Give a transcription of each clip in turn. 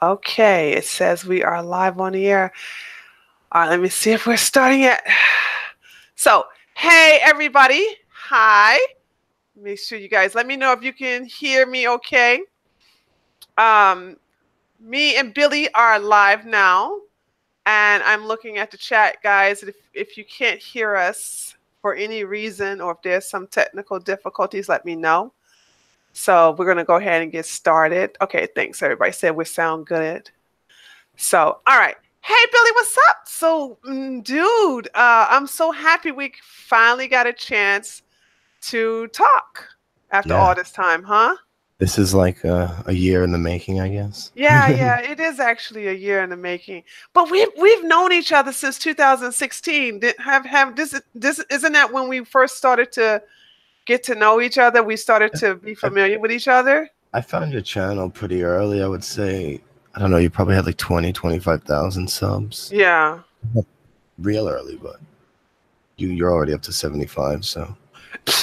Okay, it says we are live on the air. All right, let me see if we're starting yet. So, hey everybody. Hi. Make sure you guys let me know if you can hear me okay. Um, Me and Billy are live now, and I'm looking at the chat, guys. If you can't hear us for any reason or if there's some technical difficulties, let me know. So, we're going to go ahead and get started. Okay, thanks everybody. Said we sound good. So, all right. Hey, Billy, what's up? So, dude, I'm so happy we finally got a chance to talk after all Yeah, this time, huh? this is like a year in the making, I guess. Yeah, yeah, it is actually a year in the making. But we've known each other since 2016. Have this isn't that when we first started to get to know each other? We started to be I, familiar with each other. I found your channel pretty early. I would say, I don't know, you probably had like 25,000 subs. Yeah. Real early, but you're already up to 75, so,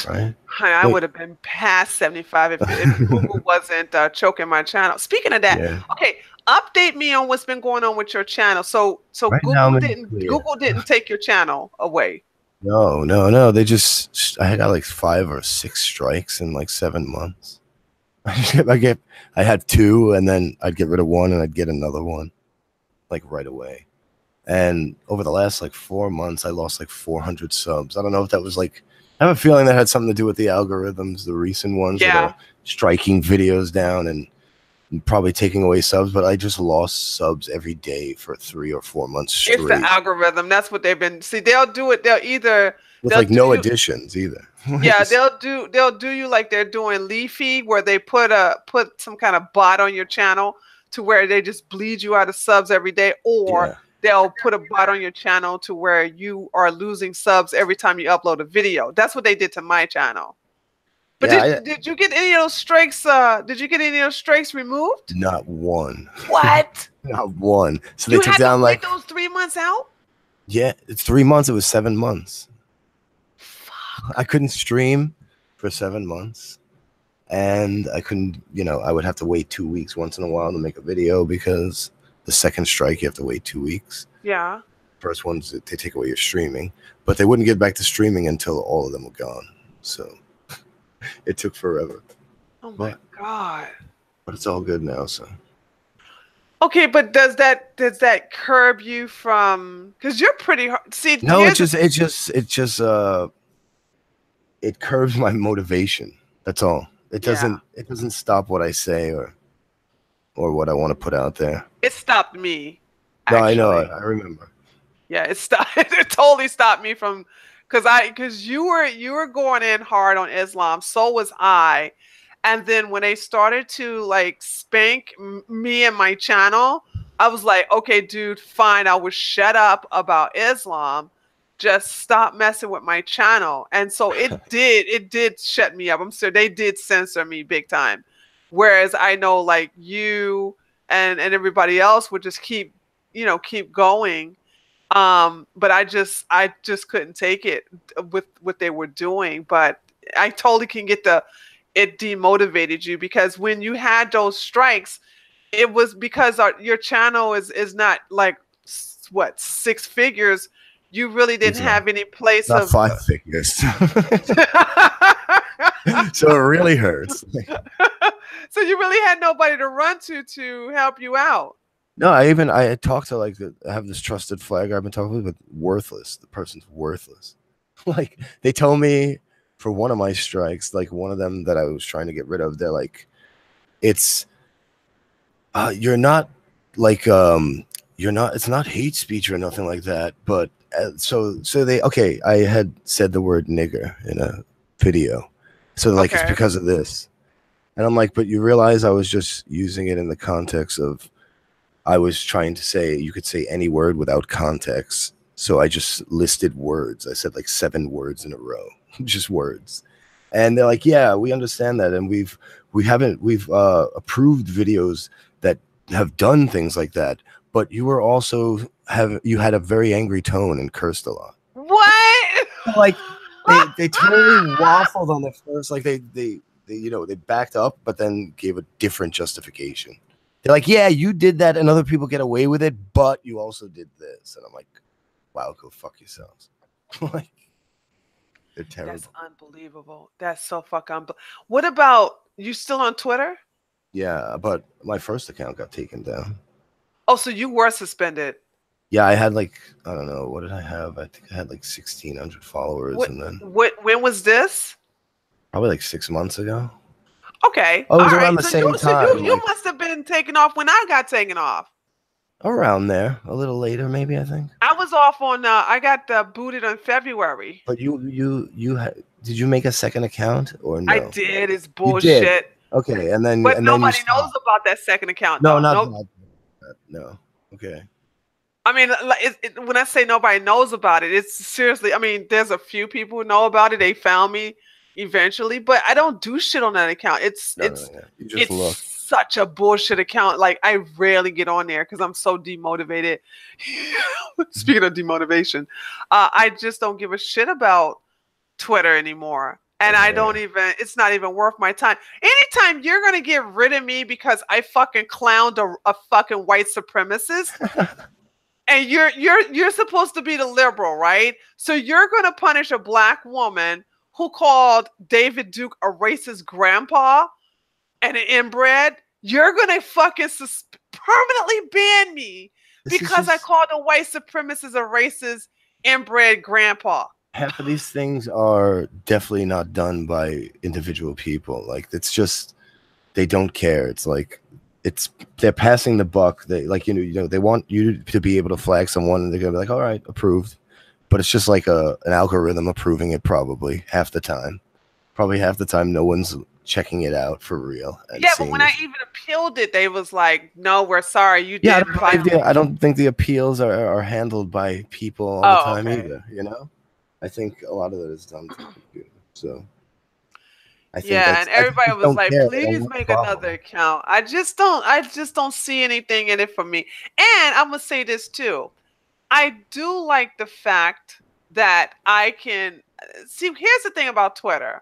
right? I Wait. would have been past 75 if Google wasn't choking my channel. Speaking of that, Yeah. okay, update me on what's been going on with your channel. So Right now I'm in the clear. Google didn't take your channel away. No, no, no. They just, I got like 5 or 6 strikes in like 7 months. I get, I had two, and then I'd get rid of one, and I'd get another one, like right away. And over the last like 4 months, I lost like 400 subs. I don't know if that was like, I have a feeling that had something to do with the algorithms, the recent ones that are Yeah, striking videos down and probably taking away subs. But I just lost subs every day for 3 or 4 months it's the straight algorithm. That's what they've been. See, they'll do it. with They'll like do no you. additions either. Yeah, Just, they'll do you like they're doing Leafy, where they put some kind of bot on your channel to where they just bleed you out of subs every day, or yeah. they'll put a bot on your channel to where you are losing subs every time you upload a video. That's what they did to my channel. But Yeah, did you get any of those strikes? Did you get any of those strikes removed? not one. What? Not one. So they You took had to down wait like, those 3 months out? yeah, it's 3 months. It was 7 months. I Fuck. couldn't stream for 7 months. And I couldn't, I would have to wait 2 weeks once in a while to make a video because the second strike, you have to wait 2 weeks. Yeah. First one's they take away your streaming, but they wouldn't get back to streaming until all of them were gone. So it took forever, Oh my but God. it's all good now. So Okay, but does that curb you from? Because you're pretty hard. See, no, here's the it curbs my motivation. That's all. yeah. It doesn't stop what I say or what I want to put out there. It stopped me, No, I know. actually. I remember. Yeah, it stopped. It totally stopped me from because you were going in hard on Islam. So was I. And then when they started to like spank me and my channel, I was like, okay, dude, fine. I will shut up about Islam. Just stop messing with my channel. And so it did shut me up. I'm sure they did censor me big time. Whereas I know like you and everybody else would just keep going. But I just couldn't take it with what they were doing. But I totally can get it demotivated you because when you had those strikes, it was because your channel is not like what 6 figures. You really didn't It's have any place not of. 5 figures. So it really hurts. So you really had nobody to run to help you out. No, I talked to like I have this trusted flagger I've been talking with, but worthless. The person's worthless. Like they told me for one of my strikes, like one of them that I was trying to get rid of, they're like, it's you're not like you're not. It's not hate speech or nothing like that. But so they okay. I had said the word nigger in a video, so they're like it's Okay. because of this, and I'm like, but you realize I was just using it in the context of I was trying to say you could say any word without context. So I just listed words. I said like 7 words in a row, just words. And they're like, "Yeah, we understand that, and we've approved videos that have done things like that. But you were also you had a very angry tone and cursed a lot. What? Like they totally waffled on the first, like they backed up, but then gave a different justification. They're like, yeah, you did that and other people get away with it, but you also did this. And I'm like, wow, go fuck yourselves. Like, they're That's terrible. unbelievable. That's so What about you still on Twitter? Yeah, but my first account got taken down. Oh, so you were suspended. Yeah, I had like, I don't know, what did I have? I think I had like 1,600 followers, What and then when was this? probably like 6 months ago. Okay. Oh, it All was around right. the So you same so you time, you like must have been taken off when I got taken off. around there, a little later, maybe, I think. I was off on I got booted in February. But did you make a second account or I no? did. It's You did. bullshit. Okay, But and then you nobody knows stopped. about that second account No, though. not No, that. No. Okay. I mean, like, when I say nobody knows about it, it's seriously. I mean, there's a few people who know about it. They found me eventually, but I don't do shit on that account. It's No, no, it's yeah. You just it's look. such a bullshit account. Like I rarely get on there because I'm so demotivated. Speaking of demotivation, I just don't give a shit about Twitter anymore. And I Yeah. don't even, it's not even worth my time. Anytime you're going to get rid of me because I fucking clowned a fucking white supremacist, and you're supposed to be the liberal, right? So you're going to punish a black woman who called David Duke a racist grandpa and an inbred. You're going to fucking permanently ban me This is because I just called a white supremacist a racist inbred grandpa. half of these things are definitely not done by individual people. Like it's just they don't care. It's like they're passing the buck. They like they want you to be able to flag someone, and they're gonna be like, all right, approved. But it's just like an algorithm approving it probably half the time. Probably half the time, no one's checking it out for real. And Yeah, but when I seeing even appealed it, they was like, "No, we're sorry, you yeah, did violate." I don't think the appeals are handled by people all the Oh, time okay. either. I think a lot of that is done to the computer. So Yeah, and I think everybody they was don't like, care. They don't "Please want the make another problem. account." I just don't see anything in it for me. And I'm gonna say this too. I do like the fact that I can see. Here's the thing about Twitter.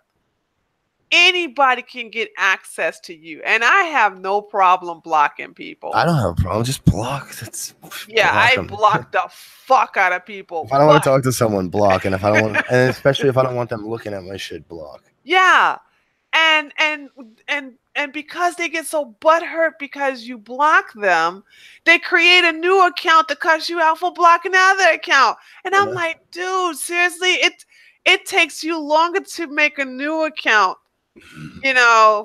Anybody can get access to you, and I have no problem blocking I people. don't have a problem. Just block. That's Yeah, block I them. block the fuck out of If people. I don't want But to talk to someone, block. And if I don't want, and especially if I don't want them looking at my shit, block. yeah, and because they get so butthurt because you block them, they create a new account to cut you out for blocking the other account. And I'm Yeah. like, dude, seriously, it takes you longer to make a new account,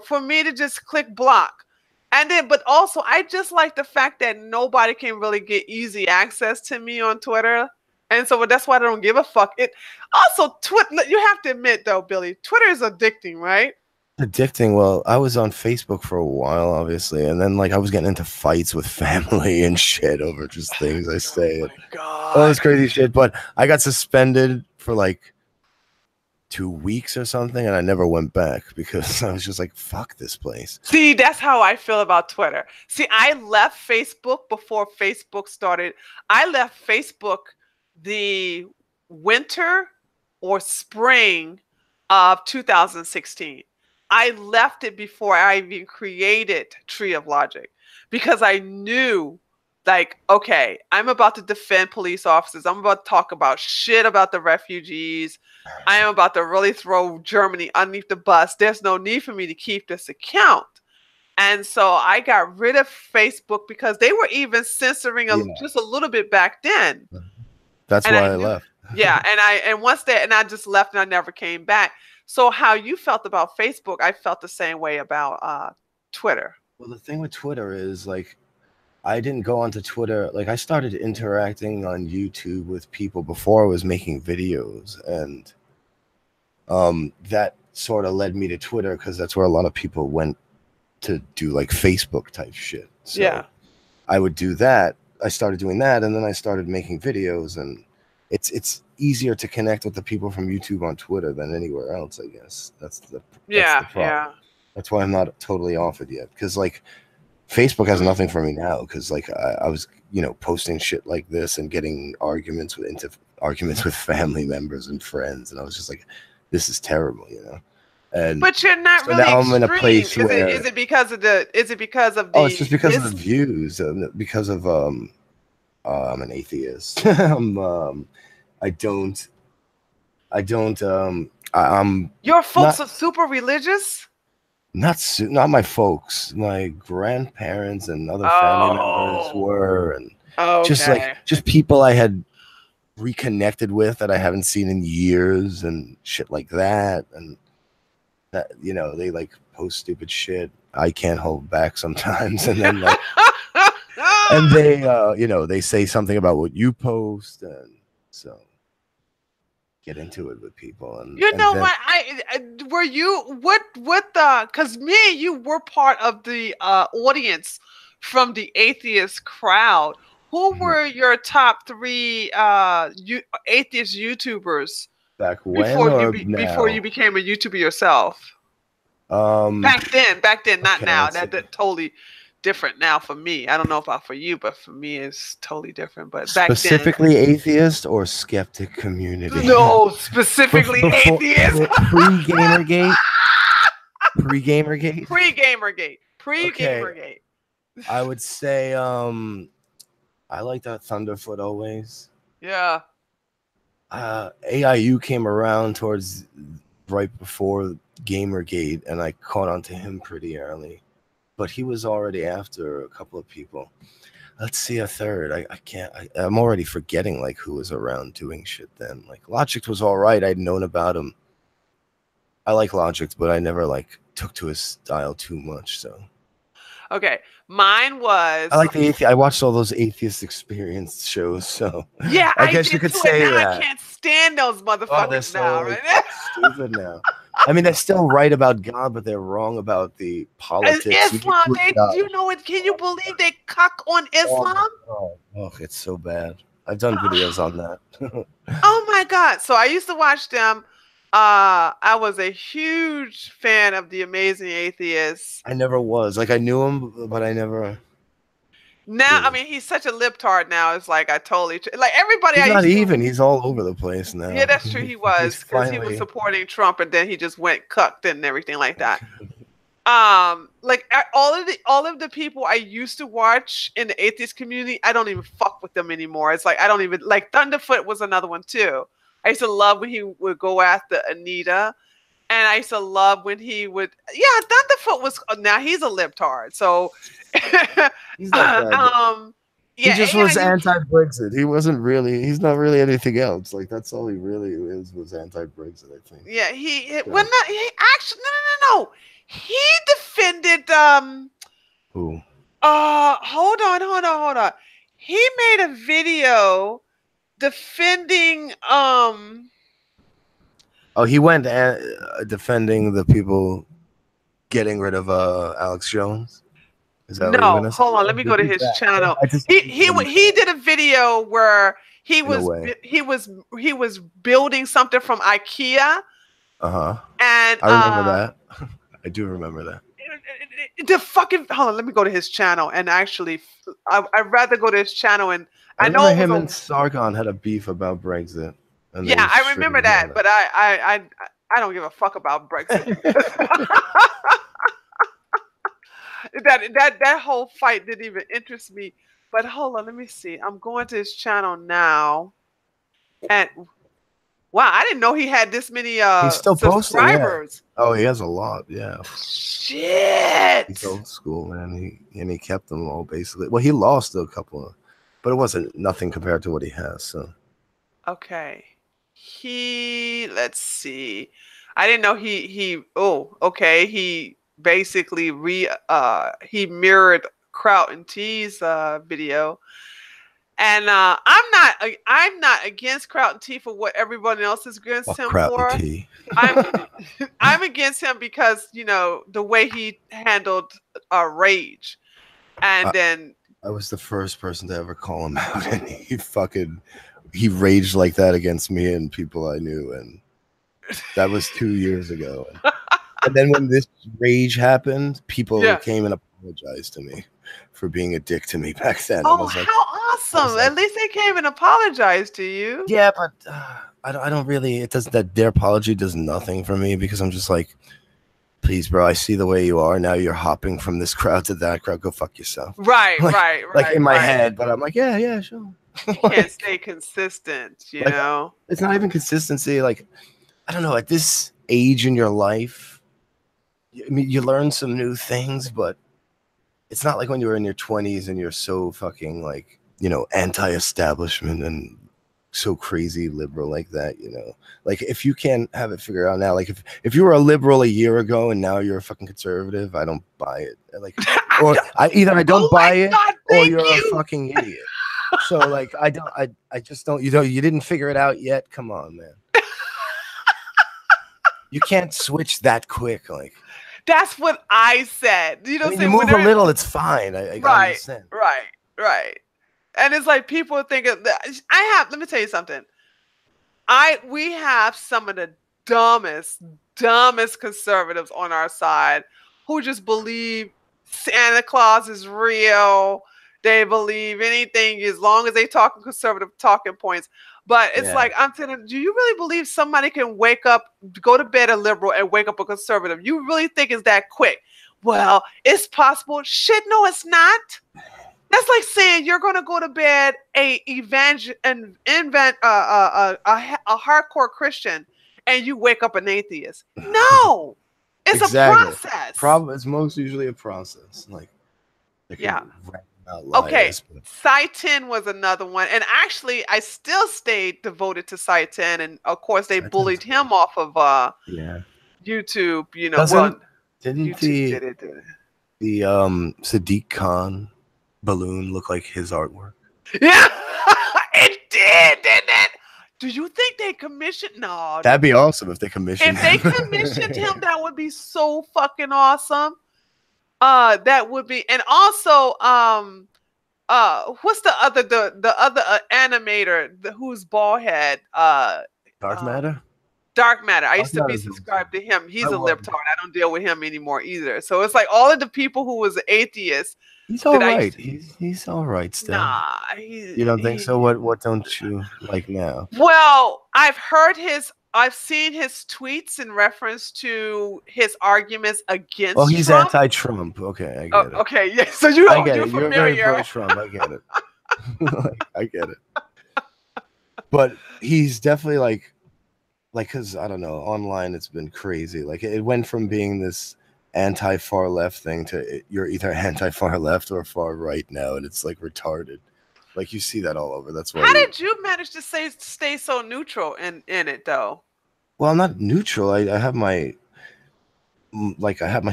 for me to just click block. And then, but also, I just like the fact that nobody can really get easy access to me on Twitter. And so that's why I don't give a fuck. It also, Twitter, you have to admit though, Billy, Twitter is addicting, right? Addicting. Well, I was on Facebook for a while, obviously, and then like I was getting into fights with family and shit over just things I Oh say and my all God. this crazy shit. But I got suspended for like 2 weeks or something, and I never went back because I was just like, fuck this place. See, that's how I feel about Twitter. See, I left Facebook before Facebook started. I left Facebook the winter or spring of 2016. I left it before I even created Tree of Logic because I knew, like, okay, I'm about to defend police officers. I'm about to talk about shit about the refugees. I am about to really throw Germany underneath the bus. There's no need for me to keep this account. And so I got rid of Facebook because they were even censoring Yeah, just a little bit back then. that's And I why I knew, left. yeah, and once that, and I just left and I never came back. So how you felt about Facebook, I felt the same way about Twitter. Well, the thing with Twitter is like I didn't go onto Twitter. Like I started interacting on YouTube with people before I was making videos, and that sort of led me to Twitter because that's where a lot of people went to do like Facebook type shit. So Yeah. I would do that. I started doing that, and then I started making videos, and it's easier to connect with the people from YouTube on Twitter than anywhere else. I guess that's the Yeah, problem. yeah. That's why I'm not totally off it yet, because like Facebook has nothing for me now, because like I was posting shit like this and getting arguments with family members and friends, and I was just like, this is terrible. And But you're not so really now I'm in a extreme. place where Is it because of the it's just because of the views, because of I'm an atheist. I don't I'm your folks not are super religious? not my folks. My grandparents and other family members Oh. were, and Okay. just people I had reconnected with that I haven't seen in years and shit like that. And that, they like post stupid shit. I can't hold back sometimes. And then like, and they, they say something about what you post. And so get into it with people. You And know then what? Were you what the because me and you were part of the audience from the atheist crowd. Who Mhm. were your top three atheist YouTubers Back when or before you now? became a YouTuber yourself? Um, Back then, not okay, now. let's see. That totally different now for me. I don't know about for you, but for me it's totally different. But back then, Specifically atheist or skeptic community? no, specifically atheist. Pre-Gamergate? Pre-Gamergate? Pre-Gamergate. Okay, Pre-Gamergate. I would say I like that Thunderfoot always. Yeah. AIU came around towards right before Gamergate, and I caught on to him pretty early. But he was already after a couple of people. Let's see a third. I can't. I'm already forgetting like who was around doing shit then. Like Logic was all right. I'd known about him. I like Logic, but I never like took to his style too much. So Okay. Mine was I like I watched all those atheist experience shows. So yeah, I I guess did you could too, say and now that. I can't stand those Oh, they're motherfuckers now, so right? stupid now. I mean, they're still right about God, but they're wrong about the politics. You Islam, with God. you know it. Can you believe they cuck on Oh, Islam? it's so bad. I've done videos on that. Oh my God. So I used to watch them. I was a huge fan of The Amazing Atheists. I never was. Like I knew him, but I never. Now, I mean, he's such a libtard now. It's like I totally like everybody He's I not used to. even. He's all over the place now. Yeah, that's true. He He's was because he was finally. supporting Trump, and then he just went cucked and everything like that. Like all of the people I used to watch in the atheist community, I don't even fuck with them anymore. It's like I don't even like Thunderfoot was another one too. I used to love when he would go after Anita, and I used to love when he would. Yeah, Thunderfoot was now he's a libtard. So, He's not bad. yeah, He just was anti-Brexit. He wasn't really. He's not really anything else. Like that's all he really is was anti-Brexit. I think. Yeah, well, not he actually no. He defended Who? hold on. He made a video defending Oh, he went defending the people getting rid of Alex Jones. Is that what you're no, gonna say? hold on, let me go to his channel. He did a video where he was building something from IKEA. Uh-huh. And I remember that. I do remember that. The fucking hold on, let me go to his channel and actually I'd rather go to his channel and I know him and Sargon had a beef about Brexit. And yeah, I remember that, but I don't give a fuck about Brexit. that whole fight didn't even interest me. But hold on, let me see. I'm going to his channel now, and wow, I didn't know he had this many he's still subscribers. Posting, yeah. Oh, he has a lot, yeah. Shit. He's old school, man. He kept them all basically. Well, he lost a couple, but it wasn't nothing compared to what he has. So okay, let's see. I didn't know he. Oh, okay. He basically he mirrored Kraut and T's video. And I'm not against Kraut and T for what everyone else is against him for. I'm against him because the way he handled rage, and then I was the first person to ever call him out, and he raged like that against me and people I knew, and that was 2 years ago. And then when this rage happened, people came and apologized to me for being a dick to me back then. Oh, how awesome! At least they came and apologized to you. Yeah, but I don't really. It does that. Their apology does nothing for me because I'm just like, please, bro, I see the way you are. Now you're hopping from this crowd to that crowd. Go fuck yourself. Right, Like, right, like right, in my right. head, but I'm like, yeah, sure. You can't like, stay consistent, you like, know? it's not even consistency. Like, I don't know. At this age in your life, I mean, you learn some new things, but it's not like when you were in your 20s and you're so fucking like, anti-establishment and so crazy liberal like that, like if you can't have it figured out now, like if you were a liberal a year ago and now you're a fucking conservative, I don't buy it. Like, or either I don't Oh my buy it God, or thank you're a you. fucking idiot. So like I just don't, you didn't figure it out yet. Come on, man. You can't switch that quick. Like, That's what I said. You know I what I'm mean, you saying? move a Whenever, little, it's fine. I right, understand. right, right. And it's like people think of that. Let me tell you something. We have some of the dumbest, dumbest conservatives on our side who just believe Santa Claus is real. They believe anything as long as they talking conservative talking points. But it's Yeah. like, I'm telling you, do you really believe somebody can wake up, go to bed a liberal and wake up a conservative? You really think it's that quick? Well, it's possible. Shit, no, it's not. That's like saying you're going to go to bed a hardcore Christian and you wake up an atheist. No, it's a Exactly. process. It's most usually a process. Like, they Yeah. can Okay. outliers. But Sci-10 was another one. And actually, I still stayed devoted to Sci-10. And of course, they bullied him off of yeah. YouTube. Didn't YouTube The did it. Sadiq Khan balloon look like his artwork? Yeah, it did, didn't it? Do you think they commissioned? No. That'd be awesome if they commissioned If they commissioned him, that would be so fucking awesome. That would be, and also, what's the other animator who's bald head? Dark Matter? Dark Matter. I used to be Matter's subscribed to him. He's I a was. libtard. I don't deal with him anymore either. So it's like all of the people who was atheists He's all that I right. used to, He's all right still. nah, You don't think so? What don't you like now? Well, I've seen his tweets in reference to his arguments against Well, he's Trump. anti-Trump. Okay, I get it. Okay, yeah. So you're You're very familiar. pro-Trump. I get it. I get it. But he's definitely like, because I don't know, online it's been crazy. Like, it went from being this anti-far left thing to you're either anti-far left or far right now, and it's like retarded. Like, you see that all over. That's why. How did you manage to stay so neutral in it though? Well, I'm not neutral. I have my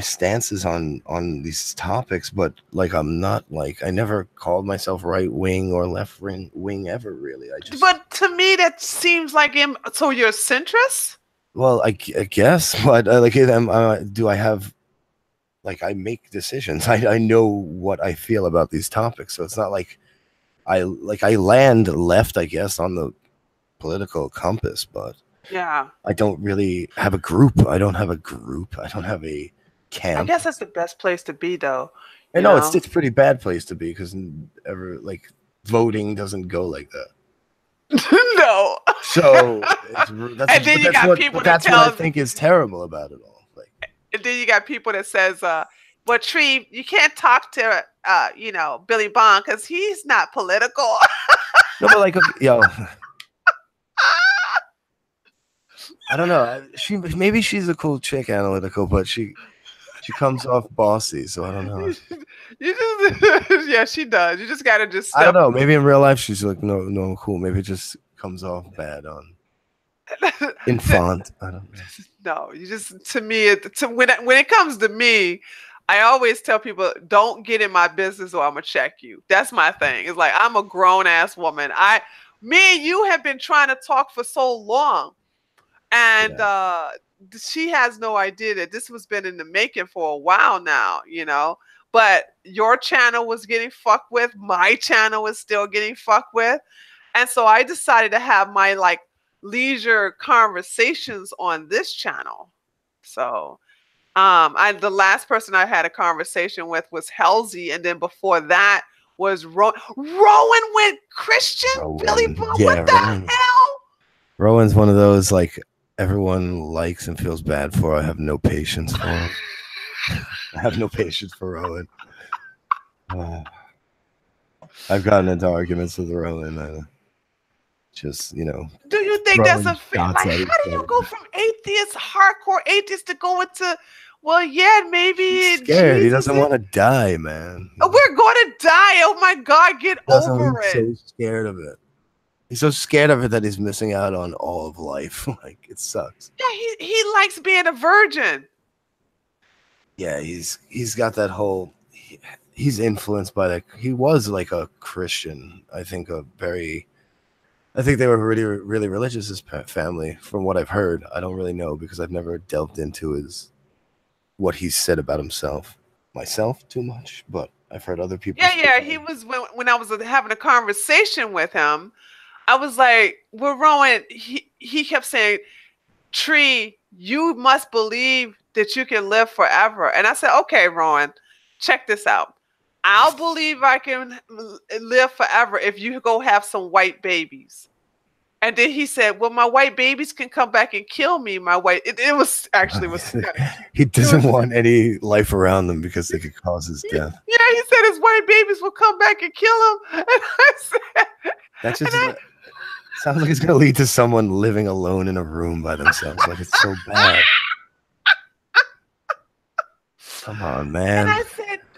stances on these topics, but like I'm not like, I never called myself right wing or left wing ever really. But to me that seems like him. So you're a centrist? Well, I guess, but do I have, like, I make decisions. I know what I feel about these topics, so it's not like I land left, I guess, on the political compass, but yeah, I don't really have a group. I don't have a camp. I guess that's the best place to be, though. I know it's a pretty bad place to be because voting doesn't go like that. No. So that's what I think is terrible about it all. Like, and then you got people that says, "Well, Tree, you can't talk to Billy Bong because he's not political." No, but like, yo. I don't know. Maybe she's a cool chick, analytical, but she comes off bossy, so I don't know. Yeah, she does. You just gotta just. I don't know. Maybe in real life she's like no cool. Maybe it just comes off bad on in font. I don't know. No, you just when it comes to me, I always tell people, don't get in my business or I'm gonna check you. That's my thing. It's like, I'm a grown ass woman. Me and you have been trying to talk for so long. And she has no idea that this was been in the making for a while now, but your channel was getting fucked with. My channel is still getting fucked with. And so I decided to have my leisure conversations on this channel. So the last person I had a conversation with was Halsey. And then before that was Rowan went Christian. Billy Bong, what the hell? Rowan's one of those, like, everyone likes and feels bad for. I have no patience for him. I have no patience for Rowan. I've gotten into arguments with Rowan. Just, Do you think that's throwing a shots like? at How each do you other. go from atheist, hardcore atheist, to go into, well, yeah, He's maybe scared. He Jesus doesn't is. want to die, man. We're going to die. Oh my God, get over He's it. so scared of it. He's so scared of it that he's missing out on all of life. Like, it sucks. Yeah, he likes being a virgin. Yeah, he's got that whole. He's influenced by that. He was like a Christian. I think a very. I think they were really religious. His family, from what I've heard, I don't really know because I've never delved into his what he said about himself, myself too much. But I've heard other people Yeah, speak yeah. on He him. was when I was having a conversation with him. I was like, "Well, Rowan." He kept saying, "Tree, you must believe that you can live forever." And I said, "Okay, Rowan, check this out. I'll believe I can live forever if you go have some white babies." And then he said, "Well, my white babies can come back and kill me." My white it was actually was kind of cute. He It doesn't was want any life around them because they could cause his death. yeah. He said his white babies will come back and kill him. And I said, That and just I sounds like it's gonna lead to someone living alone in a room by themselves. Like it's so bad. Come on, and man.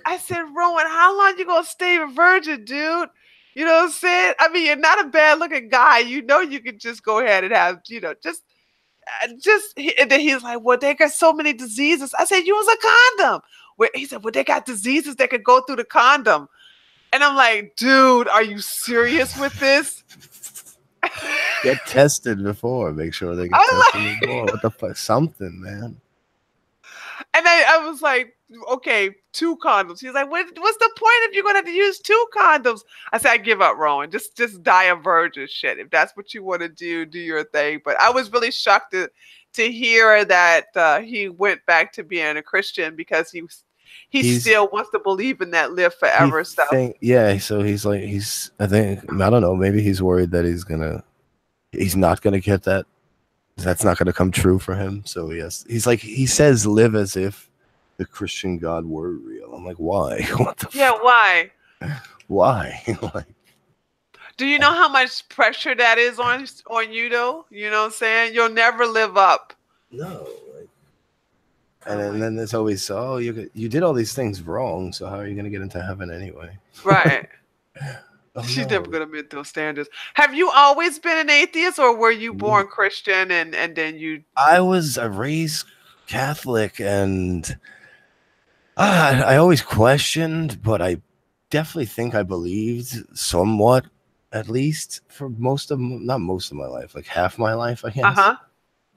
I said, Rowan, how long you gonna stay a virgin, dude? You know what I'm saying? I mean, you're not a bad looking guy. You know, you could just go ahead and have, and then he's like, well, they got so many diseases. I said, use a condom. He said, well, they got diseases that could go through the condom. And I'm like, dude, are you serious with this? Get tested before. Make sure they get I'm tested like, before. What the fuck? Something, man. and I was like, okay, 2 condoms. He's like, what's the point if you're gonna have to use 2 condoms? I said, I give up, Rowan. Just die a virgin, shit. If that's what you want to do your thing. But I was really shocked to hear that he went back to being a Christian because he He's still wants to believe in that live he forever stuff. think yeah. So I think I don't know. Maybe he's worried that he's not gonna get that. That's not gonna come true for him. So he's like he says, live as if the Christian God were real. I'm like, why? What the Yeah, why? why? Like, Do you know how much pressure that is on you though? You know what I'm saying? You'll never live up. no. Like, Oh and my then there's always you did all these things wrong. So how are you gonna get into heaven anyway? right. Oh She's never no. gonna meet those standards. Have you always been an atheist, or were you Mm. born Christian and then you? I was raised Catholic, and I always questioned, but I definitely think I believed somewhat, at least for not most of my life, like half my life, I Uh guess. huh.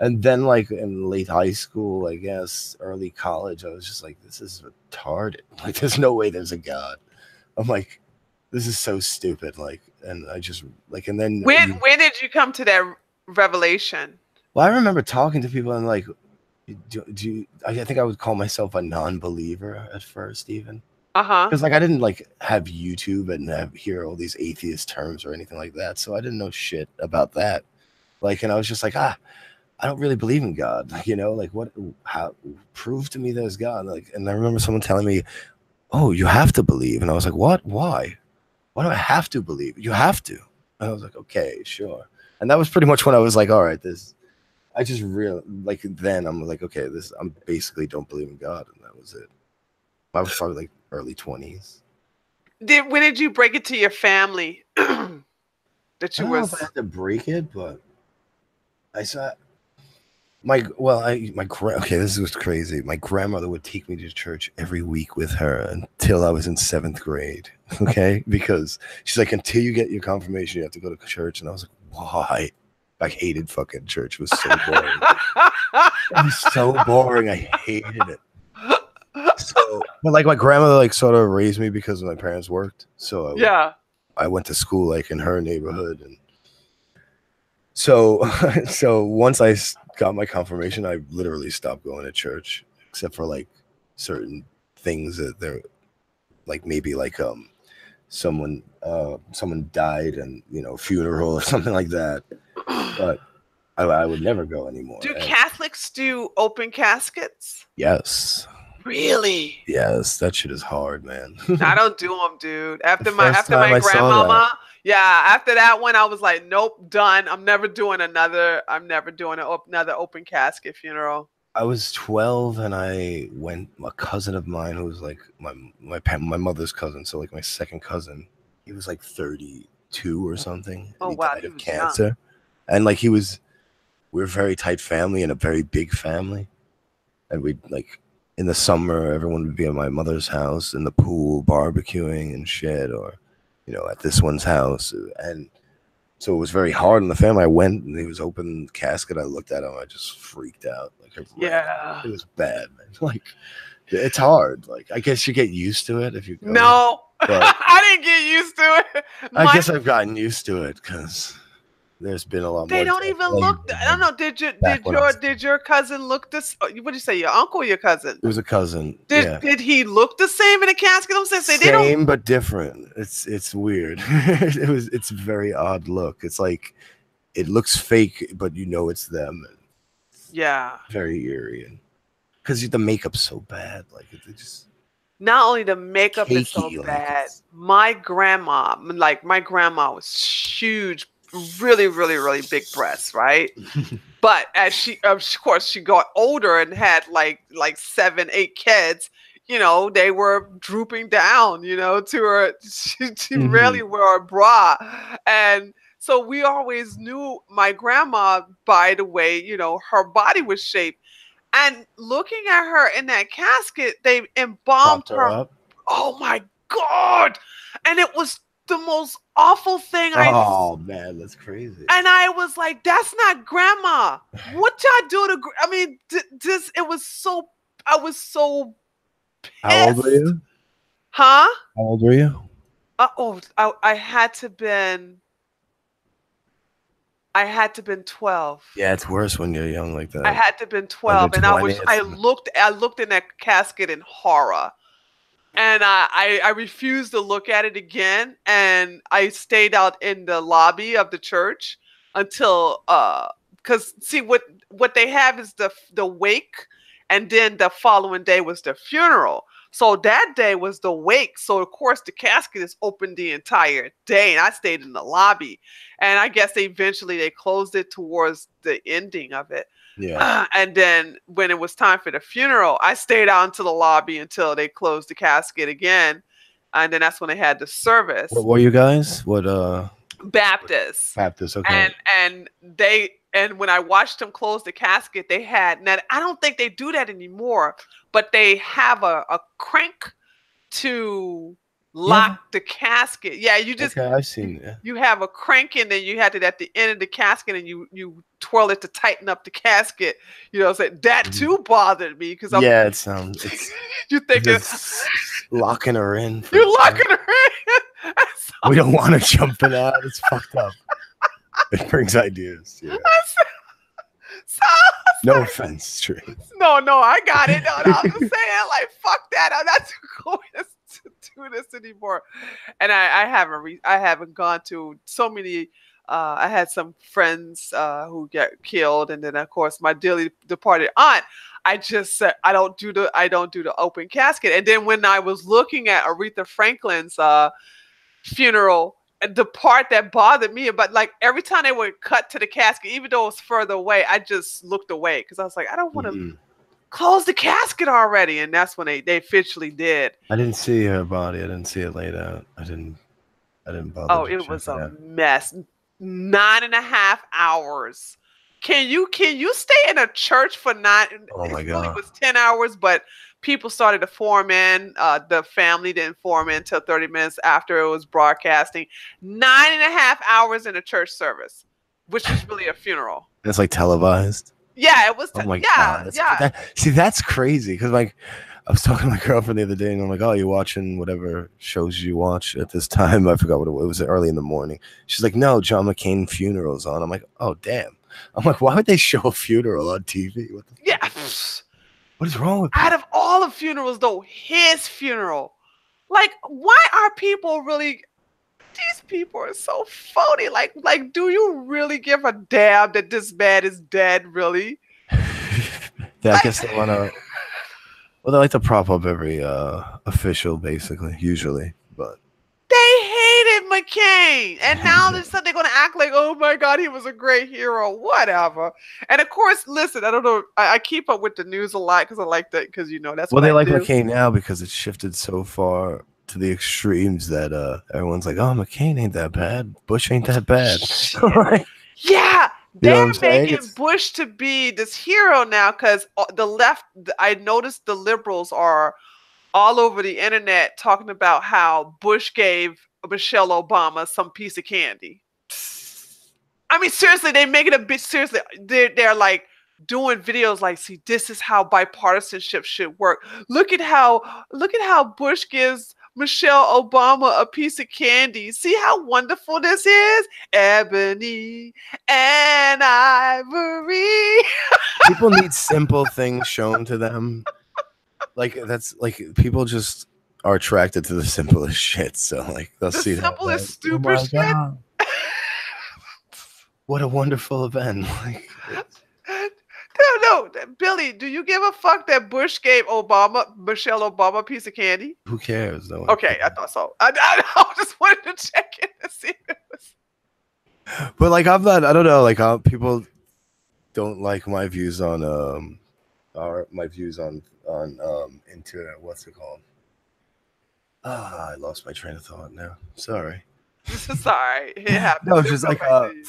And then, like in late high school, I guess, early college, I was just like, this is retarded. Like, there's no way there's a God. I'm like, this is so stupid. Like, and I just like, and then When did you come to that revelation? well, I remember talking to people and like, I think I would call myself a non-believer at first, even Uh huh. because like I didn't like have YouTube and hear all these atheist terms or anything like that, so I didn't know shit about that. Like, and I was just like, I don't really believe in God. Like what? How? Prove to me there's God. Like, and I remember someone telling me, "Oh, you have to believe," and I was like, "What? Why? Why do I have to believe? You have to." And I was like, "Okay, sure." And that was pretty much when I was like, "All right, this." I just real like then I'm like, okay, this I'm basically don't believe in God, and that was it. I was probably like early 20s. When did you break it to your family that I you don't know if I was? had to break it, but I saw my well, I my okay, this was crazy. My grandmother would take me to church every week with her until I was in 7th grade. Okay, because she's like, until you get your confirmation, you have to go to church, and I was like, why? I hated fucking church. It was so boring. It was so boring. I hated it. So, but like my grandmother, like sort of raised me because my parents worked. So Yeah. I went to school like in her neighborhood, and so so once got my confirmation, I literally stopped going to church, except for like certain things that they're like maybe like someone died and funeral or something like that. But I would never go anymore. Do And Catholics do open caskets? yes, Really? yes, that shit is hard, man. I don't do them, dude. The first After time my I saw that, grandmama, yeah, after that one, I was like, nope, done. I'm never doing another. I'm never doing another open casket funeral. I was 12 and I went. A cousin of mine who was like my mother's cousin, so like my second cousin. He was like 32 or something, and Oh he wow, died he of was young. cancer. And like he was, we were a very tight family and a very big family. And we'd like in the summer, everyone would be at my mother's house in the pool, barbecuing and shit, or at this one's house. And so it was very hard on the family. I went and he was open casket. I looked at him. I just freaked out. Like I ran. Yeah. It was bad, man. Like it's hard. Like I guess you get used to it if you go. No, But I didn't get used to it. I guess I've gotten used to it because there's been a lot They more don't death even look. lately I don't than know. Did you back when I was. did your cousin look this? What did you say? Your uncle or your cousin? It was a cousin. Did Yeah. did he look the same in a casket? I'm saying they don't. Same but different. It's weird. It's a very odd look. It's like it looks fake, but it's them. Yeah. Very eerie, and because the makeup's so bad, like it just Not only the makeup is so cakey, like bad. it's My grandma was huge, really, really, really big breasts, right? But as she, of course, she got older and had like 7, 8 kids. They were drooping down. To her, she rarely wore a bra, and so we always knew my grandma by the way her body was shaped. And looking at her in that casket, they embalmed propped her her. up. Oh my God! And it was the most awful thing Oh man, that's crazy. and I was like, that's not grandma. What y'all do to I mean, just it was so I was so pissed. How old were you? Huh? How old were you? I had to been 12. Yeah, it's worse when you're young like that. I had to been 12, and I 20, looked in that casket in horror. And I refused to look at it again, and I stayed out in the lobby of the church until because see what they have is the wake, and then the following day was the funeral. So that day was the wake. So of course the casket is open the entire day, and I stayed in the lobby. And I guess eventually they closed it towards the ending of it. Yeah. And then when it was time for the funeral, I stayed out into the lobby until they closed the casket again. And then that's when they had the service. What were you guys? What Baptist. Baptist, okay. And when I watched them close the casket, they had now I don't think they do that anymore, but they have a crank to lock the casket. Yeah, you just I've seen it. You have a crank, and then you had it at the end of the casket, and you twirl it to tighten up the casket. So that too bothered me because it sounds. You thinking locking her in? You're locking her in. We don't want to jump in that. It's fucked up. It brings ideas. Yeah. No offense, Trey. No, I got it. No, I'm just saying, like, fuck that. I'm not going to do this anymore. And I haven't gone to so many. I had some friends who got killed, and then of course my dearly departed aunt. I just said I don't do the open casket. And then when I was looking at Aretha Franklin's funeral, the part that bothered me, but like every time they would cut to the casket, even though it was further away, I just looked away because I was like, I don't want to close the casket already. And that's when they officially did. I didn't see her body. I didn't see it laid out. I didn't bother. Oh, it was a mess. 9.5 hours. Can you stay in a church for 9? Oh my God. It was 10 hours, but people started to form in. The family didn't form in until 30 minutes after it was broadcasting. 9.5 hours in a church service, which is really a funeral. It's like televised. Yeah, it was. Oh my God. That's crazy. Because like I was talking to my girlfriend the other day, and I'm like, "Oh, you're watching whatever shows you watch at this time." I forgot what it was. Early in the morning. She's like, "No, John McCain funeral's on." I'm like, "Oh, damn." I'm like, "Why would they show a funeral on TV?" What the fuck? What is wrong with people? Out of all the funerals, though, his funeral. Like, why are people really these people are so phony. Like, do you really give a damn that this man is dead? Really? Yeah, I Like, guess they want to. Well, they like to prop up every official, basically, usually. But they hated McCain, and now all of a sudden they're gonna act like, oh my God, he was a great hero, whatever. And of course, listen, I don't know, I keep up with the news a lot because I like that, because that's well, what they I like do. McCain now because it's shifted so far to the extremes that everyone's like, "Oh, McCain ain't that bad. Bush ain't that bad." Shit. Yeah, You know they're what I'm saying? making Bush to be this hero now because the left. I noticed the liberals are all over the internet talking about how Bush gave Michelle Obama some piece of candy. I mean, seriously, they make it a bit seriously. They're like doing videos like, see, this is how bipartisanship should work. Look at how Bush gives Michelle Obama a piece of candy. See how wonderful this is? Ebony and ivory. People need simple things shown to them. Like that's like people just are attracted to the simplest shit. So like they'll The see that simplest, like, oh stupid my shit. god, what a wonderful event! Like, No, Billy, do you give a fuck that Bush gave Michelle Obama a piece of candy? who cares? No one Okay, I cares. thought so. I just wanted to check in to see if it was. But like I'm not. I don't know. Like people don't like my views on or my views on internet. What's it called? Ah, I lost my train of thought now. Sorry. Sorry, it happens. No, it's It'll just come like back to you.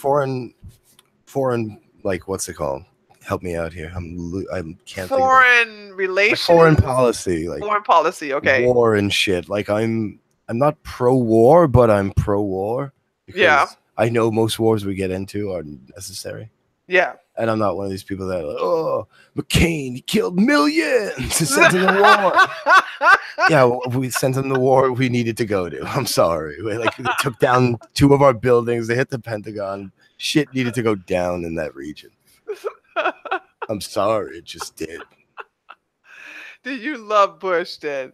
foreign like what's it called? Help me out here. I can't think of it. Foreign Like relations, foreign policy, like foreign policy. Okay, war and shit. Like I'm not pro-war, but I'm pro-war yeah, because I know most wars we get into are necessary. yeah. And I'm not one of these people that, oh, McCain, he killed millions to send to the war. Yeah, we sent him the war we needed to go to. I'm sorry. Like, they took down 2 of our buildings. They hit the Pentagon. Shit needed to go down in that region. I'm sorry. It just did. Do you love Bush then?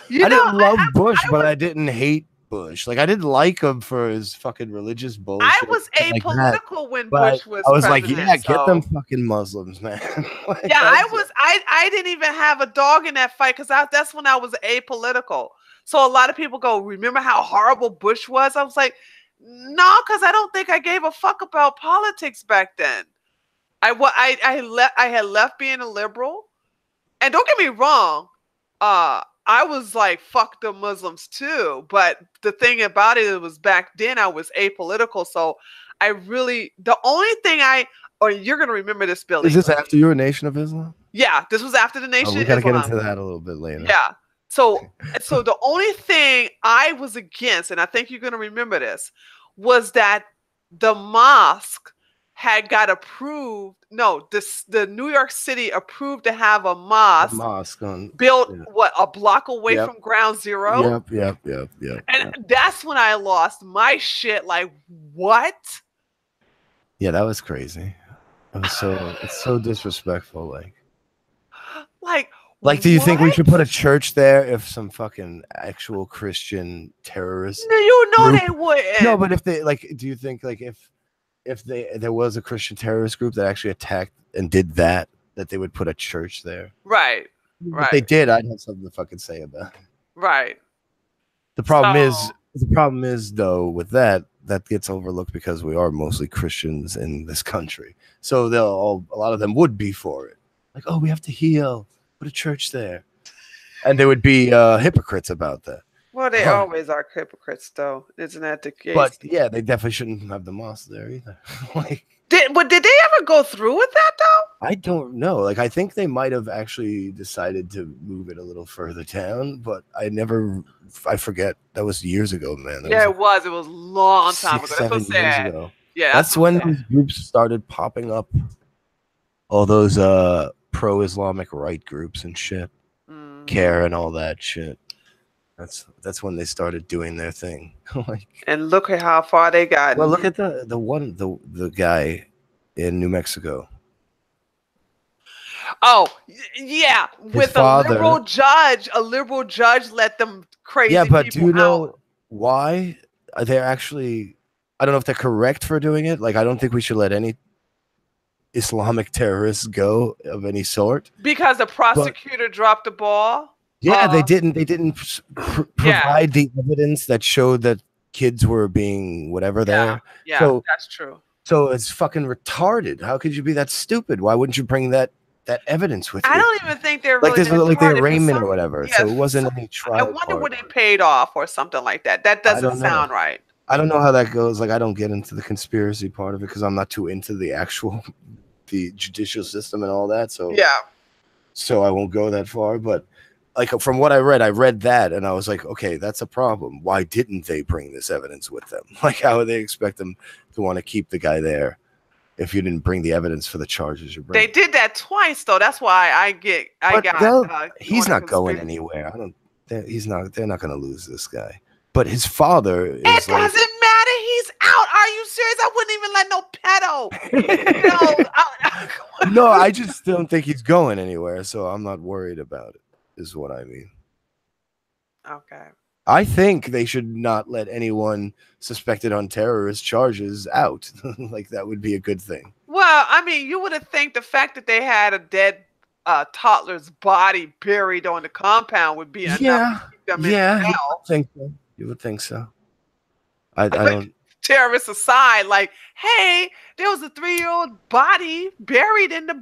I didn't love Bush, but I didn't hate Bush. Like, I didn't like him for his fucking religious I bullshit. was Like that. apolitical when But Bush was I was like, president. yeah, get them So fucking Muslims, man. Like, yeah, I didn't even have a dog in that fight because that's when I was apolitical. So a lot of people go, remember how horrible Bush was? I was like, no, because I don't think I gave a fuck about politics back then. I had left being a liberal, and don't get me wrong, I was like, fuck the Muslims too. But the thing about it was back then I was apolitical, so the only thing or you're gonna remember this, Billy. Is this after you were Nation of Islam? Yeah, this was after the Oh, Nation we of got to get Islam. into that a little bit later. Yeah. So the only thing I was against, and I think you're gonna remember this, was that the mosque had got approved. No, the New York City approved to have a mosque built a block away from Ground Zero. Yep. And that's when I lost my shit. Like, what? Yeah, that was crazy. It's so disrespectful. Like, do you think we should put a church there if some fucking actual Christian terrorist? No, you know group? they wouldn't. No, but if they do you think like if there was a Christian terrorist group that actually attacked and did that they would put a church there? Right. If they did, I'd have something to fucking say about it. Right. The problem is though with that gets overlooked because we are mostly Christians in this country. So a lot of them would be for it. Like, oh, we have to heal. Put a church there. And they would be hypocrites about that. Well, they always are hypocrites, though. Isn't that the case? But yeah, they definitely shouldn't have the mosque there either. Did they ever go through with that though? I don't know. Like, I think they might have actually decided to move it a little further down, but I forget. That was years ago, man. It was a long time ago. 7 years ago. Yeah, that's when these groups started popping up. All those pro-Islamic right groups and shit, CARE and all that shit. That's when they started doing their thing. And look at how far they got. Well, look at the guy in New Mexico. Oh yeah, with a liberal judge let them crazy. Yeah, but people do you know out. why? they're actually, I don't know if they're correct for doing it. Like, I don't think we should let any Islamic terrorists go of any sort. Because the But prosecutor dropped the ball. yeah, they didn't Yeah, provide the evidence that showed that kids were being whatever yeah, there. yeah. So That's true. so it's fucking retarded. How could you be that stupid? Why wouldn't you bring that evidence with I you? don't even think they're Like really this that was like the tardy for arraignment or some. whatever. Yeah, So it wasn't any I trial wonder part. what they paid off or something like that. That I doesn't don't know. sound right. I don't know how that goes. Like I don't get into the conspiracy part of it because I'm not too into the actual the judicial system and all that. Yeah. So I won't go that far. But like from what I read that and I was like, okay, that's a problem. Why didn't they bring this evidence with them? Like how would they expect them to want to keep the guy there if you didn't bring the evidence for the charges you're They bringing? did that twice though. That's why I But got he's on a not going conspiracy. anywhere. I don't. He's not. They're not going to lose this guy. But his father It is like. doesn't matter. He's out. Are you serious? I wouldn't even let no pedo. You know, No, I just don't think he's going anywhere. So I'm not worried about it. Is what I mean. okay. I think they should not let anyone suspected on terrorist charges out. Like that would be a good thing. Well, I mean, you would have think the fact that they had a dead toddler's body buried on the compound would be enough to Yeah, keep them in yeah, you would jail. think so. You would think so. I don't. Terrorists aside, like, hey, there was a 3-year-old body buried in the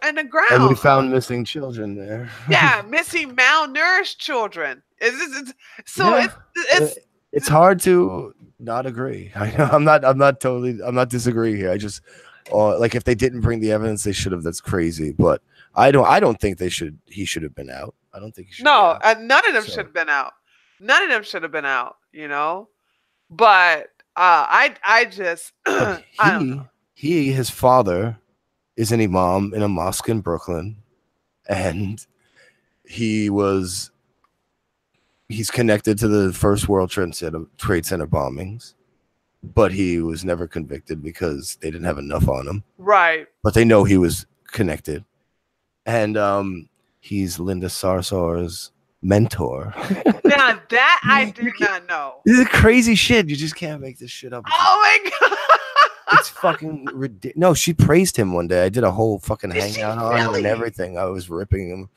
And we ground. found missing children there. Yeah, missing malnourished children. So Yeah, it's hard to not agree. I know I'm not disagreeing here. I just like if they didn't bring the evidence, they should have. That's crazy. But I don't think he should have been out. I don't think he should be no, out. none of them should So, have been out. None of them should have been out. But I just but I don't know. his father is an imam in a mosque in Brooklyn, and he was he's connected to the first World Trade Center bombings, but he was never convicted because they didn't have enough on him. Right. But they know he was connected, and he's Linda Sarsar's mentor. Now that I did not know. This is crazy shit. You just can't make this shit up. Oh my god. It's fucking ridiculous. No, she praised him one day. I did a whole fucking Did she hangout on him and really? everything. I was ripping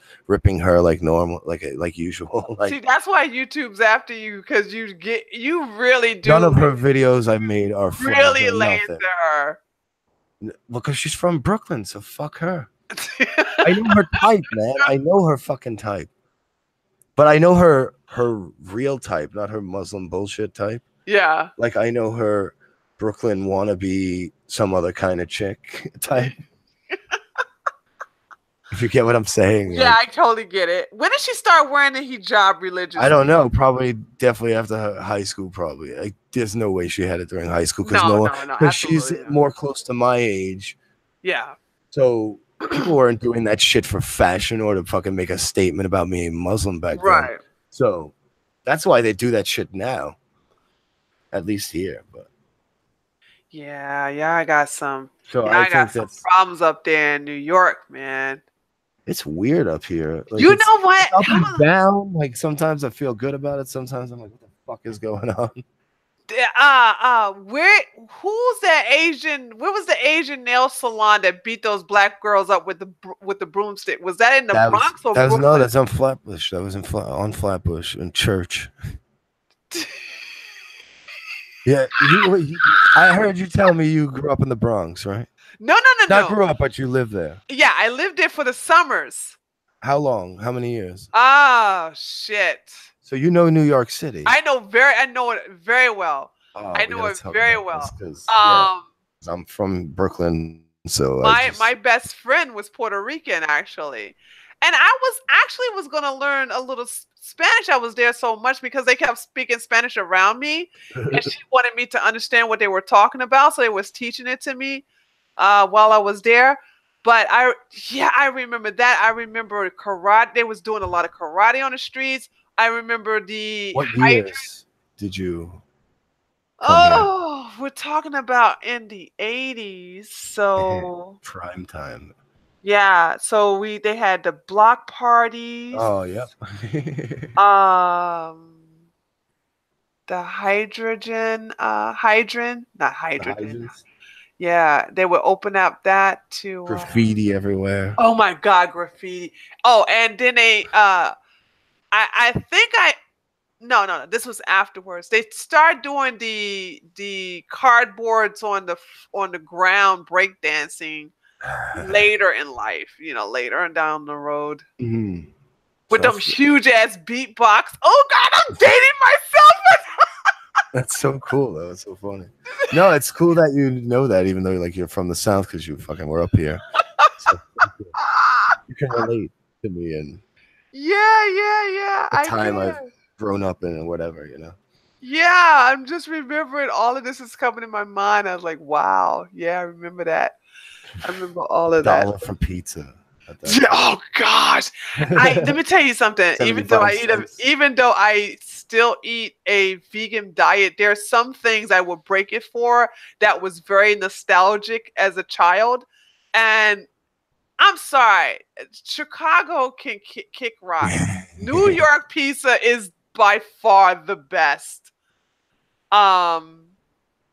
her like normal, like usual. Like See, that's why YouTube's after you because you really do none of her videos I made are really or lay nothing. into her. Because she's from Brooklyn, so fuck her. I know her type, man. I know her fucking type. But I know her real type, not her Muslim bullshit type. Yeah. Like I know her Brooklyn wannabe some other kind of chick type. If you get what I'm saying. Yeah, like, I totally get it. When did she start wearing the hijab religiously? I don't know. Probably, definitely after high school. Probably. Like, there's no way she had it during high school because No, because she's absolutely not. more close to my age. Yeah. So people weren't doing that shit for fashion or to fucking make a statement about being Muslim back then. Right. So that's why they do that shit now. At least here, but Yeah, I got some. so Yeah, I I got think some that's problems up there in New York, man. it's weird up here. Like, You it's know what? up and down. Like sometimes I feel good about it. Sometimes I'm like, what the fuck is going on? Who's that Asian? Where was the Asian nail salon that beat those black girls up with the broomstick? Was that in the Bronx or That was Brooklyn? that's on Flatbush. That was on Flatbush in church. Yeah, I heard you tell me you grew up in the Bronx, right? No. Not grew up, but you lived there. Yeah, I lived there for the summers. How long? How many years? Oh shit! So you know New York City. I know it very well. Oh, I we know gotta it talk very about well. this 'cause, yeah, I'm from Brooklyn, so My best friend was Puerto Rican actually, and I was gonna learn a little Spanish. I was there so much because they kept speaking Spanish around me, and she wanted me to understand what they were talking about, so they was teaching it to me while I was there. But I remember that. I remember karate. They was doing a lot of karate on the streets. I remember the What years did you come Oh, we're talking about in the 80s. here? So Prime time. yeah, so they had the block parties. Oh, yep. Um hydrant, not The hydrogen. hydrants, Yeah, they would open up that to graffiti everywhere. oh my God, graffiti. Oh, and then I think I no, no, no, this was afterwards. They start doing the cardboards on the ground breakdancing later in life, later and down the road Mhm. with So them huge ass beatbox. Oh God, I'm dating myself. that's so cool though. It's so funny. No, it's cool that you know that, even though like you're from the South, because you fucking were up here. So you can relate to me and Yeah, yeah, yeah. the I time I've can. grown up in and whatever, you know. Yeah, I'm just remembering all of this is coming in my mind. I was like, wow, yeah, I remember that. I remember all of that. $1 for pizza at that Yeah, oh gosh. Let time. me tell you something. 75 cents. Even though I still eat a vegan diet, there are some things I would break it for that was very nostalgic as a child. And I'm sorry, Chicago can kick rock. New York pizza is by far the best. Um,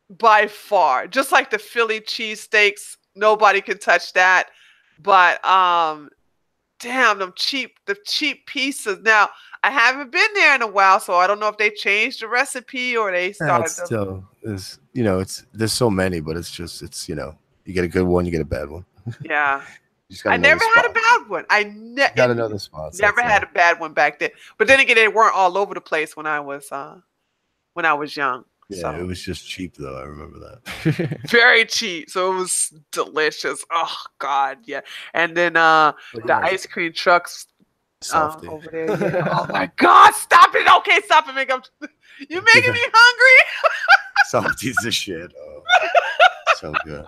by far. Just like the Philly cheesesteaks, nobody can touch that. But damn, the cheap pieces. Now, I haven't been there in a while, so I don't know if they changed the recipe or they That's started to. still is, it's there's so many, but it's you get a good one, you get a bad one. Yeah. You just I gotta know the never had a spots. bad one. You gotta know the spots. Never That's had all. a bad one back then. But then again, they weren't all over the place when I was young. Yeah, it So was just cheap though. I remember that. very cheap. So it was delicious. Oh God, yeah. And then But the yeah, ice cream trucks softy. over there. Yeah. Oh my God, stop it. Okay, stop it. You're making me hungry. Softy's the shit. Oh, so good.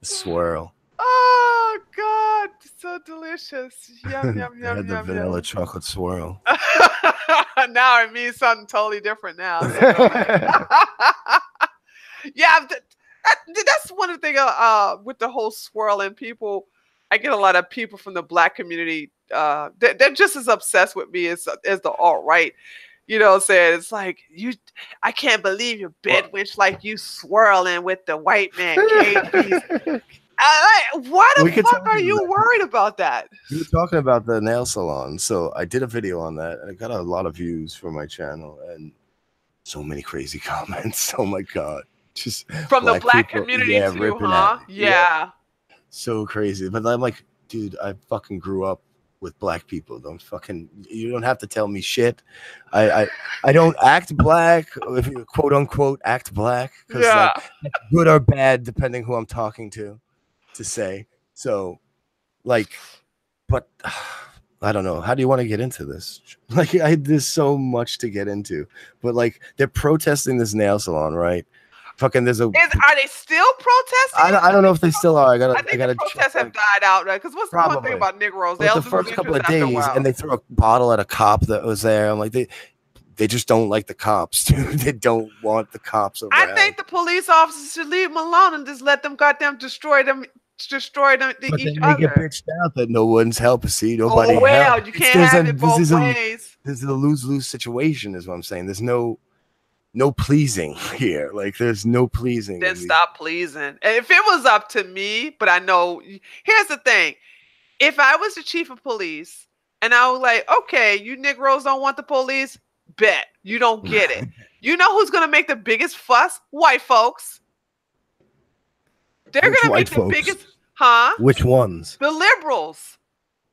The swirl. Oh God, so delicious. Yum yum They yum had the yum vanilla yum. chocolate swirl. Now it means something totally different now. So yeah, that's one of the things with the whole swirling people. I get a lot of people from the black community. They're just as obsessed with me as the alt right. You know what I'm saying? It's like I can't believe your Well, bedwitch like you swirling with the white man KG's. Why we the could fuck talk are about you that. worried about that? You were talking about the nail salon, so I did a video on that, and I got a lot of views for my channel, and so many crazy comments. Oh my god, just From the black black people, community yeah, too, ripping at huh? me. Yep, Yeah. so crazy. But I'm like, dude, I fucking grew up with black people. You don't have to tell me shit. I I don't act black, if you quote unquote act black, because Yeah. that's good or bad depending who I'm talking to say. So like, but I don't know. How do you want to get into this? Like, there's so much to get into, but like, they're protesting this nail salon, right? Fucking, there's a. Are they still protesting it? I don't know if they still are. I I think the gotta check. protests have died out, right? Because what's the one thing Probably. about Negroes? But They'll the lose first couple interest of after a days, and while. they threw a bottle at a cop that was there. I'm like, they just don't like the cops, dude. They don't want the cops I around. think the police officers should leave them alone and just let them goddamn destroy them But each then they get other. bitched out that no one's helping. See, nobody Oh help. well, you can't have it both ways. This is a lose-lose situation, is what I'm saying. There's no pleasing here. Like, there's no pleasing Then in these. stop pleasing. If it was up to me, but I know here's the thing. If I was the chief of police and I was like, okay, you Negroes don't want the police, bet you don't get it. You know who's gonna make the biggest fuss? White folks. They're Which gonna white make the folks? biggest, huh? Which ones? The liberals.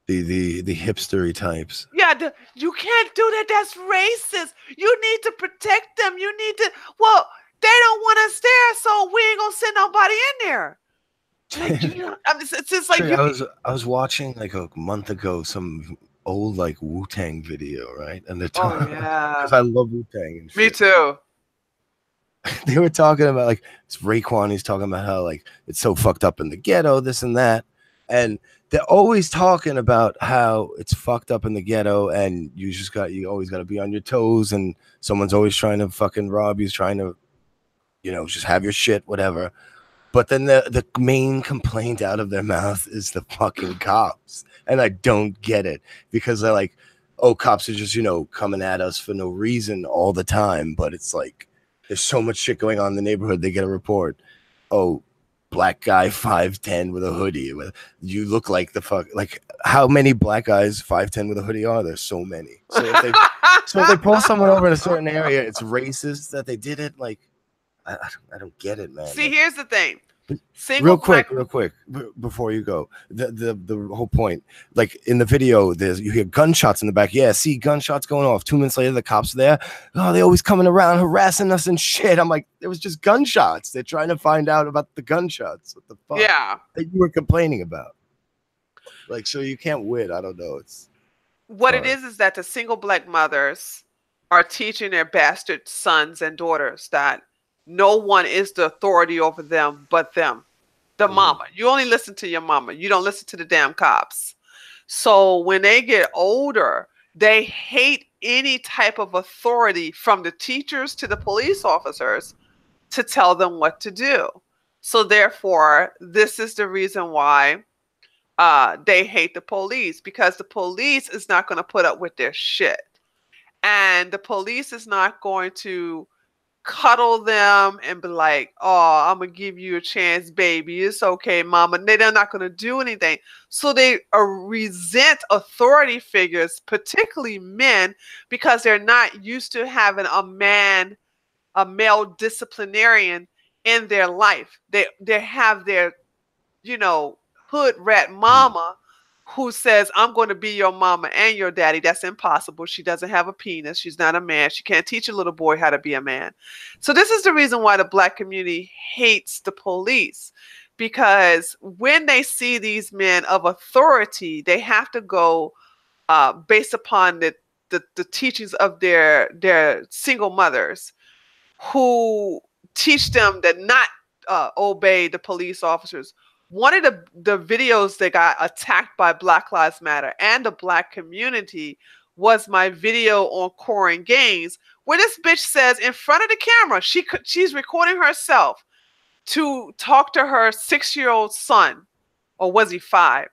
The hipstery types. Yeah, you can't do that. That's racist. You need to protect them. You need to. Well, they don't want us there, so we ain't gonna send nobody in there. Like, it's just like I was watching like a month ago some old like Wu-Tang video, right? And they're oh talking yeah, because I love Wu-Tang and me shit. too. They were talking about like it's Raekwon. He's talking about how like it's so fucked up in the ghetto, this and that, and they're always talking about how it's fucked up in the ghetto, and you always got to be on your toes, and someone's always trying to fucking rob you, trying to, just have your shit, whatever. But then the main complaint out of their mouth is the fucking cops, and I don't get it because they're like, oh, cops are just, coming at us for no reason all the time. But it's like, there's so much shit going on in the neighborhood. They get a report. Oh, black guy 5'10" with a hoodie. You look like the fuck. Like, how many black guys 5'10" with a hoodie are there? So many. So if they pull someone over in a certain area, it's racist that they did it. Like, I don't get it, man. See, like, here's the thing. Real quick, before you go, the whole point, like in the video, you hear gunshots in the back. Yeah, see gunshots going off. 2 minutes later, the cops are there. Oh, they always coming around harassing us and shit. I'm like, it was just gunshots. They're trying to find out about the gunshots. What the fuck? Yeah, that you were complaining about. Like, so you can't win. I don't know. It's what hard. It is that the single black mothers are teaching their bastard sons and daughters that no one is the authority over them but them. The mama. You only listen to your mama. You don't listen to the damn cops. So when they get older, they hate any type of authority from the teachers to the police officers to tell them what to do. So therefore, this is the reason why they hate the police, because the police is not going to put up with their shit. And the police is not going to cuddle them and be like, oh, I'm going to give you a chance, baby. It's okay, mama. They're not going to do anything. So they resent authority figures, particularly men, because they're not used to having a male disciplinarian in their life. They have their, hood rat mama who says, I'm going to be your mama and your daddy. That's impossible. She doesn't have a penis. She's not a man. She can't teach a little boy how to be a man. So this is the reason why the black community hates the police, because when they see these men of authority, they have to go based upon the teachings of their single mothers who teach them that not obey the police officers. One of the videos that got attacked by Black Lives Matter and the black community was my video on Corin Gaines, where this bitch says in front of the camera, she's recording herself to talk to her 6-year-old son, or was he 5?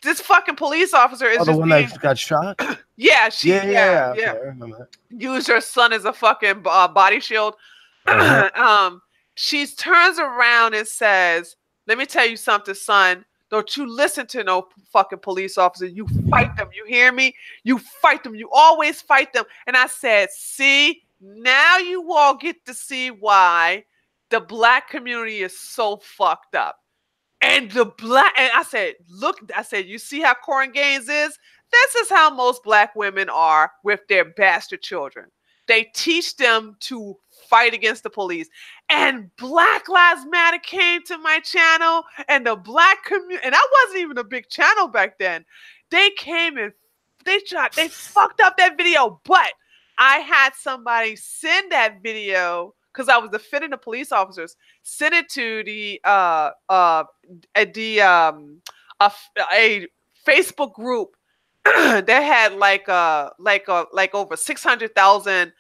This fucking police officer is the one that got shot. Yeah, yeah. Okay, I remember that. Used her son as a fucking body shield. She turns around and says, let me tell you something, son. Don't you listen to no fucking police officer. You fight them. You hear me? You fight them. You always fight them. And I said, see, now you all get to see why the black community is so fucked up. And I said, look, you see how Corin Gaines is? This is how most black women are with their bastard children. They teach them to fight against the police. And Black Lives Matter came to my channel, and the black community, and I wasn't even a big channel back then. They came and they fucked up that video. But I had somebody send that video, because I was defending the police officers, send it to a Facebook group that had like over 600,000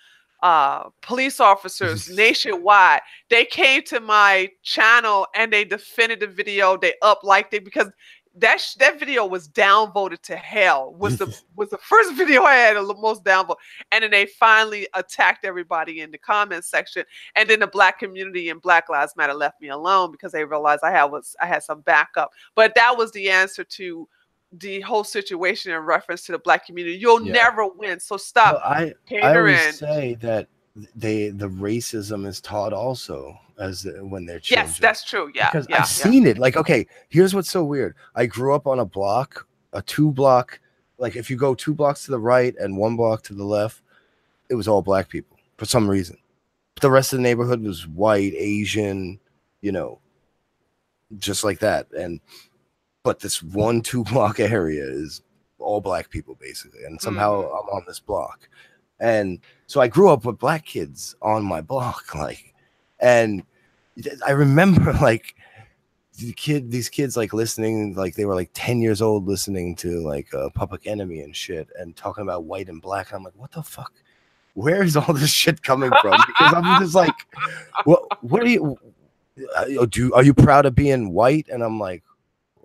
police officers nationwide. They came to my channel and they defended the video. They liked it, because that video was downvoted to hell. Was the first video I had the most downvote, and then they finally attacked everybody in the comment section. And then the black community and Black Lives Matter left me alone, because they realized I had some backup. But that was the answer to the whole situation in reference to the black community. You'll never win. So stop. Well, I always say that the racism is taught also when they're children. Yes, that's true. Yeah, because I've seen it. Like, okay, here's what's so weird. I grew up on a 2-block. Like, if you go 2 blocks to the right and 1 block to the left, it was all black people for some reason. But the rest of the neighborhood was white, Asian, just like that. But this 1-2 block area is all black people, basically. And somehow I'm on this block. And so I grew up with black kids on my block. And I remember, these kids, listening, they were, 10 years old, listening to, Public Enemy and shit, and talking about white and black. And I'm like, what the fuck? Where is all this shit coming from? Because I'm just like, what are you proud of being white? And I'm like,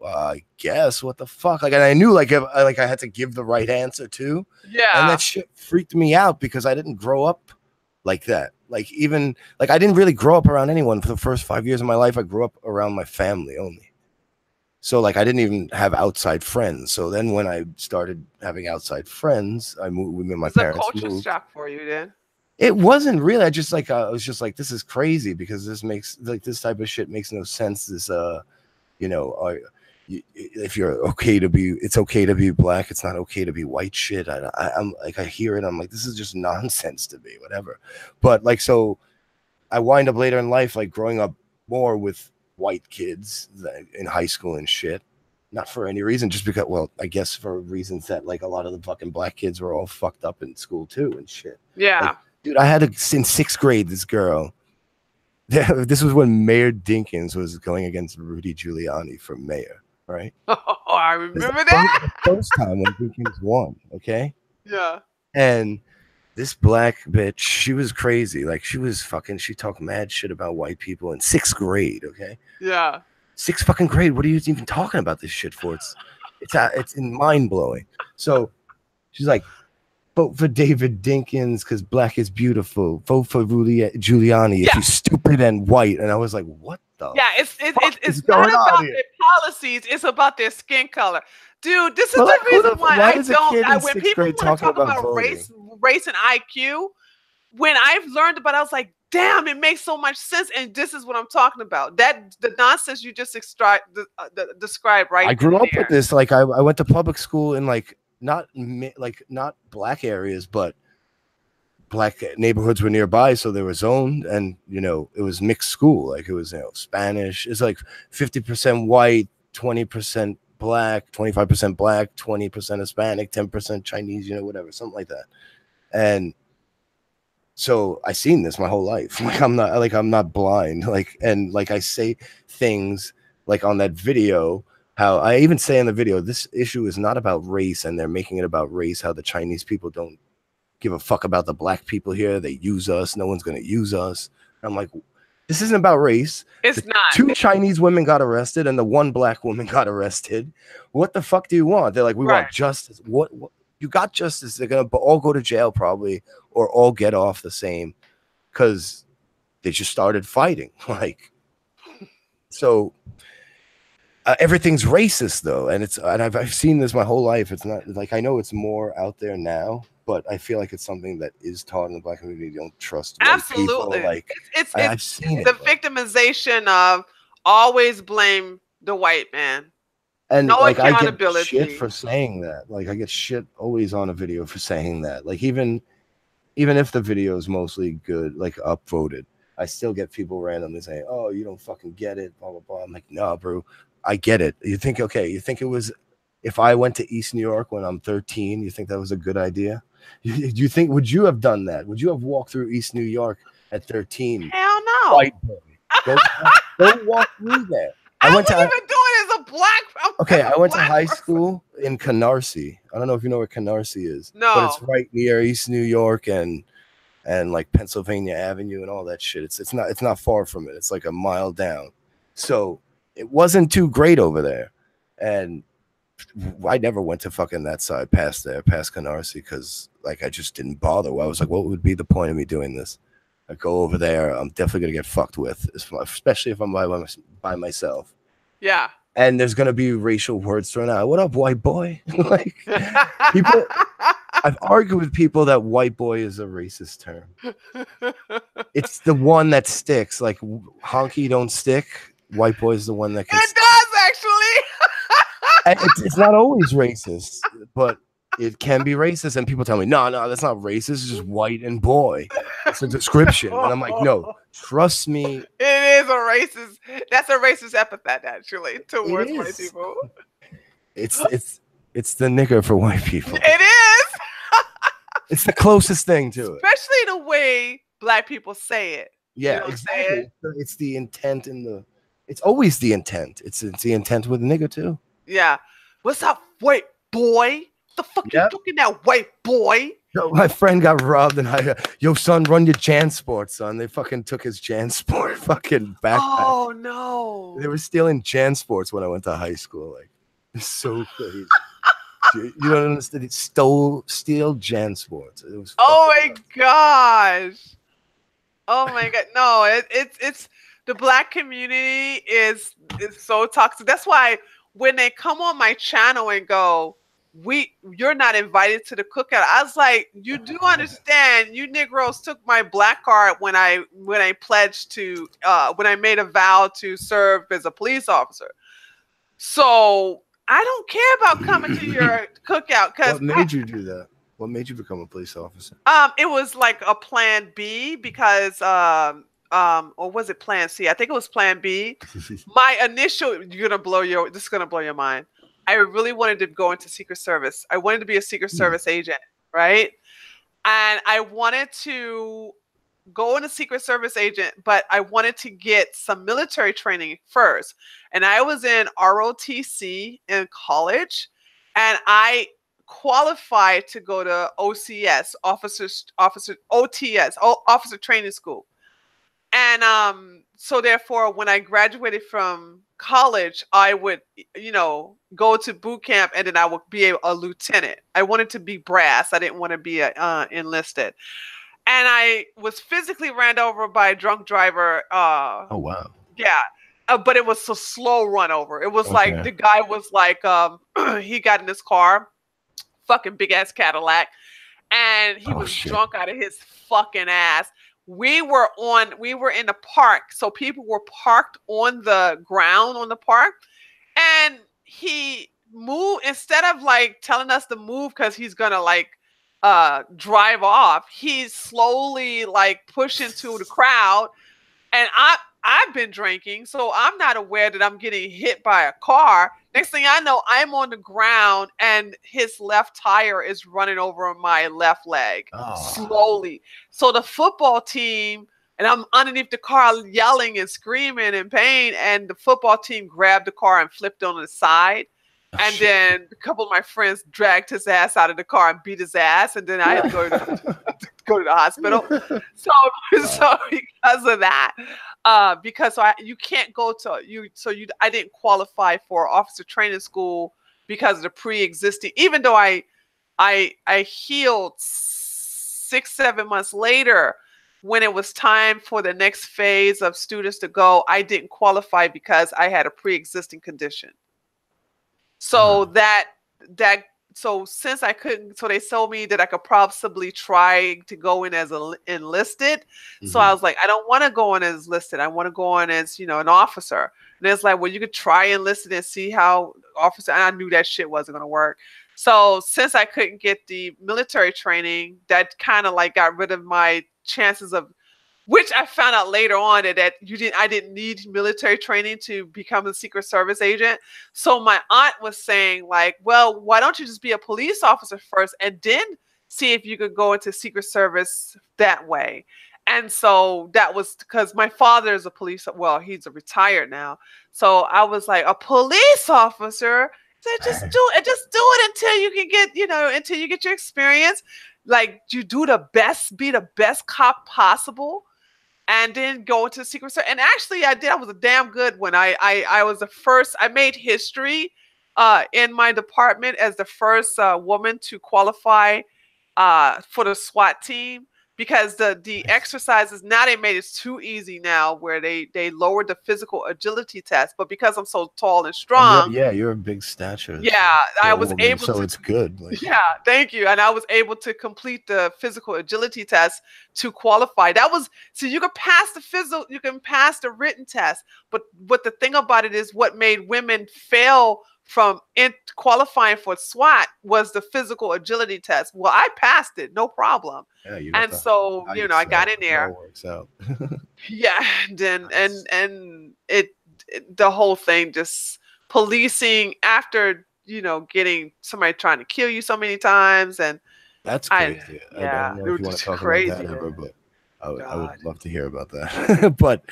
I guess what the fuck, like, and I knew like if like I had to give the right answer too, and Yeah. that shit freaked me out because I didn't grow up like that. Like even like I didn't really grow up around anyone for the first 5 years of my life. I grew up around my family only. So like I didn't even have outside friends. So then when I started having outside friends, I moved. Me and my It's a parents culture moved. shock for you then. It wasn't really. I just like I was just like, this is crazy because this makes like this type of shit makes no sense. This you know, if you're okay to be, it's okay to be black. It's not okay to be white. Shit. I'm like I hear it. I'm like, this is just nonsense to me. Whatever. But like so, I wind up later in life like growing up more with white kids in high school and shit. Not for any reason, just because. Well, I guess for reasons that like a lot of the fucking black kids were all fucked up in school too and shit. Yeah. Like, dude, I had in 6th grade this girl. This was when Mayor Dinkins was going against Rudy Giuliani for mayor, right? Oh, I remember that. The first time when Dinkins won, okay? Yeah. And this black bitch, she was crazy. Like she was fucking, she talked mad shit about white people in 6th grade, okay? Yeah. 6th fucking grade. What are you even talking about this shit for? It's mind blowing. So she's like, vote for David Dinkins because black is beautiful. Vote for Rudy Giuliani if you're stupid and white. And I was like, what the? Yeah, it's not about their policies. It's about their skin color, dude. This is the reason why I don't. When people want to talk about race and IQ, when I've learned about it, I was like, damn, it makes so much sense. And this is what I'm talking about. That the nonsense you just described right. I grew up with this. Like I went to public school in like not black areas, but black neighborhoods were nearby, so they were zoned, and you know it was mixed school. Like it was Spanish. It's like 50% white, 20% black, 25% black, 20% Hispanic, 10% Chinese. Whatever, something like that. And so I seen this my whole life. Like I'm not blind. Like and like I say things like on that video. How I even say in the video, this issue is not about race, and they're making it about race. How the Chinese people don't give a fuck about the black people here. They use us. No one's going to use us. I'm like, this isn't about race. It's not. 2 Chinese women got arrested and the 1 black woman got arrested. What the fuck do you want? They're like, we want justice. What? You got justice. They're going to all go to jail probably or all get off the same because they just started fighting. Like, so everything's racist though. And I've seen this my whole life. It's not like, I know it's more out there now, but I feel like it's something that is taught in the black community. You don't trust white people. Like I've seen the victimization of always blame the white man. And no like I get shit for saying that. Like I get shit always on a video for saying that. Like even if the video is mostly good, like upvoted, I still get people randomly saying, "Oh, you don't fucking get it." Blah blah blah. I'm like, "No, bro, I get it." You think it was if I went to East New York when I'm 13, you think that was a good idea? You think would you have done that? Would you have walked through East New York at 13? Hell no. White boy. Don't walk through there. I wouldn't even do it as a black. Okay, I went to high school in Canarsie. I don't know if you know where Canarsie is. No. But it's right near East New York and like Pennsylvania Avenue and all that shit. It's not far from it. It's like a mile down. So it wasn't too great over there. And I never went to fucking that side past Canarsie because like I just didn't bother. I was like, what would be the point of me doing this? I go over there, I'm definitely gonna get fucked with, especially if I'm by myself. Yeah. And there's gonna be racial words thrown out. What up, white boy? Like people. I've argued with people that white boy is a racist term. It's the one that sticks. Like honky don't stick. White boy is the one that can. It does actually. It's not always racist, but it can be racist. And people tell me, no, that's not racist. It's just white and boy. It's a description. And I'm like, no, trust me. It is a racist. That's a racist epithet, actually, towards white people. It's the nigger for white people. It is. It's the closest thing to it. Especially the way black people say it. Yeah, you know exactly. It's the intent it's always the intent. It's the intent with nigger too. Yeah. What's up, white boy? The fuck you Yep. talking that white boy? Yo, my friend got robbed, and yo, son, run your JanSport, son. They fucking took his JanSport fucking backpack. Oh no. They were stealing JanSports when I went to high school. Like, it's so crazy. You don't understand. It steal JanSports. It was. Oh my gosh. Oh my god. No, it's the black community is so toxic. That's why when they come on my channel and go, you're not invited to the cookout. I was like, you do understand, you Negroes took my black card when I pledged to when I made a vow to serve as a police officer. So I don't care about coming to your cookout because what made you do that? What made you become a police officer? It was like a plan B because or was it plan C? I think it was plan B. My initial, this is gonna blow your mind. I really wanted to go into Secret Service. I wanted to be a Secret Service agent, right? And I wanted to go into Secret Service agent, but I wanted to get some military training first. And I was in ROTC in college, and I qualified to go to OCS, officer training school. And so therefore, when I graduated from college, I would, go to boot camp, and then I would be a lieutenant. I wanted to be brass. I didn't want to be enlisted. And I was physically ran over by a drunk driver. Oh wow! Yeah, but it was a slow run over. It was like the guy was like, he got in his car, fucking big ass Cadillac, and he was drunk out of his fucking ass. We were in the park, so people were parked on the ground on the park, and he moved instead of like telling us to move because he's gonna like drive off. He's slowly like pushed into the crowd, and I've been drinking, so I'm not aware that I'm getting hit by a car. Next thing I know, I'm on the ground, and his left tire is running over my left leg slowly. So the football team, and I'm underneath the car yelling and screaming in pain, and the football team grabbed the car and flipped on the side. And then a couple of my friends dragged his ass out of the car and beat his ass, and then I had to go to the hospital. So because of that, you can't go to I didn't qualify for officer training school because of the pre-existing. Even though I healed 6-7 months later, when it was time for the next phase of students to go, I didn't qualify because I had a pre-existing condition. So so since I couldn't, so they told me that I could possibly try to go in as enlisted. So I was like, I don't want to go in as enlisted. I want to go in as, an officer. And it's like, well, you could try enlisted and see how officer. And I knew that shit wasn't going to work. So since I couldn't get the military training, that kind of like got rid of my chances of, which I found out later on that I didn't need military training to become a Secret Service agent. So my aunt was saying like, well, why don't you just be a police officer first and then see if you could go into Secret Service that way. And so that was because my father is a police. Well, he's a retired now. So I was like, a police officer. So just do it until you can get, until you get your experience. Like you be the best cop possible. And then go into Secret Service. And actually I did. I was a damn good one. I was the first. I made history in my department as the first woman to qualify for the SWAT team, because the exercises, now they made it too easy now where they lowered the physical agility test. But because I'm so tall and strong. You're a big stature. Yeah, I was able to. So it's good. Like, yeah, thank you. And I was able to complete the physical agility test to qualify. So you can pass the you can pass the written test. But the thing about it is what made women fail from qualifying for SWAT was the physical agility test. Well, I passed it, no problem. Yeah, I got in there. It works out. Yeah, and the whole thing, just policing after getting somebody trying to kill you so many times, and that's crazy. I don't know if you want to talk about that ever, but I would love to hear about that. But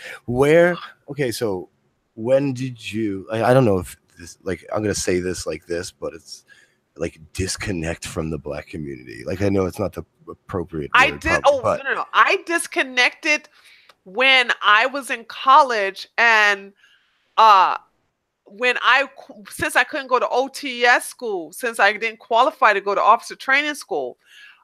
so when did you? I don't know if this, like, I'm gonna say this like this, but it's like disconnect from the black community? Like I know it's not the appropriate I word did. probably, Oh, but no, no, no. I disconnected when I was in college, and uh since I couldn't go to OTS school, since I didn't qualify to go to officer training school,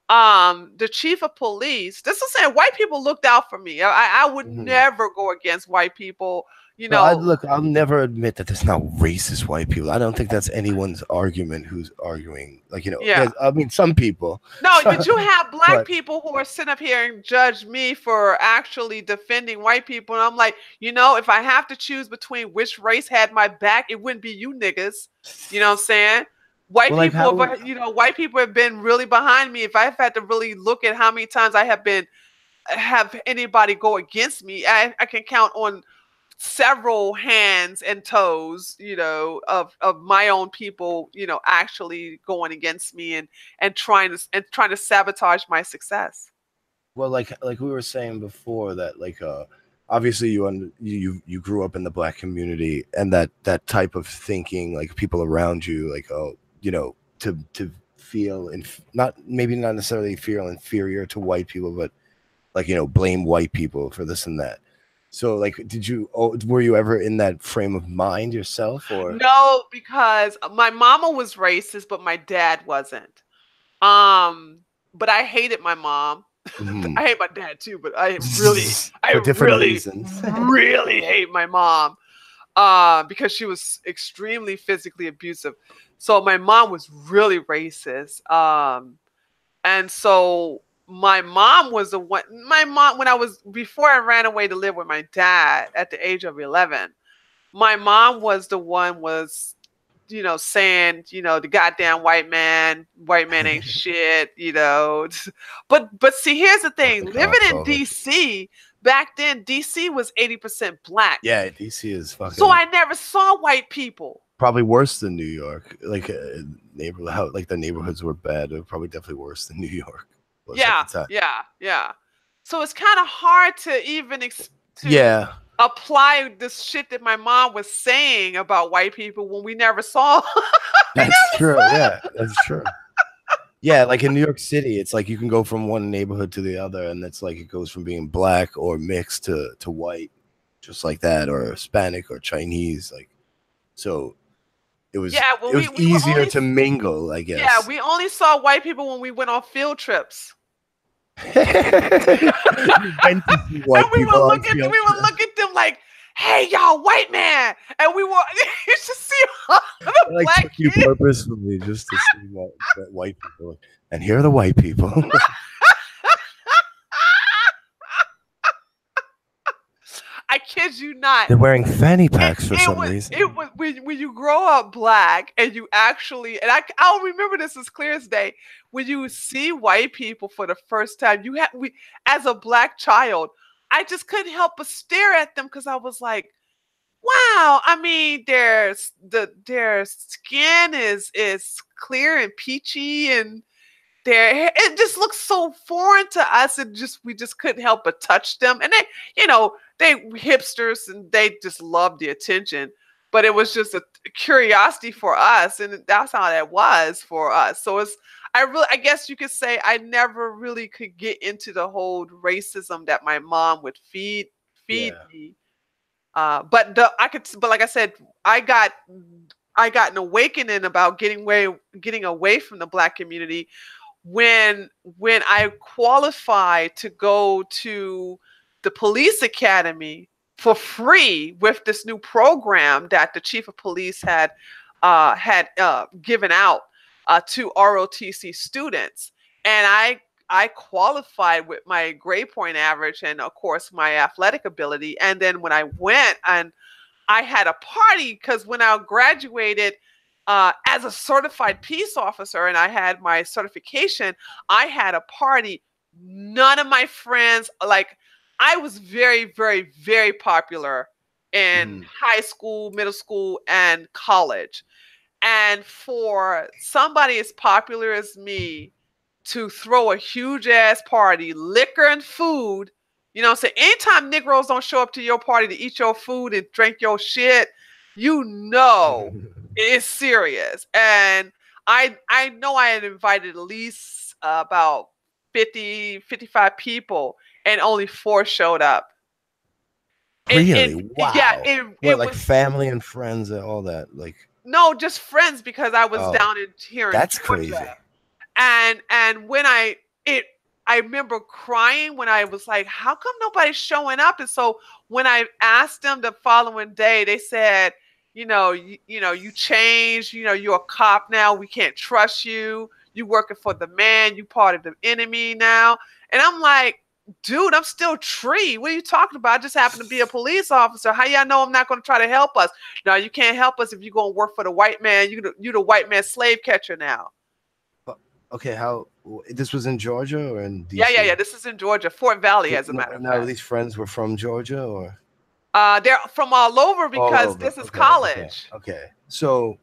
the chief of police, this is saying white people looked out for me. I would mhm. never go against white people, you No, I know. look. I'll never admit that there's not racist white people. I don't think that's anyone's argument. Who's arguing? Like Yeah. there's. I mean, some people, No, but you have black but people who are sitting up here and judge me for actually defending white people. And I'm like, if I have to choose between which race had my back, it wouldn't be you niggas. You know what I'm saying? White well, like people, how? white people have been really behind me. If I've had to really look at how many times I have anybody go against me, I can count on several hands and toes, of my own people, actually going against me and trying to sabotage my success. Well, like we were saying before that obviously you grew up in the black community and that type of thinking, like people around you, like to feel not maybe not necessarily feel inferior to white people, but like blame white people for this and that. So like were you ever in that frame of mind yourself, or No, because my mama was racist, but my dad wasn't. Um, but I hated my mom. Mhm. I hate my dad too, but I for different really, reasons? really hate my mom. Because she was extremely physically abusive. So my mom was really racist. And so my mom was the one. My mom, before I ran away to live with my dad at the age of 11, my mom was the one was saying, the goddamn white man ain't shit, But see, here's the Fuck the thing: living cops, in all that shit. DC back then, DC was 80% black, Yeah, DC is so fucking I never saw white people. probably worse than New York. Like neighborhood, how like the neighborhoods were bad. They're probably definitely worse than New York was at Yeah, the time. yeah, yeah. So it's kind of hard to even to Yeah, apply this shit that my mom was saying about white people when we never saw. We that's never true. saw. Yeah, that's true. Yeah, like in New York City, it's like you can go from one neighborhood to the other, and it's like it goes from being black or mixed to white, just like that, or Hispanic or Chinese. Like so, it was Yeah, well, it was we were easier only to mingle, I yeah, guess. we only saw white people when we went on field trips. You went to see And white people on field we would trip. look at them like, "Hey, y'all, white man," and we were you should see all the I like black took you kids. purposefully just to see what white people. And here are the white people. I kid you not. They're wearing fanny It, packs for it some was reason. it was when you grow up black and you actually, and I'll remember this as clear as day, when you see white people for the first time. We, as a black child, I just couldn't help but stare at them because I was like, wow. I mean, their skin is clear and peachy, and it just looks so foreign to us. We just couldn't help but touch them. And they hipsters and they just loved the attention. But it was just a curiosity for us, and that's how that was for us. So I guess you could say I never really could get into the whole racism that my mom would feed Yeah. me. But like I said, I got I got an awakening about getting away from the black community when I qualified to go to the police academy for free with this new program that the chief of police had given out to ROTC students, and I qualified with my grade point average and of course my athletic ability. And then when I went and I had a party because when I graduated as a certified peace officer and I had my certification, I had a party. None of my friends, like, I was very, very, very popular in Mhm. high school, middle school, and college. And for somebody as popular as me to throw a huge ass party, liquor and food, anytime Negroes don't show up to your party to eat your food and drink your shit, it's serious. And I know I had invited at least about 50, 55 people, and only 4 showed up. Really? Yeah, Wow. What, it like was family and friends and all that? Like, no, just friends because I was oh, down in here in that's Georgia. crazy. And when it I remember crying when I was like, how come nobody's showing up? And so when I asked them the following day, they said, you changed, you're a cop now, we can't trust you, you working for the man, you part of the enemy now. And I'm like, dude, I'm still Tree. What are you talking about? I just happen to be a police officer. How y'all know I'm not going to try to help us? No, you can't help us if you're going to work for the white man. You the white man slave catcher now. Okay, how this was in Georgia or in Yeah. DC? This is in Georgia, Fort Valley, as a No, matter of no, fact. these friends were from Georgia or They're from all over all because over. this is Okay, okay, college. okay. So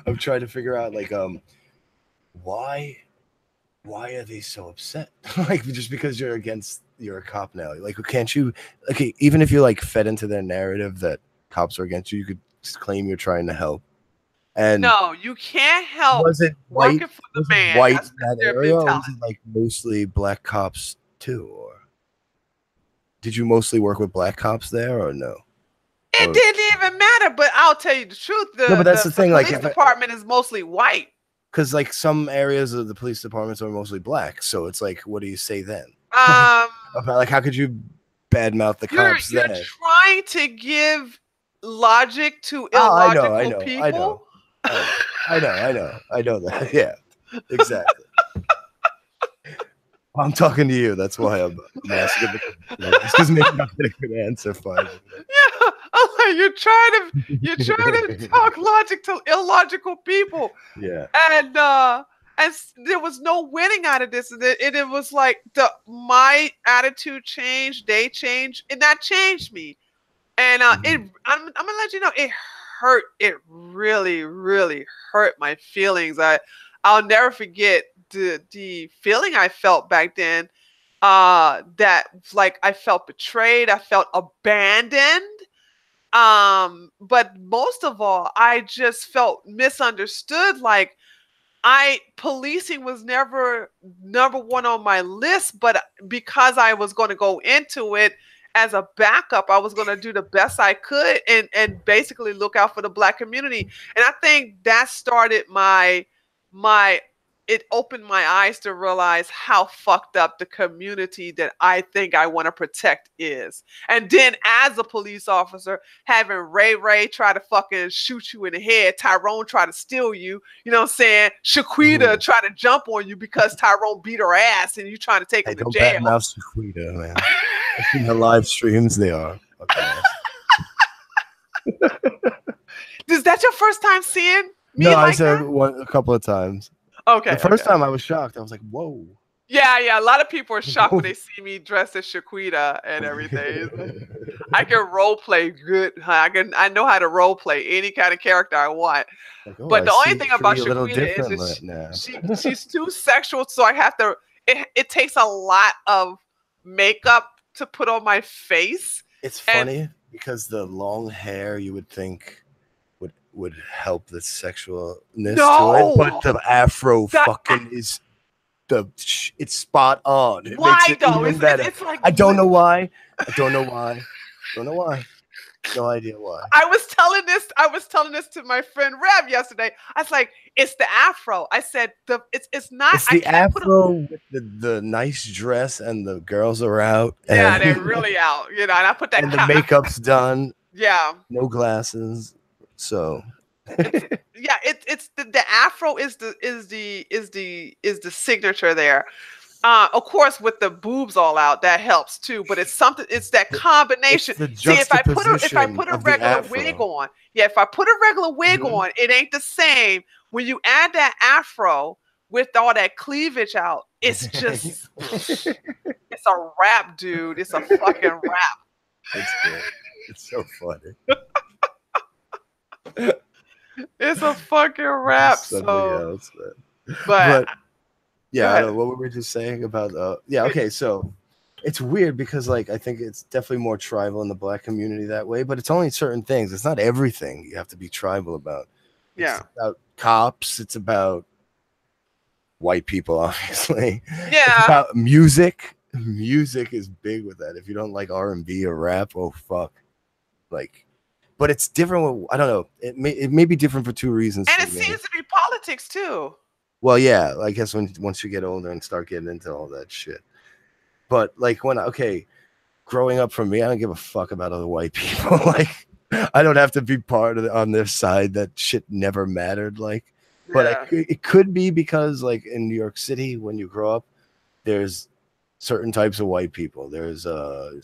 I'm trying to figure out like why why are they so upset? Like just because you're a cop now. Like can't you okay, even if you're like fed into their narrative that cops are against you, you could just claim you're trying to help. And No, you can't help was it white? working for the Was it man. white That's in that their area, or mentality. was it like mostly black cops too? Or did you mostly work with black cops there, or no? It Or didn't even matter, but I'll tell you the truth. no, but that's the The thing. Like, police if department is mostly white. because like some areas of the police departments are mostly black, so it's like, what do you say then? Um, About like, how could you badmouth the cops you're then? trying to give logic to Oh, illogical people. I know that. Yeah, exactly. I'm talking to you. That's why I'm asking. Just because maybe not get a good answer, fine. Yeah, I'm like, you're trying to talk logic to illogical people, Yeah. and there was no winning out of this, and it was like my attitude changed, they changed, and that changed me, and Mhm. I'm gonna let you know it really really hurt my feelings. I'll never forget the feeling I felt back then, that like I felt betrayed, I felt abandoned, but most of all I just felt misunderstood. Like I policing was never number one on my list, but because I was going to go into it as a backup, I was going to do the best I could and basically look out for the black community. And I think that started my it opened my eyes to realize how fucked up the community that I think I want to protect is. And then as a police officer, having Ray try to fucking shoot you in the head, Tyrone try to steal you, you know what I'm saying? Shaquita try to jump on you because Tyrone beat her ass and you trying to take Hey, him to don't jail. badmouth Shaquita, man. I've seen her live streams. They are fucking awesome. Is that your first time seeing No, me I like said that? one a couple of times. The Okay, first okay. time I was shocked. I was like, "Whoa!" Yeah. A lot of people are shocked when Whoa. they see me dressed as Shaquita and everything. I can role play good. I know how to role play any kind of character I want. Like, oh, But I the only see thing about Tree a little Shaquita is different that right now. she's too sexual, so I have to. It takes a lot of makeup to put on my face, It's and funny because the long hair you would think would help the sexualness to it, but no, the afro that fucking is it's spot on. It makes why it though? even better. It's like I don't know why. I don't know why. Don't know why. No idea why. I was telling this to my friend Rev yesterday. I was like, it's the afro. I said it's not. It's I the can't put a afro with the nice dress and the girls are out yeah. and They're really out, and I put that and the makeup's done, yeah. no glasses. So It's yeah. It's the afro is the signature there. Of course, with the boobs all out, that helps too. But it's something. It's that it's combination. the See, if I juxtaposition put a of the regular wig afro. on, yeah, if I put a regular wig Mhm. on, it ain't the same. When you add that afro with all that cleavage out, it's just it's a wrap, dude. It's a fucking wrap. It's great. It's so funny. It's a fucking wrap. Something So, else, man. but But go yeah, I ahead. don't know what were we just saying about yeah, okay, so it's weird because like I think it's definitely more tribal in the black community that way, but it's only certain things. It's not everything you have to be tribal about. It's Yeah. about cops. It's about white people, obviously. It's Yeah. about music. Music is big with that. If you don't like R&B or rap, oh fuck. Like, but it's different. I don't know. It may be different for two reasons And for it me. seems to be politics too. Well, yeah, I guess once you get older and start getting into all that shit. But like growing up for me, I don't give a fuck about other white people. Like, I don't have to be part of on their side. That shit never mattered. Like, but Yeah. it could be because like in New York City, when you grow up, there's certain types of white people. There's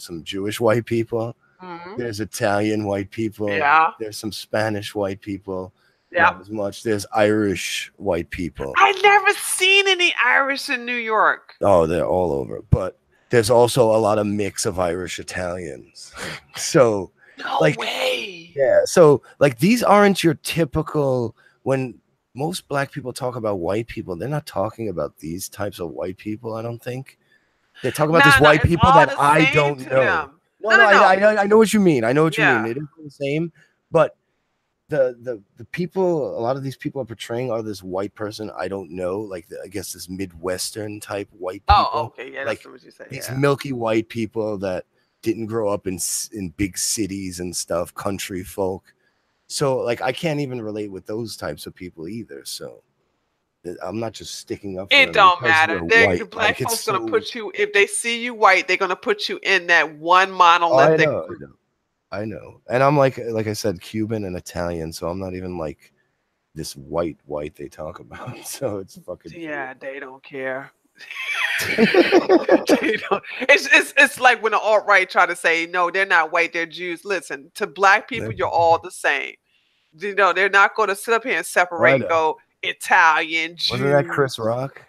some Jewish white people. Hmm. There's Italian white people. Yeah. There's some Spanish white people. Yep. Not as much. There's Irish white people. I never seen any Irish in New York. Oh, they're all over. But there's also a lot of mix of Irish Italians. So, No like, way. yeah. So, like, these aren't your typical. When most black people talk about white people, they're not talking about these types of white people. I don't think they're talking about this No, no, white it's people all that the I same don't to know. them. No, No, no, no, no. I know what you mean. I know what you mean. Yeah. It is the same, but the people, a lot of these people are portraying are this white person I don't know, like I guess this Midwestern type white Oh, people, okay. Yeah, that's like what you say. these Yeah. milky white people that didn't grow up in big cities and stuff, country folk. So like I can't even relate with those types of people either. So I'm not just sticking up for It them don't because matter. they're They white. black Like it's folks gonna so. put you if they see you white, they're gonna put you in that one Oh, I monolithic know, I group. know, I know. And I'm like I said, Cuban and Italian. So I'm not even like this white they talk about. So it's fucking Yeah, they don't care. weird. They don't. It's like when the alt right try to say no, they're not white, they're Jews. Listen, to black people, you're all the same. You know, they're not going to sit up here and I separate and know. go Italian, Wasn't that Jew. Chris Rock?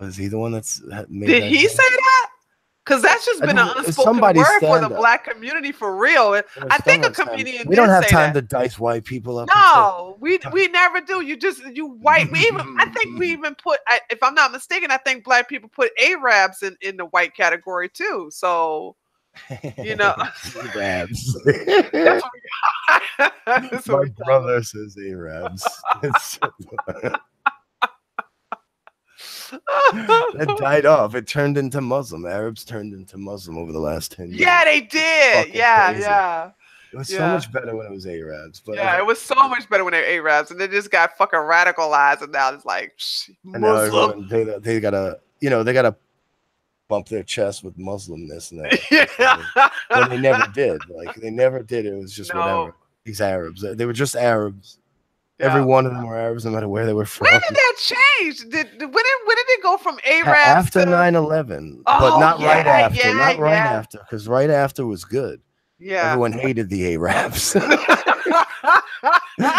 Was he the one that's made Did that he say joke? that? Because that's just I been an think it's unspoken somebody's word for the stand up. black community for real. It was I think a someone's stand. comedian We don't did have say time that. to dice white people up into. No, we never do. You white. We even I think we even put. If I'm not mistaken, I think black people put Arabs in the white category too. So you know, Arabs. that's what we, that's what My we call brother says Arabs. That them. died off. It turned into Muslim. Arabs turned into Muslim over the last 10 Yeah, years. they did. Fucking Yeah, crazy. yeah, It was so yeah. much better when it was Arabs, but Yeah, it was so much better when they were Arabs, and they just got fucking radicalized, and now it's like and now Muslim. everyone they gotta they gotta bump their chest with Muslimness now. Yeah. When they never did. Like they never did. It was just No. whatever. These Arabs. They were just Arabs. Every Yeah. one of them were Arabs, no matter where they were When from. did that change? When did it go from Arabs After to? 9/11, but Oh not right yeah, after. yeah, Not right yeah, after, because right after was good. yeah. Everyone hated the Arabs.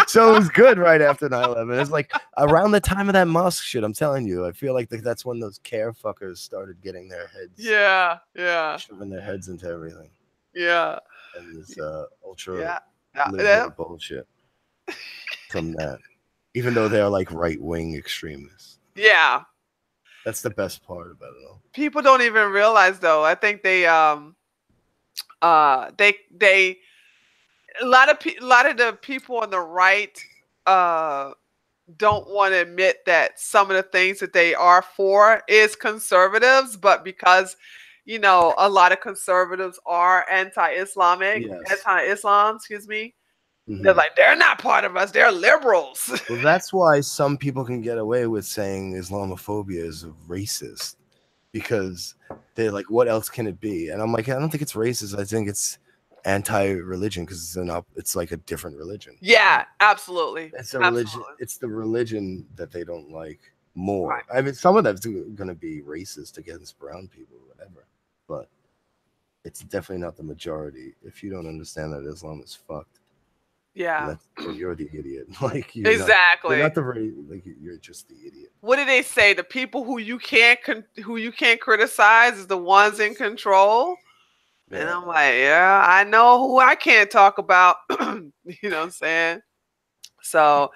So it was good right after 9/11. It's like around the time of that Musk shit. I'm telling you, I feel like that's when those care fuckers started getting their heads, Yeah, yeah, shoving their heads into everything, yeah, and this ultra yeah, yeah, liberal bullshit from that. Even though they're like right wing extremists, yeah. that's the best part about it all. People don't even realize though. I think they a lot of the people on the right uh don't want to admit that some of the things that they are for is conservatives, but because a lot of conservatives are Yes. anti-Islam, excuse me. They're Hmm. like they're not part of us. They're liberals. Well, that's why some people can get away with saying Islamophobia is racist because they're like, what else can it be? And I'm like, I don't think it's racist. I think it's anti-religion because it's like a different religion. Yeah, absolutely, It's a religion. absolutely. It's the religion that they don't like more. Right. I mean, some of that's going to be racist against brown people or whatever, but it's definitely not the majority. If you don't understand that Islam is fucked, Yeah, then you're the idiot. Like exactly. you're not the like you're just the idiot. What do they say? The people who you can't criticize is the ones in control. And Yeah. I'm like, yeah, I know who I can't talk about. You know what I'm saying? So,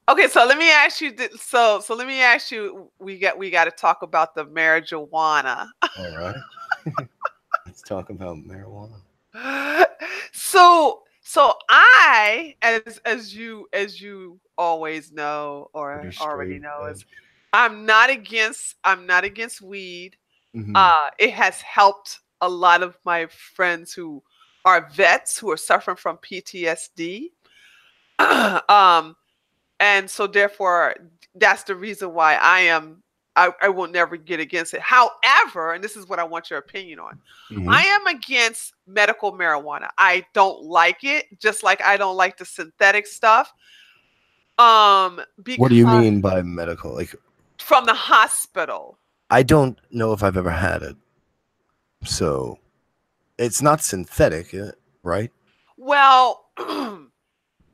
okay, so let me ask you. So let me ask you. We got to talk about the marijuana. All right. Let's talk about marijuana. So So I, as you always know Pretty or already straight know, is edge. I'm not against weed. Hmm. It has helped a lot of my friends who are vets who are suffering from PTSD. um, and so therefore that's the reason why I will never get against it. However, and this is what I want your opinion on, I Hmm. am against medical marijuana. I don't like it, just like I don't like the synthetic stuff. What do you Because mean by medical? Like, from the hospital. I don't know if I've ever had it, so it's not synthetic, right? Well,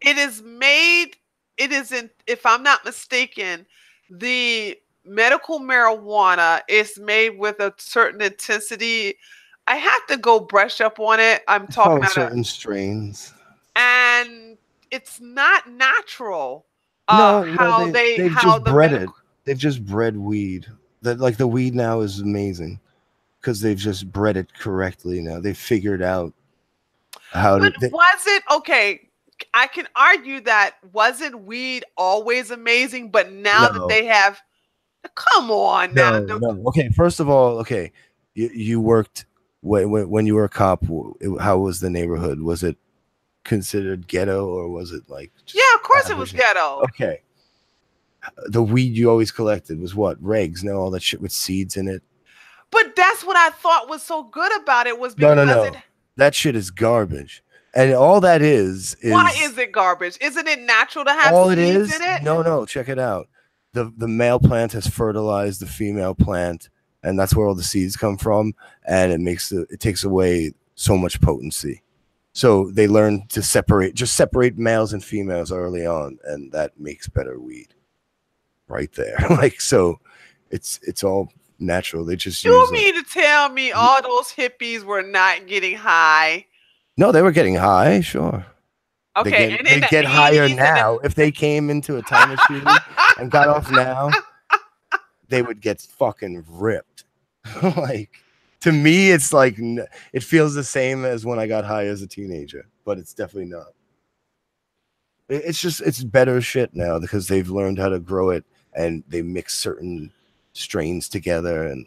it is made, it isn't, if I'm not mistaken, the medical marijuana is made with a certain intensity. I have to go brush up on it. I'm It's talking probably about certain strains. and it's not natural. No, no, How they've how just the bred medical. it. They've just bred weed. That like the weed now is amazing because they've just bred it correctly now. They figured out how But to. They, was it okay? I can argue that wasn't weed always amazing, but now that no, they have, come on now. no. Okay, first of all, okay, you worked when you were a cop. How was the neighborhood? Was it considered ghetto or was it like just Yeah, of course it was average? ghetto. Okay, the weed you always collected was what? Regs, no, all that shit with seeds in it. But that's what I thought was so good about it was No, no, because it. no. That shit is garbage. And all that Why is is it garbage? Isn't it natural to have all it seeds in is. it? No, no, check it out. The male plant has fertilized the female plant, and that's where all the seeds come from, and it takes away so much potency. So they learn to separate males and females early on, and that makes better weed right there. Like so it's all natural. They just You use like mean to tell me all those hippies were not getting high? no, they were getting high, sure. Okay, and in They the get higher 80s and the. now. If they came into a time machine and got off now, they would get fucking ripped. Like to me, it's like it feels the same as when I got high as a teenager, but it's definitely not. It's just it's better shit now because they've learned how to grow it and they mix certain strains together and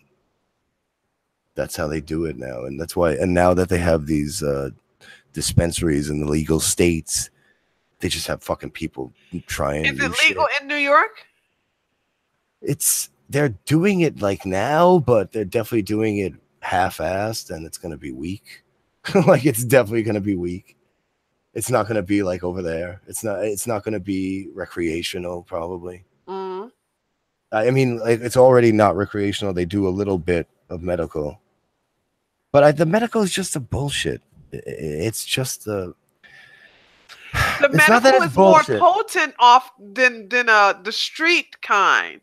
that's how they do it now. And that's why. And now that they have these dispensaries in the legal states, they just have fucking people trying Is it new legal shit. in New York? It's they're doing it like now, but they're definitely doing it half-assed, and it's gonna be weak. Like it's definitely gonna be weak. It's not gonna be like over there. It's not. It's not gonna be recreational. Probably. Mm. I mean, like it's already not recreational. They do a little bit of medical, but the medical is just a bullshit. It's just the. The It's not that medical it's is more bullshit. potent off than the street kind.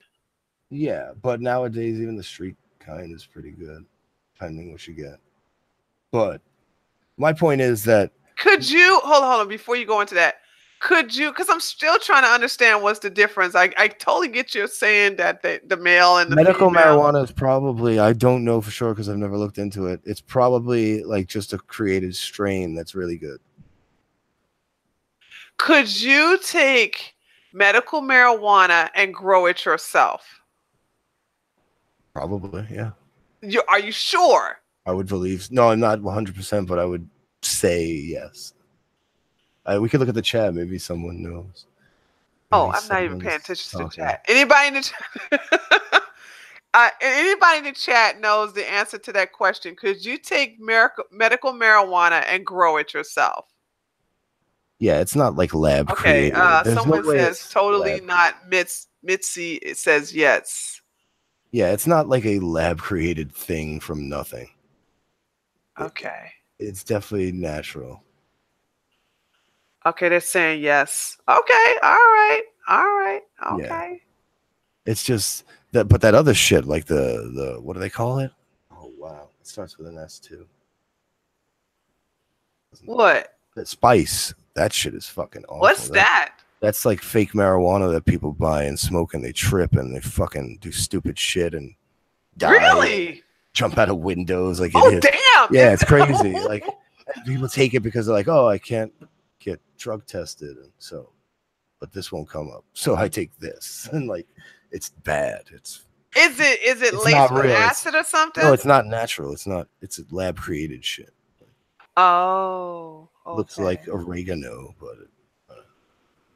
Yeah, but nowadays even the street kind is pretty good, depending what you get. But my point is that Could you hold on before you go into that? Could you? Because I'm still trying to understand what's the difference. I totally get you saying that the male and the medical female. marijuana is probably, I don't know for sure because I've never looked into it. It's probably like just a created strain that's really good. Could you take medical marijuana and grow it yourself? Probably, yeah. Are you sure? I would believe. No, I'm not 100%, but I would say yes. We could look at the chat. Maybe someone knows. Oh, Maybe I'm not even paying someone's attention to the talking. chat. Anybody in the chat? Anybody in the chat knows the answer to that question. Could you take medical marijuana and grow it yourself? Yeah, it's not like lab Okay. created. There's no Someone way says it's totally lab. not Mitzi. It says yes. Yeah, it's not like a lab created thing from nothing. Okay. It's definitely natural. Okay, they're saying yes. Okay. All right. All right. Yeah. Okay. It's just that, but that other shit, like the what do they call it? Oh wow, it starts with an S too. What? That spice, that shit is fucking What's awful. that? That's like fake marijuana that people buy and smoke, and they trip and they fucking do stupid shit and die, and Really? jump out of windows like Oh, idiots. damn. Yeah, it's crazy. Like people take it because they're like, oh, I can't get drug tested, and so, but this won't come up. So I take this, and like, it's bad. Is it It's not laced with real. acid or No, something? it's not natural. It's not. It's lab created shit. Oh, Looks like okay. oregano, but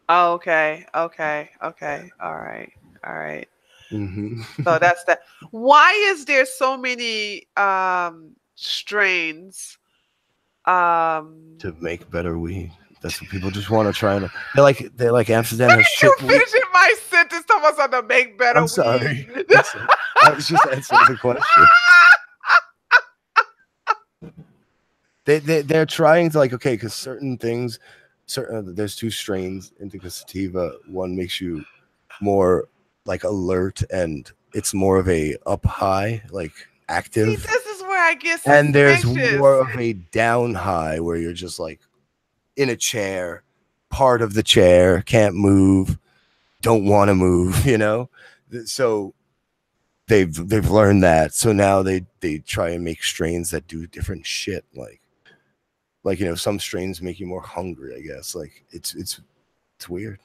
Oh, okay. Okay. Okay. All right. All right. hmm So that's that. Why is there so many strains? Um to make better weed. That's what people just want to try and they're like Amsterdam Look has at you shit weed. finishing my sentence. Someone's going to make better I'm weed. sorry. Listen, I was just answering the question. They're trying to like okay because certain things, certain there's two strains indica sativa. One makes you more like alert and it's more of a up high like See, active, this is where I get and there's suspicious. more of a down high where you're just like in a chair, part of the chair, can't move, don't want to move, you know. So they've learned that. So now they try and make strains that do different shit, like you know, some strains make you more hungry, I guess. Like it's weird.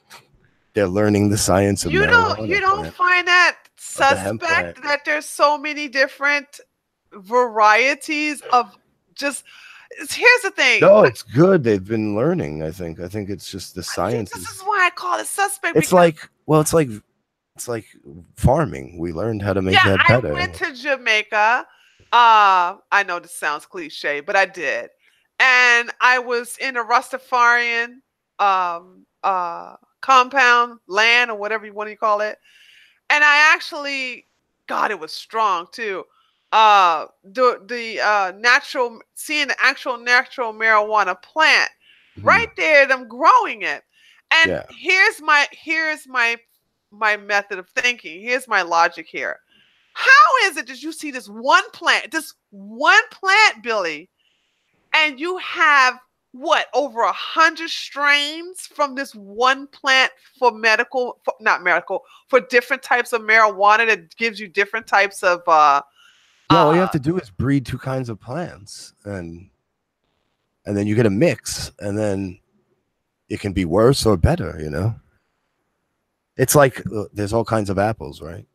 They're learning the science of You marijuana don't plant, find that of the hemp plant. suspect that there's so many different varieties of just here's the thing. No, it's good. They've been learning. I think it's just the See, science this is is. why I call it suspect It's because like well, it's like farming. We learned how to make yeah, that I better. went to Jamaica. I know this sounds cliche, but I did. And I was in a Rastafarian compound, land, or whatever you want to call it. And I actually, God, it was strong too. The natural, seeing the actual natural marijuana plant right Mhm. there, them growing it. And Yeah. here's my method of thinking. Here's my logic here. How is it that you see this one plant, Billy, and you have what over 100 strains from this one plant for medical, not medical, for different types of marijuana that gives you different types of Yeah, all you have uh to do is breed two kinds of plants, and then you get a mix, and then it can be worse or better. You know, it's like there's all kinds of apples, right?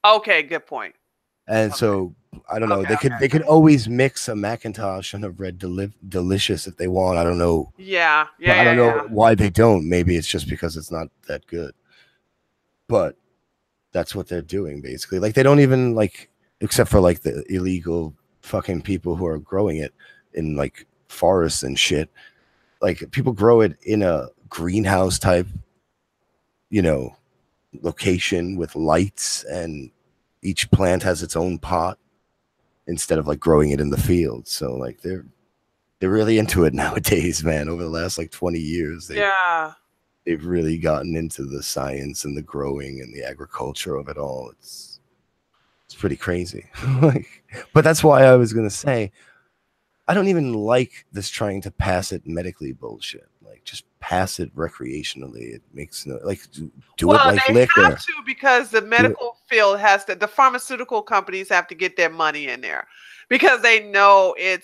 okay, good point. And Okay. so I don't know. Okay, They could always mix a Macintosh and a Red Delicious if they want. I don't know. yeah, But yeah, I don't yeah, know yeah. why they don't. Maybe it's just because it's not that good. But that's what they're doing basically. Like they don't even like, except for like the illegal fucking people who are growing it in like forests and shit. Like people grow it in a greenhouse type, you know, location with lights, and each plant has its own pot instead of like growing it in the field. So like they're really into it nowadays, man. Over the last like 20 years, Yeah. they've really gotten into the science and the growing and the agriculture of it all. It's pretty crazy. Like, but that's why I was gonna say I don't even like this trying to pass it medically bullshit. Like just pass it recreationally. It makes no like do it Well, like they have liquor. to because the Do it. medical field has to, the pharmaceutical companies have to get their money in there because they know It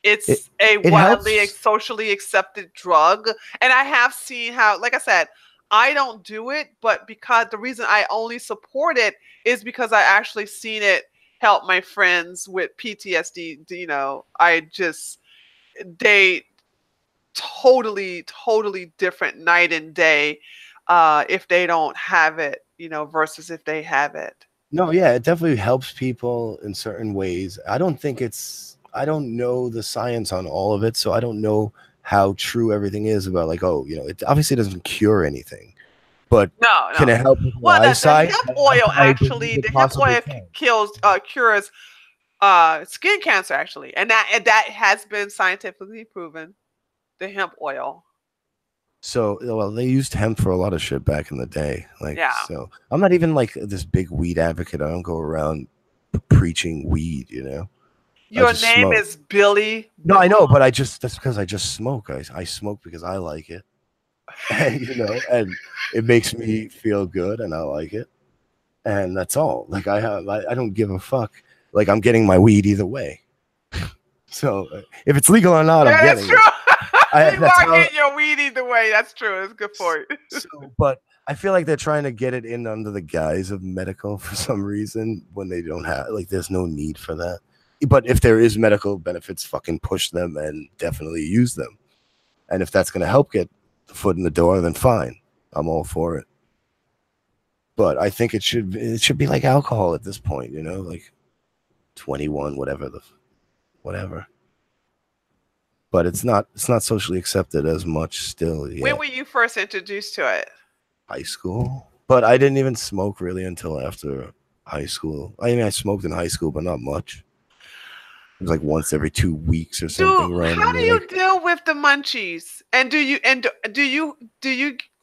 it's a it widely helps. socially accepted drug. And I have seen how, like I said, I don't do it, but because the reason I only support it is because I actually seen it help my friends with PTSD. You know, I just they totally different night and day if they don't have it, you know, versus if they have it. No, yeah, it definitely helps people in certain ways. I don't think it's I don't know the science on all of it, so I don't know how true everything is about like, oh, you know, it obviously doesn't cure anything, but No, can no. it help with your Well, the eyesight? hemp oil I believe actually, it the hemp possibly oil can. kills cures skin cancer actually, and that has been scientifically proven. The hemp oil. So, well, they used hemp for a lot of shit back in the day. Like, Yeah. so I'm not even like this big weed advocate. I don't go around preaching weed, you know. I Your just name smoke. is Billy No, I Bong. know, but that's because I just smoke. I smoke because I like it, and you know, and it makes me feel good, and I like it, and that's all. Like I don't give a fuck. Like I'm getting my weed either way. So if it's legal or not, I'm Yeah, that's getting true. it. You that's are how. getting your weed either way. That's true. It's a good point. So, but I feel like they're trying to get it in under the guise of medical for some reason when they don't have, like, there's no need for that. But if there is medical benefits, fucking push them and definitely use them. And if that's going to help get the foot in the door, then fine. I'm all for it. But I think it should be like alcohol at this point, like 21, whatever. But it's not socially accepted as much still When yet. were you first introduced to it? High school, but I didn't even smoke really until after high school. I mean, I smoked in high school, but not much. It was like once every 2 weeks or something How do randomly. you Like, deal with the munchies? And do you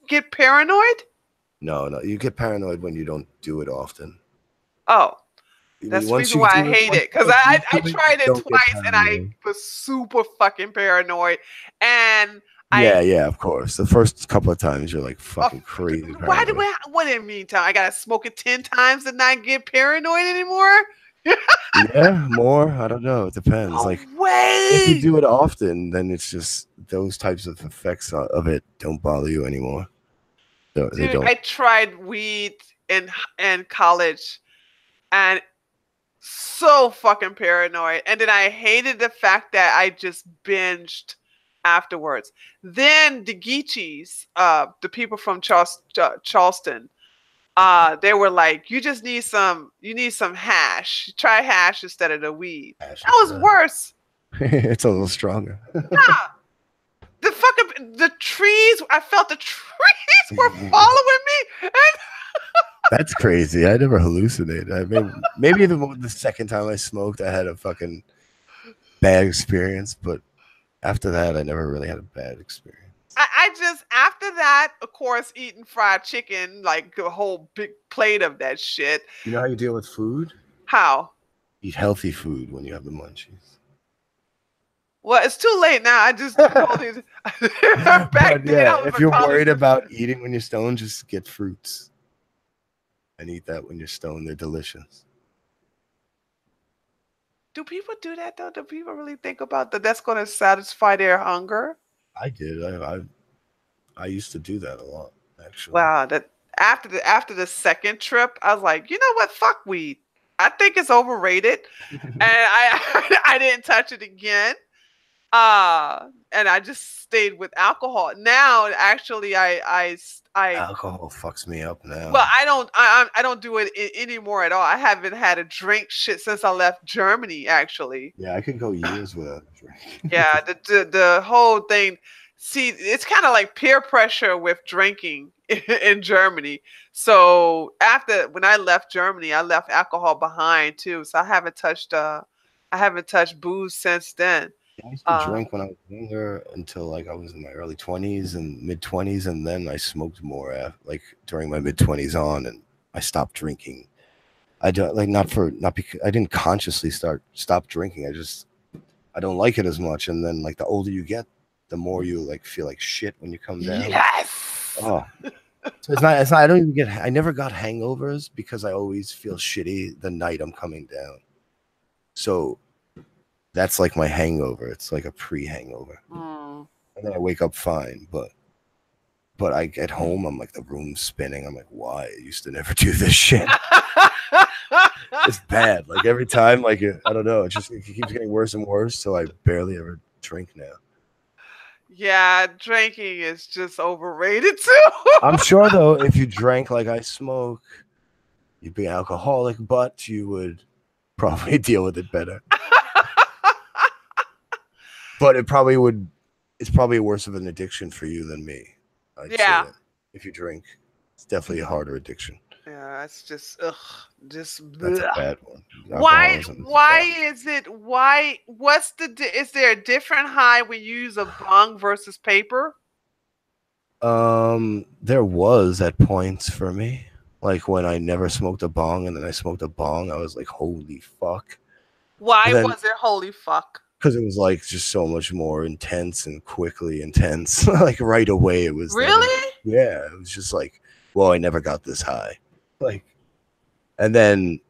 get paranoid? no, no, you get paranoid when you don't do it often. Oh, that's the Once reason you why I do it, hate once it. you Because get I used I to it, you tried it don't get twice and I paranoid. was super fucking paranoid. And I Yeah, yeah, of course. The first couple of times you're like uh, fucking crazy why do paranoid. I what in the meantime? I gotta smoke it 10 times and not get paranoid anymore? Yeah, more. I don't know. It depends. No Like if you way. do it often, then it's just those types of effects of it don't bother you anymore. They Dude, don't. I tried weed in college and so fucking paranoid. And then I hated the fact that I just binged afterwards. Then the Geechees, the people from Charleston, they were like, you need some hash. Try hash instead of the weed. Ash That is, was worse. it's a little stronger. Yeah. The trees, I felt the trees were following me. That's crazy. I never hallucinated. I mean, maybe the second time I smoked, I had a fucking bad experience, but after that, I never really had a bad experience. I just after that, of course, eating fried chicken, like a whole big plate of that shit. You know how you deal with food? How? Eat healthy food when you have the munchies. Well, it's too late now. I just told you. Back But then, yeah, I was if a you're college. worried about eating when you're stoned, just get fruits and eat that when you're stoned. They're delicious. Do people do that though? Do people really think about that? That's going to satisfy their hunger? I did. I used to do that a lot, actually. Wow. That after the second trip, I was like, you know what? Fuck weed. I think it's overrated, and I I didn't touch it again. And I just stayed with alcohol. Now, actually, I Alcohol fucks me up well, now. I don't do it anymore at all. I haven't had a drink shit since I left Germany. Actually, Yeah, I could go years without a drink. yeah, the whole thing. See, it's kind of like peer pressure with drinking in Germany. So after when I left Germany, I left alcohol behind too. So I haven't touched booze since then. I used to Uh, drink when I was younger until like I was in my early 20s and mid 20s, and then I smoked more like during my mid 20s on, and I stopped drinking. I don't like not because I didn't consciously stop drinking. I don't like it as much, and then like the older you get, the more you like feel like shit when you come down. yes. Oh, so it's not. I don't even get. I never got hangovers because I always feel shitty the night I'm coming down. So that's like my hangover. It's like a pre-hangover, Mm. and then I wake up fine. But I get home, I'm like the room's spinning. I'm like, why? I used to never do this shit. It's bad. Like every time, like I don't know. It keeps getting worse and worse. So I barely ever drink now. Yeah, drinking is just overrated too. I'm sure though, if you drank like I smoke, you'd be alcoholic, but you would probably deal with it better. But it probably would. It's probably worse of an addiction for you than me. I'd say Yeah. that if you drink, it's definitely a harder addiction. Yeah, it's just ugh, just That's a bleh. bad one. Why Alcoholism is why fucked. is it what's is there a different high when you use a bong versus paper? There was at points for me, like when I never smoked a bong and then I smoked a bong, I was like, holy fuck. But Why then, was it holy fuck? because it was like just so much more intense and quickly intense, like right away, it was that. Really? Yeah, it was just like, well, I never got this high. Like, and then,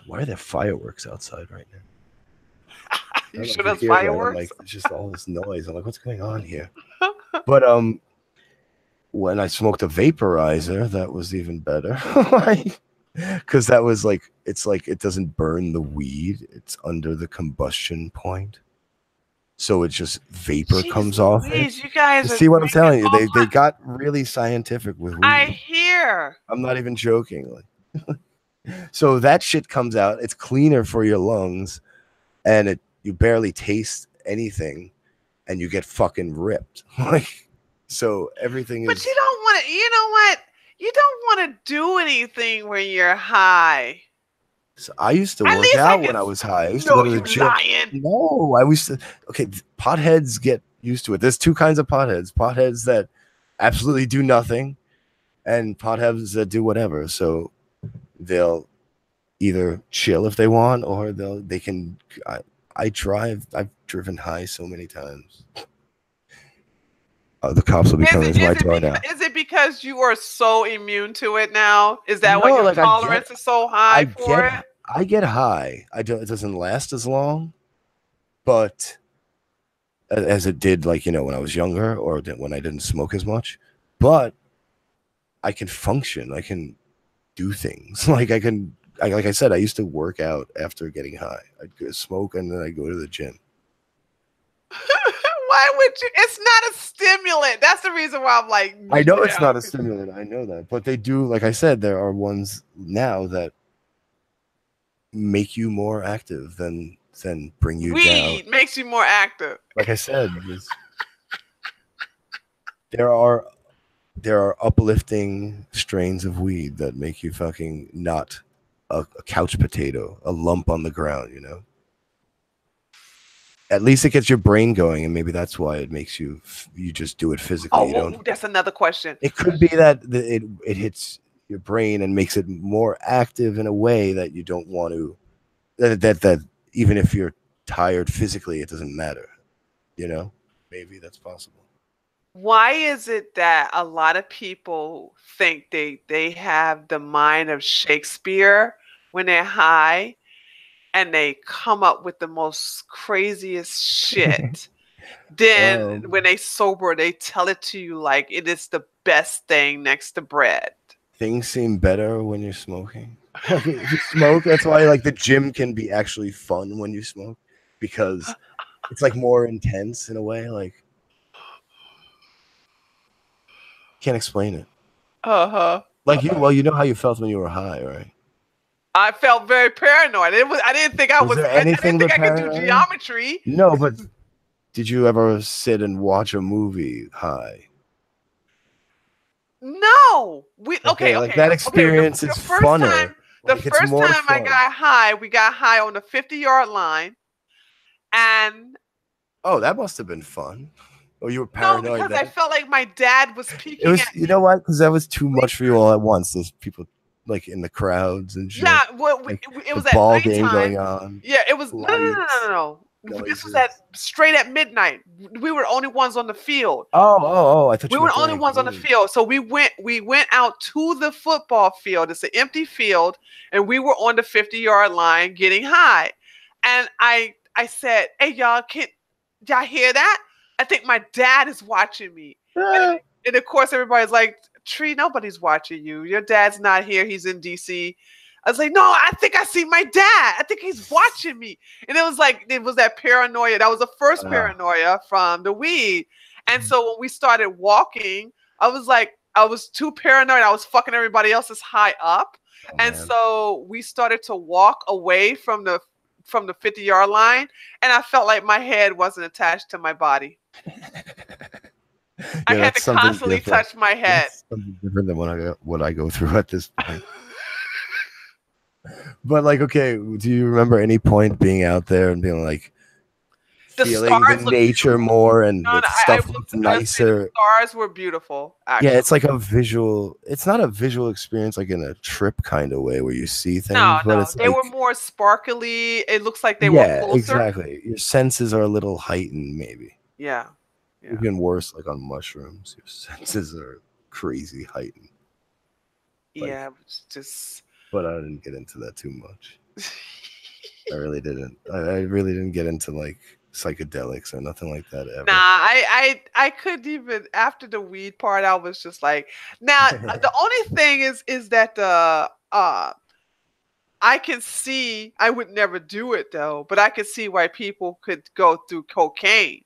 why are there fireworks outside right now? I You don't know if showed you us hear that. I'm fireworks. like, there's just all this noise. I'm like, what's going on here? But when I smoked a vaporizer, that was even better. Like, because that was like, it's like it doesn't burn the weed. It's under the combustion point, so it just vapor Jeez comes off it. Louise, you guys You are see what I'm drinking telling you? all They got really scientific with I weed. hear. I'm not even joking. Like, so that shit comes out. It's cleaner for your lungs, and you barely taste anything, and you get fucking ripped. Like, so everything But you is. don't want to, you know what? You don't want to do anything when you're high. So I used to At work least I out can. when I was high. I used to No, go to the you gym. lying. No, I used to. Okay, potheads get used to it. There's two kinds of potheads: potheads that absolutely do nothing, and potheads that do whatever. So they'll either chill if they want, or they can. I drive. I've driven high so many times. The cops will be Is coming it to my is it door because now. is it because you are so immune to it now? Is that why No, your like tolerance is so I high for get, it? I get high. I don't. It doesn't last as long, but as it did, like when I was younger, or when I didn't smoke as much. But I can function. I can do things. Like I can. Like I said, I used to work out after getting high. I'd go smoke and then I'd go to the gym. Why would you? It's not a stimulant. That's the reason why I'm like, I know it's yeah. not a stimulant. I know that, but they do. Like I said, there are ones now that make you more active than bring you down. Weed makes you more active. Like I said, there are there are uplifting strains of weed that make you fucking not a couch potato, a lump on the ground. At least it gets your brain going, and maybe that's why it makes you just do it physically. Oh, You don't. that's another question. It could be that it hits your brain and makes it more active in a way that you don't want to. That even if you're tired physically, it doesn't matter. Maybe that's possible. Why is it that a lot of people think they have the mind of Shakespeare when they're high and they come up with the most craziest shit? Then Um, when they sober, they tell it to you like it is the best thing next to bread. things seem better when you're smoking. Like if you smoke, that's why like the gym can be actually fun when you smoke because it's like more intense in a way. Like can't explain it. Uh-huh. Like well, you know how you felt when you were high, right? I felt very paranoid. I didn't think Was there I didn't anything think but I could do paranoia? geometry. No, but did you ever sit and watch a movie high? No. Okay, like that Okay. experience is funner. The Like it's first more time I fun. got high, we got high on the 50-yard line. And Oh, that must have been fun. Or you were no, paranoid because I then? felt like my dad was It peeking was, at you me. know what? Because that was too much for you all at once. There's people like in the crowds and shit. Yeah, well, Like it the was at ball game nighttime. going on, Yeah, it was lights, no. This was at noises. straight at midnight. We were the only ones on the field. Oh! I thought We you were meant the only during a ones on the game. field. So we went out to the football field. It's an empty field, and we were on the 50-yard line getting high. And I said, "Hey y'all, can y'all hear that? I think my dad is watching me." And, Ah. and of course everybody's like, "Tree, nobody's watching you. Your dad's not here. He's in DC." I was like, "No, I think I see my dad. I think he's watching me." And it was that paranoia. That was the first Ah, paranoia from the weed. And so when we started walking, I was too paranoid. I was fucking everybody else's high up. oh And man. so we started to walk away from the 50-yard line, and I felt like my head wasn't attached to my body. I Yeah, had that's to something constantly different. touch my head. That's something different than what I go through at this point. But like, okay, do you remember any point being out there and being like The feeling the stars look nature beautiful. more and No, the no, stuff looked I will say the nicer? stars were beautiful, Yeah, it's actually. like a visual. It's not a visual experience like in a trip kind of way where you see things, No, but no, it's they were like, more sparkly. It looks like they were yeah, closer. exactly. Your senses are a little heightened, maybe. Yeah, yeah, Even worse, like on mushrooms, your senses are crazy heightened. Like, yeah. It was just but I didn't get into that too much. I really didn't. I really didn't get into like psychedelics or nothing like that Nah, ever. I couldn't even after the weed part. I was just like, now the only thing is that I can see I would never do it though, but I could see why people could go through cocaine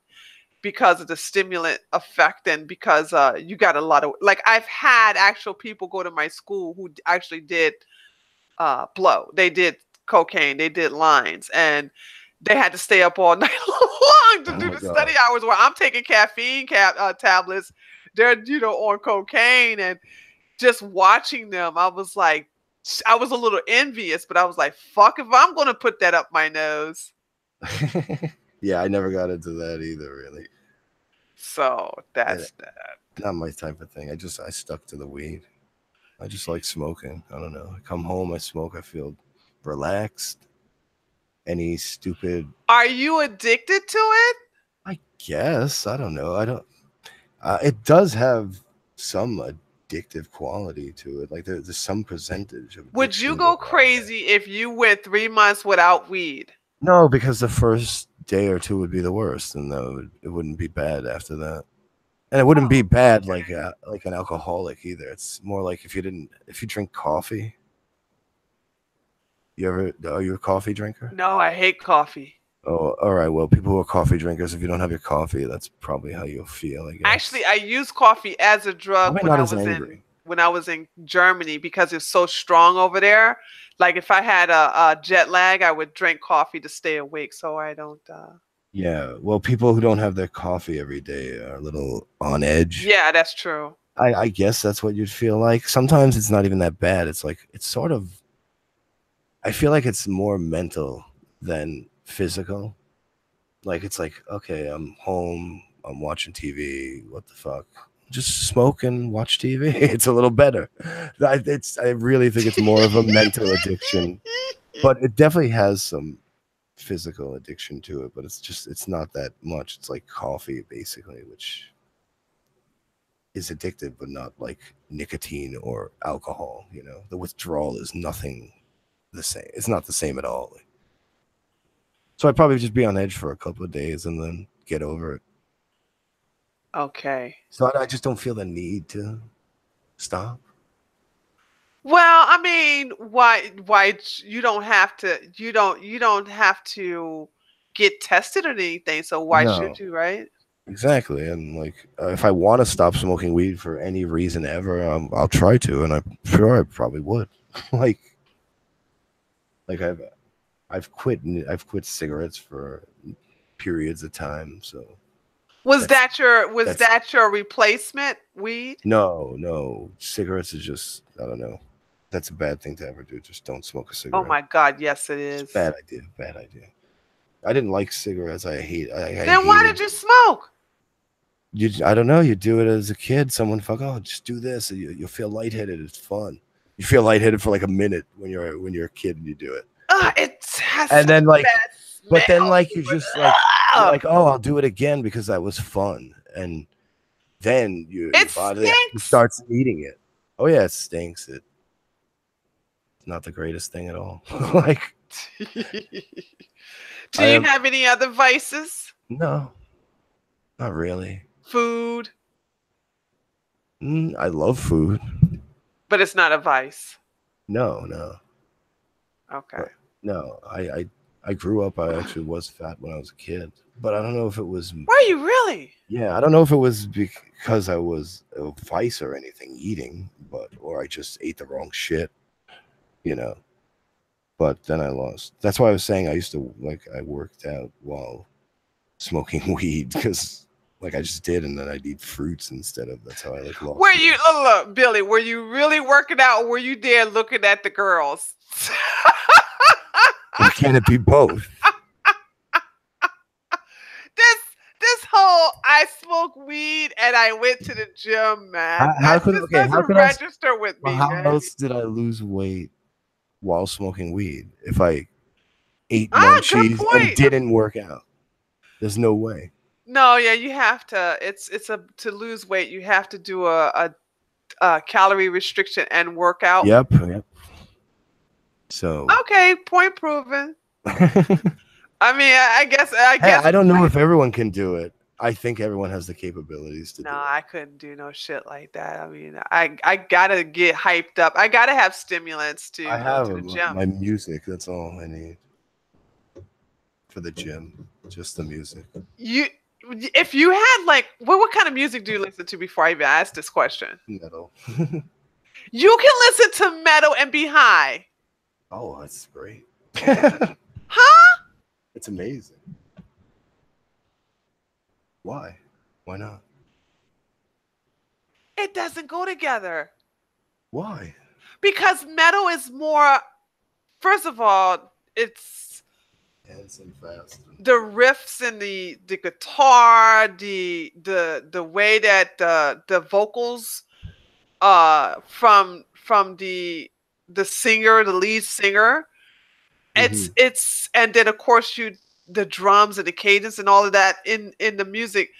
because of the stimulant effect and because you got a lot of like I've had actual people go to my school who actually did blow. They did cocaine, they did lines, and they had to stay up all night long to Oh do my the study god. hours where I'm taking caffeine tablets. They're, on cocaine and just watching them, I was like, I was a little envious, but I was like, fuck if I'm going to put that up my nose. Yeah, I never got into that either, really. So Yeah, that's that. not my type of thing. I stuck to the weed. I just like smoking. I don't know. I come home, I smoke, I feel relaxed. Any stupid, Are you addicted to it? I guess. I don't know. I don't. It does have some addictive quality to it. Like there's some percentage of Would you addiction go going on there. crazy if you went 3 months without weed? No, because the first day or two would be the worst, and it wouldn't be bad after that. And it wouldn't be Oh, bad okay. like an alcoholic either. It's more like if you drink coffee. Are you a coffee drinker? No, I hate coffee. Oh, all right. Well, people who are coffee drinkers, if you don't have your coffee, that's probably how you'll feel, I Actually, guess. I used coffee as a drug Probably when not I as was angry. in Germany because it's so strong over there. Like if I had a jet lag, I would drink coffee to stay awake so I don't Yeah. Well, people who don't have their coffee every day are a little on edge. Yeah, that's true. I guess that's what you'd feel like. Sometimes it's not even that bad. It's like it's sort of. I feel like it's more mental than physical. Like it's like, okay, I'm home, I'm watching TV. What the fuck? Just smoke and watch TV. It's a little better. I really think it's more of a mental addiction, but it definitely has some physical addiction to it. But it's not that much. It's like coffee basically, which is addictive, but not like nicotine or alcohol. You know, the withdrawal is nothing the same. It's not the same at all. So I'd probably just be on edge for a couple of days and then get over it. Okay. So I just don't feel the need to stop. Well, I mean, you don't have to you don't have to get tested or anything, so why should No, you, right? exactly. And like, if I want to stop smoking weed for any reason ever, I'll try to, and I'm sure I probably would. like, like I've quit cigarettes for periods of time. So that's Was that's that your replacement weed? no cigarettes is just I don't know. That's a bad thing to ever do. Just don't smoke a Oh cigarette. my God, yes it It's a is. bad idea. Bad idea. I didn't like cigarettes. I Then why hated. did you smoke? I don't know. You do it as a kid. Someone fuck. Oh, just do this. And you'll feel lightheaded. It's fun. You feel lightheaded for like a minute when you're a kid and you do it. It has And such then a like, bad but then smell like to you it. just like you're Ugh! like, oh, I'll do it again because that was fun. And then your It body actually stinks. starts needing it. Oh yeah, it stinks. It's not the greatest thing at all. like Do I you am have any other vices? no, not really. Food, I love food. but it's not a vice. No. Okay. But no, I grew up. I actually was fat when I was a kid, but I don't know if it was. Were you really? Yeah, I don't know if it was because I was a vice or anything eating, but or I just ate the wrong shit, you know. But then I lost. That's why I was saying I used to I worked out while smoking weed because like I just did, and then I'd eat fruits instead of. That's how I like Were lost you weight. look, Billy? Were you really working out, or were you there looking at the girls? Why can't it be both? this this whole I smoke weed and I went to the gym, man. How That could just how doesn't could register with well, me, how man. else did I lose weight while smoking weed if I ate Good munchies and point. didn't work out? There's no way. No, yeah, you have to. It's a to lose weight, you have to do a calorie restriction and workout. Yep. So Okay, point proven. I mean, I guess I Hey, guess I don't know if everyone can do it. I think everyone has the capabilities to no, do it. I couldn't do no shit like that. I mean, I gotta get hyped up. I gotta have stimulants I to go have to the gym. my music. That's all I need for the gym. Just the music. You, if you had like, what kind of music do you listen to before I even ask this question? Metal. You can listen to metal and be high. Oh, that's great. Huh? It's amazing. Why? Why not? It doesn't go together Why? because metal is more. First of all, it's Dance and fast. the riffs and the guitar, the way that the vocals from the singer, the lead singer, Mm-hmm. it's and then of course you the drums and the cadence and all of that in the music.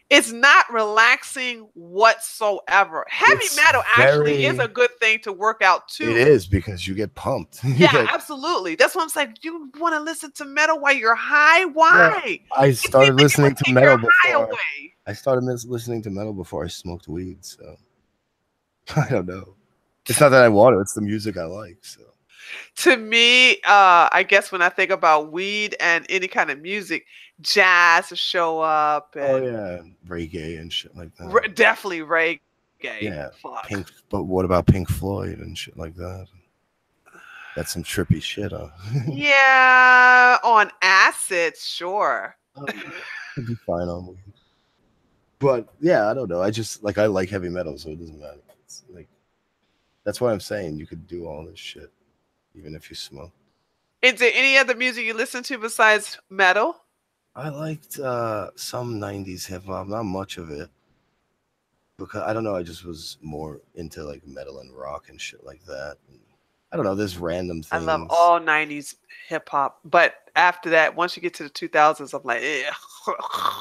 It's not relaxing whatsoever. Heavy It's metal actually is a very. good thing to work out It too. is because you get pumped. You Yeah, get. absolutely. That's what I'm saying. You want to listen to metal while you're high? Well, Why? I It seems started like it listening would to take your metal high before. away. I started listening to metal before I smoked weed. So I don't know. It's not that I want it. It's the music I like. So. To me, I guess when I think about weed and any kind of music, jazz will show up Oh and yeah, reggae and shit like that. definitely reggae. Yeah, Fuck. Pink. But what about Pink Floyd and shit like that? That's some trippy shit, huh? Yeah, on acid, sure. Could be fine on weed. But yeah, I don't know. I just like I like heavy metal, so it doesn't matter. It's like that's what I'm saying. You could do all this shit even if you smoke. Is there any other music you listen to besides metal? I liked some '90s hip hop, not much of it, because I don't know. I just was more into like metal and rock and shit like that. And I don't know. There's random I love things. all 90s hip hop, but after that, once you get to the 2000s, I'm like,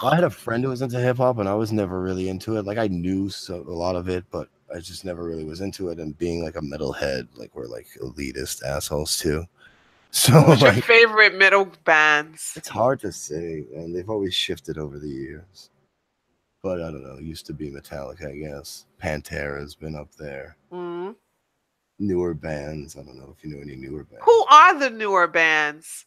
I had a friend who was into hip hop, and I was never really into it. Like I knew a lot of it, but I just never really was into it. And being like a metalhead, like we're like elitist assholes too. So Who was your like, favorite metal bands? it's hard to say, and they've always shifted over the years. But I don't know. It used to be Metallica, I guess. Pantera's been up there. Mm. Newer bands. I don't know if you know any newer Who bands. are the newer bands?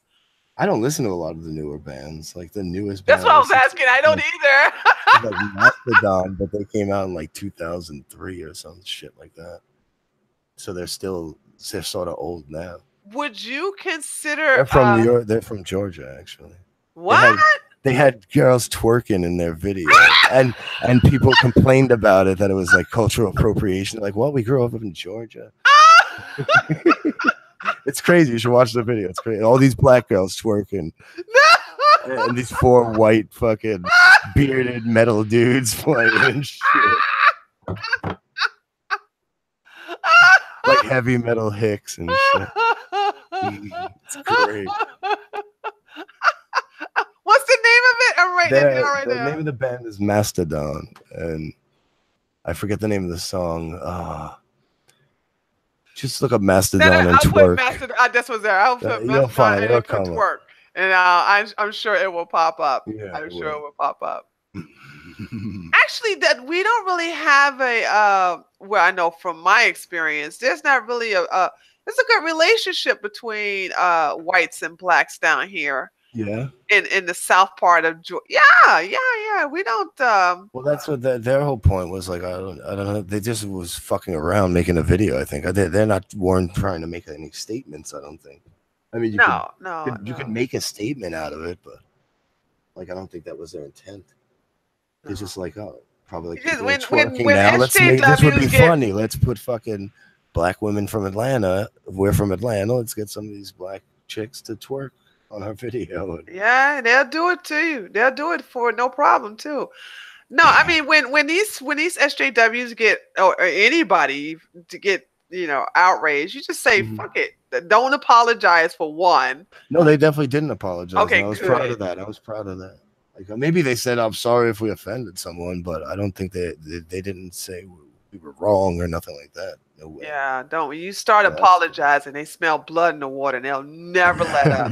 I don't listen to a lot of the newer bands. Like the newest That's band I what I was listen to asking. I don't is like either. Mastodon, but they came out in like 2003 or some shit like that. So they're sort of old now. Would you consider They're from New York. They're from Georgia, actually. They what? had they had girls twerking in their video, and people complained about it that it was like cultural appropriation. Like, well, we grew up in Georgia. It's crazy. You should watch the video. It's crazy. All these black girls twerking, and these four white fucking bearded metal dudes playing and shit. Like heavy metal hicks and shit. It's great. What's the name of it? I'm writing it down right The now. name of the band is Mastodon, and I forget the name of the song. Just look up Mastodon and I'll put twerk. Mastodon. That's what's there. I'll put You'll Mastodon find it. and It'll then put come up. twerk, and I'm sure it will pop up. Yeah, I'm it sure it will. will pop up. Actually, that we don't really have a well, I know from my experience, there's not really there's a good relationship between whites and blacks down here Yeah. in the south part of Georgia. Yeah. We don't Well, that's what their whole point was. Like, I don't know. They just was fucking around making a video. I think they're not weren't trying to make any statements. I don't think. I mean, you could no. make a statement out of it, but like, I don't think that was their intent. It's No. just like, oh, probably like Because people are when twerking when now. Let's make this would be SJWs get funny. Let's put fucking black women from Atlanta. We're from Atlanta. Let's get some of these black chicks to twerk on our video. yeah, they'll do it to you. They'll do it for no problem too. No, I mean when these SJWs get or anybody to get outraged, you just say Mhm. fuck it. Don't apologize for one. No, they definitely didn't apologize, and Okay, I was proud good. of that. I was proud of that. Like maybe they said, "I'm sorry if we offended someone," but I don't think they didn't say we were wrong or nothing like that. No way. Yeah, don't when you start Yeah, that's apologizing, they smell blood in the water and they'll never let up.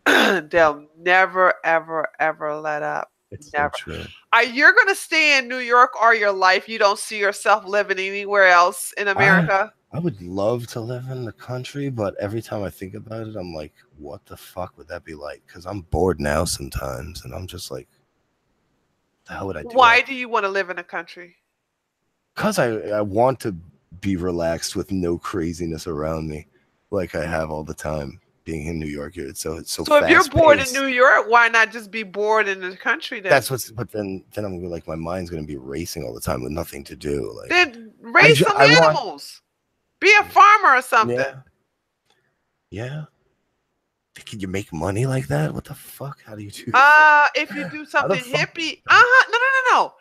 They'll never, ever, ever let up. It's so Never. true. Are you going to stay in New York all your life? You don't see yourself living anywhere else in I America? I would love to live in the country, but every time I think about it, I'm like, what the fuck would that be like? Because I'm bored now sometimes, and I'm just like, how would I do Why that? do you want to live in a country? Because I want to be relaxed with no craziness around me, like I have all the time being in New York here. It's so So if you're fast bored in paced. New York, why not just be bored in the country then? That's what's. But then I'm gonna, like, my mind's gonna be racing all the time with nothing to do. Like Then raise some I want. animals. Be a farmer or something. Yeah, yeah. Can you make money like that? What the fuck? How do you do that? If you do How the something fuck? hippie, uh-huh. No, no, no, no.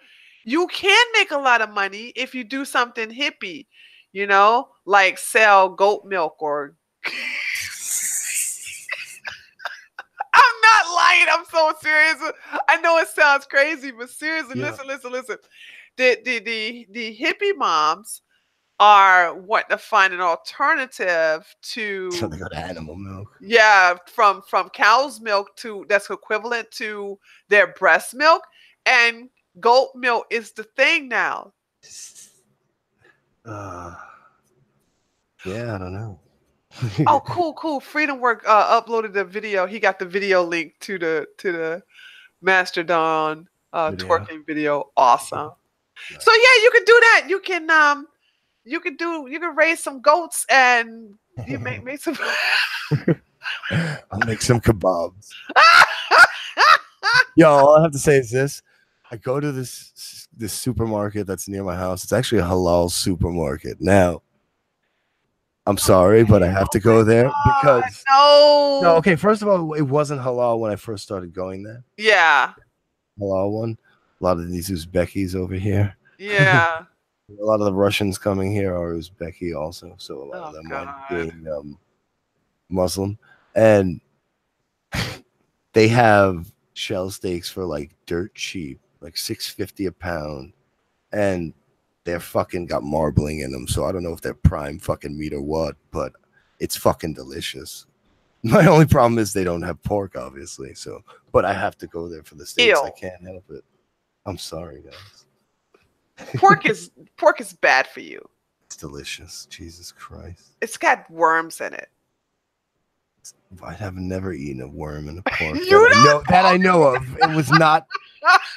You can make a lot of money if you do something hippie, like sell goat milk or I'm not lying. I'm so serious. I know it sounds crazy, but seriously, Yeah. listen, listen, listen. The hippie moms are wanting to find an alternative So to, they got animal milk. yeah, from cow's milk to that's equivalent to their breast milk, and goat milk is the thing now. Uh, yeah, I don't know. Oh, cool, cool. Freedom Work uploaded the video. He got the video link to the Mastodon Video. twerking video. Awesome. So Nice. yeah, you can do that. You can raise some goats and you make some. I'll make some kebabs. Yo, all I have to say is this: I go to this supermarket that's near my house. It's actually a halal supermarket. Now, I'm sorry, but I have to go there because no. No. Okay, first of all, it wasn't halal when I first started going there. Yeah. Halal one. A lot of these Uzbekis over here. Yeah. A lot of the Russians coming here are Uzbeki also, so a lot of Oh them are God. being Muslim, and they have shell steaks for like dirt cheap, like 650 a pound, and they're fucking got marbling in them. So I don't know if they're prime fucking meat or what, but it's fucking delicious. My only problem is they don't have pork, obviously. So, but I have to go there for the steaks. I Ew. can't help it. I'm sorry, guys. Pork is pork is bad for you. It's delicious. Jesus Christ. It's got worms in it. I have never eaten a worm in a pork You that I know of. It was not.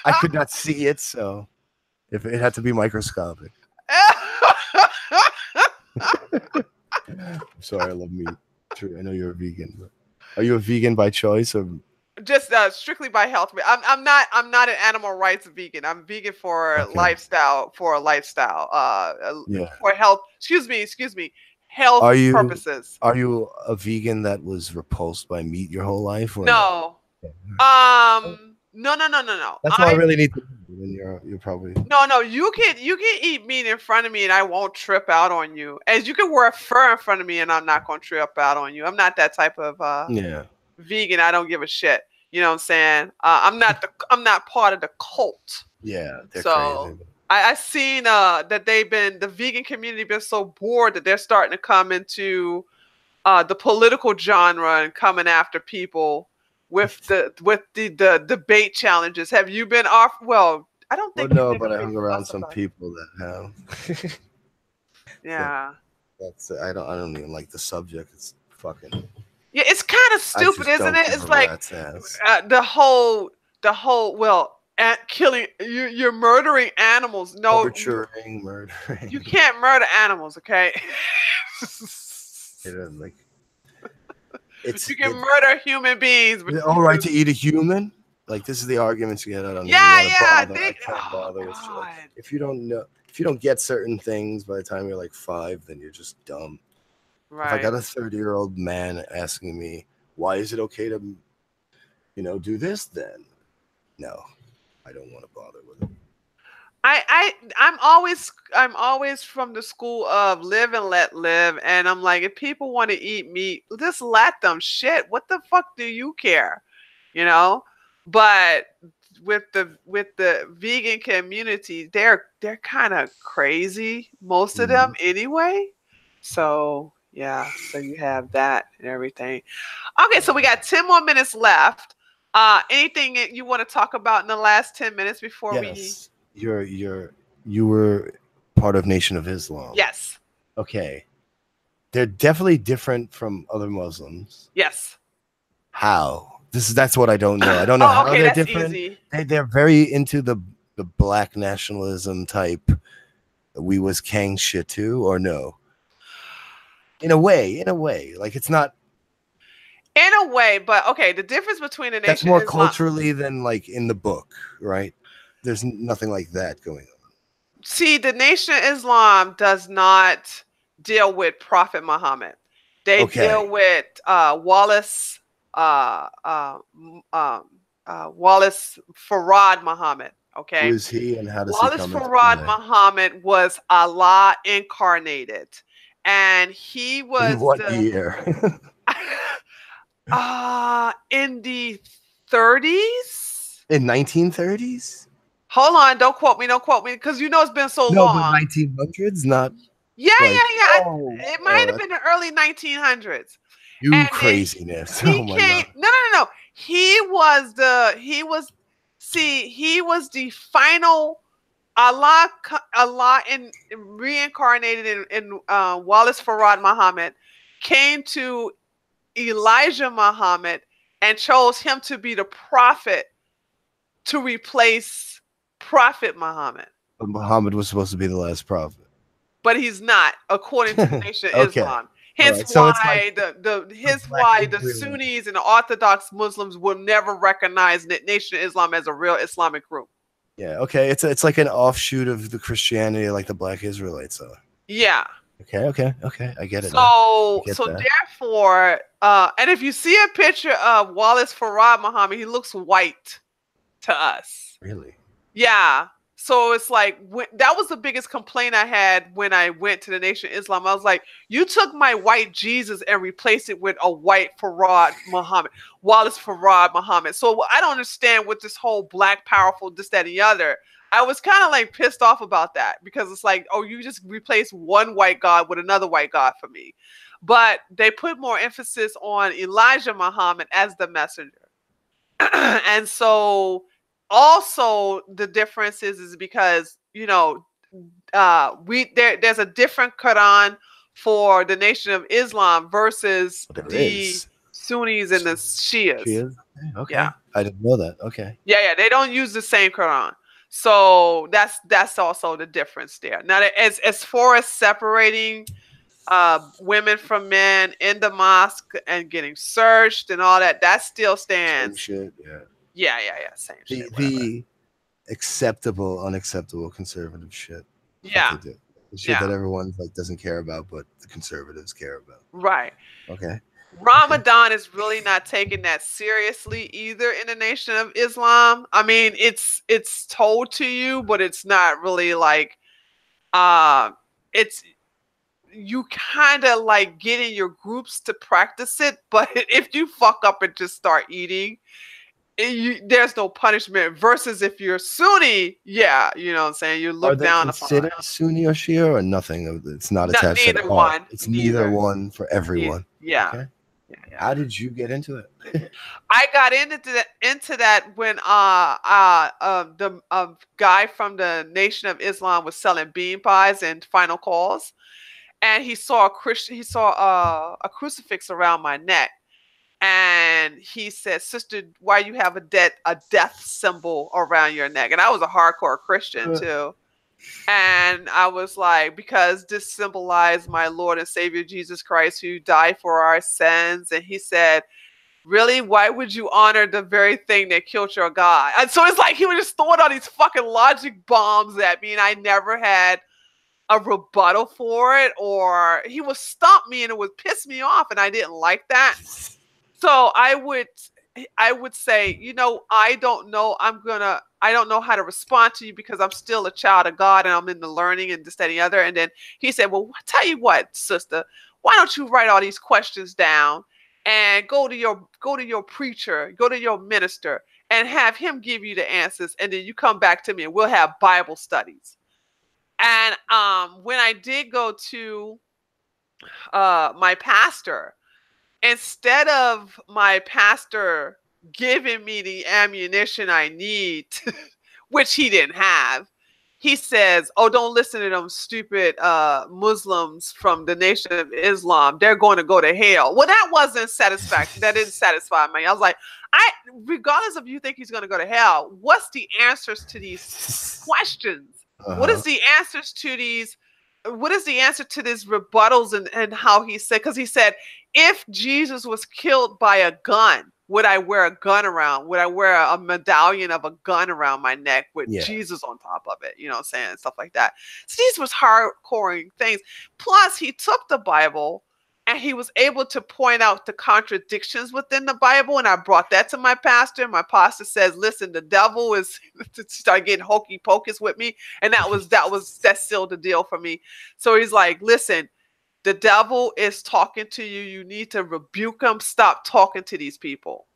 I could not see it, so if it had to be microscopic. I'm sorry, I love meat. True, I know you're a vegan, but are you a vegan by choice or Just strictly by health. I'm not an animal rights vegan. I'm vegan for okay? lifestyle. Yeah. For health. Excuse me. Health Are you purposes. are you a vegan that was repulsed by meat your whole life or no? No. No, no, no, no, no. That's all I really need to know. Then you're probably No. You can eat meat in front of me and I won't trip out on you. As you can wear fur in front of me and I'm not gonna trip out on you. I'm not that type of yeah. vegan. I don't give a shit. You know what I'm saying? I'm not part of the cult. Yeah, they're So crazy. I seen that the vegan community been so bored that they're starting to come into the political genre and coming after people with the debate challenges. Have you been off? Well, I don't Well, think you've no, been but I hung crazy about around some somebody. people that have. But Yeah. that's I don't even like the subject. It's fucking. Yeah, it's kind of I stupid, just isn't don't it? give a It's like rat's ass. the whole well, at killing you're murdering animals. No, Torturing, you murdering. can't murder animals, okay? Like You it's can murder human beings, but is it all right to eat a human? Like this is the arguments you get. I don't even yeah, want to yeah. bother. I can't Oh bother with shit. Like God. if you don't get certain things by the time you're like 5, then you're just dumb. If I Right. got a 30-year-old man asking me why is it okay to do this, then no, I don't want to bother with it. I'm always from the school of live and let live, and I'm like, if people want to eat meat, just let them. Shit, what the fuck do you care, you know? But with the vegan community, they're kind of crazy, most of them Mhm. anyway. So Yeah. So you have that and everything. Okay, so we got 10 more minutes left. Anything that you want to talk about in the last 10 minutes before we? Yes, you were part of Nation of Islam. Yes. Okay, they're definitely different from other Muslims. Yes. How? That's what I don't know. I don't know Oh, how okay, they're that's different. easy. They're very into the black nationalism type. We was Kang shit too, or no? In a way, like it's not. In a way, but okay, the difference between the That's Nation more of Islam. culturally than like in the book, right? There's nothing like that going on. See, the Nation of Islam does not deal with Prophet Muhammad. They Okay, deal with Wallace, Wallace Farad Muhammad. who Okay, is he, and how does he Wallace come into Farad play? Muhammad was Allah incarnated, and he In was what the year? in the 30s. In 1930s? Hold on, don't quote me, because you know it's been so No, but long. 1900s, not Yeah, like, yeah, yeah. oh, It might have wow, been the early 1900s. you And then craziness. he Oh my came. god. No, no, no, no. He was. See, he was the final Allah. Allah reincarnated in Wallace Farad Muhammad came to Elijah Muhammad and chose him to be the prophet to replace Prophet Muhammad. But Muhammad was supposed to be the last prophet. But he's not, according to the Nation of Okay. Islam. All Hence right. So it's like why the black the Israelite. Sunnis and the Orthodox Muslims will never recognize the Nation of Islam as a real Islamic group. Yeah. Okay. It's like an offshoot of the Christianity, like the black Israelites are. Yeah. Okay. Okay. Okay. I get it now. I So get that. therefore, and if you see a picture of Wallace Farad Muhammad, he looks white to us. Really. Yeah. So it's like that was the biggest complaint I had when I went to the Nation of Islam. I was like, you took my white Jesus and replaced it with a white Farad Muhammad, Wallace Farad Muhammad. So I don't understand what this whole black powerful, this, that, and the other. I was kind of like pissed off about that because it's like, oh, you just replaced one white God with another white God for me. But they put more emphasis on Elijah Muhammad as the messenger. And so also the difference is because there's a different Quran for the Nation of Islam versus There the is. Sunnis and the She Shias. is. Okay. Yeah, I didn't know that. Okay. yeah, they don't use the same Quran. So that's also the difference there. Now, as far as separating women from men in the mosque and getting searched and all that, that still Same stands. shit. Yeah. Yeah, yeah, yeah, same The shit, whatever. the acceptable, unacceptable conservative shit that Yeah, they do. The shit that yeah, everyone like doesn't care about, but the conservatives care about. right. Okay. Okay. Ramadan is really not taking that seriously either in the Nation of Islam. I mean, it's told to you, but it's not really like uh it's you kind of like get in your groups to practice it, but if you fuck up and just start eating, there's no punishment. Versus if you're Sunni, yeah, you know what I'm saying, you Are look they down upon it. considered Sunni or Shia or nothing? It's not Not attached at neither all. one, It's neither neither. one for everyone. Yeah, Okay. yeah, yeah. How did you get into it? I got into that when the guy from the Nation of Islam was selling bean pies and final calls, and he saw a crucifix around my neck, and he said, "Sister, why you have a death symbol around your neck?" And I was a hardcore Christian too. And I was like, because this symbolized my Lord and Savior Jesus Christ who died for our sins. And he said, really, why would you honor the very thing that killed your God? And so it's like he was just throwing all these fucking logic bombs at me, and I never had a rebuttal for it, or he would stump me and it would piss me off, and I didn't like that. So I would say, I don't know how to respond to you because I'm still a child of God and I'm in the learning and this, that, and the other. And then he said, well, tell you what, sister, why don't you write all these questions down and go to your preacher, go to your minister and have him give you the answers. And then you come back to me and we'll have Bible studies. And when I did go to my pastor, instead of my pastor giving me the ammunition I need, which he didn't have, he says, "Oh, don't listen to them stupid Muslims from the Nation of Islam. They're going to go to hell." Well, that wasn't satisfaction. That didn't satisfy me. I was like, regardless of you think he's going to go to hell, what's the answers to these questions? What is the answers to these? What is the answer to these rebuttals and how he said? Because he said, if Jesus was killed by a gun, would I wear a gun around? Would I wear a medallion of a gun around my neck with Jesus on top of it? You know what I'm saying? Stuff like that. So these was hardcore things. Plus, he took the Bible and he was able to point out the contradictions within the Bible. And I brought that to my pastor. My pastor says, listen, the devil is to start getting hokey pocus with me. And that sealed the deal for me. So he's like, listen, the devil is talking to you. You need to rebuke him. Stop talking to these people.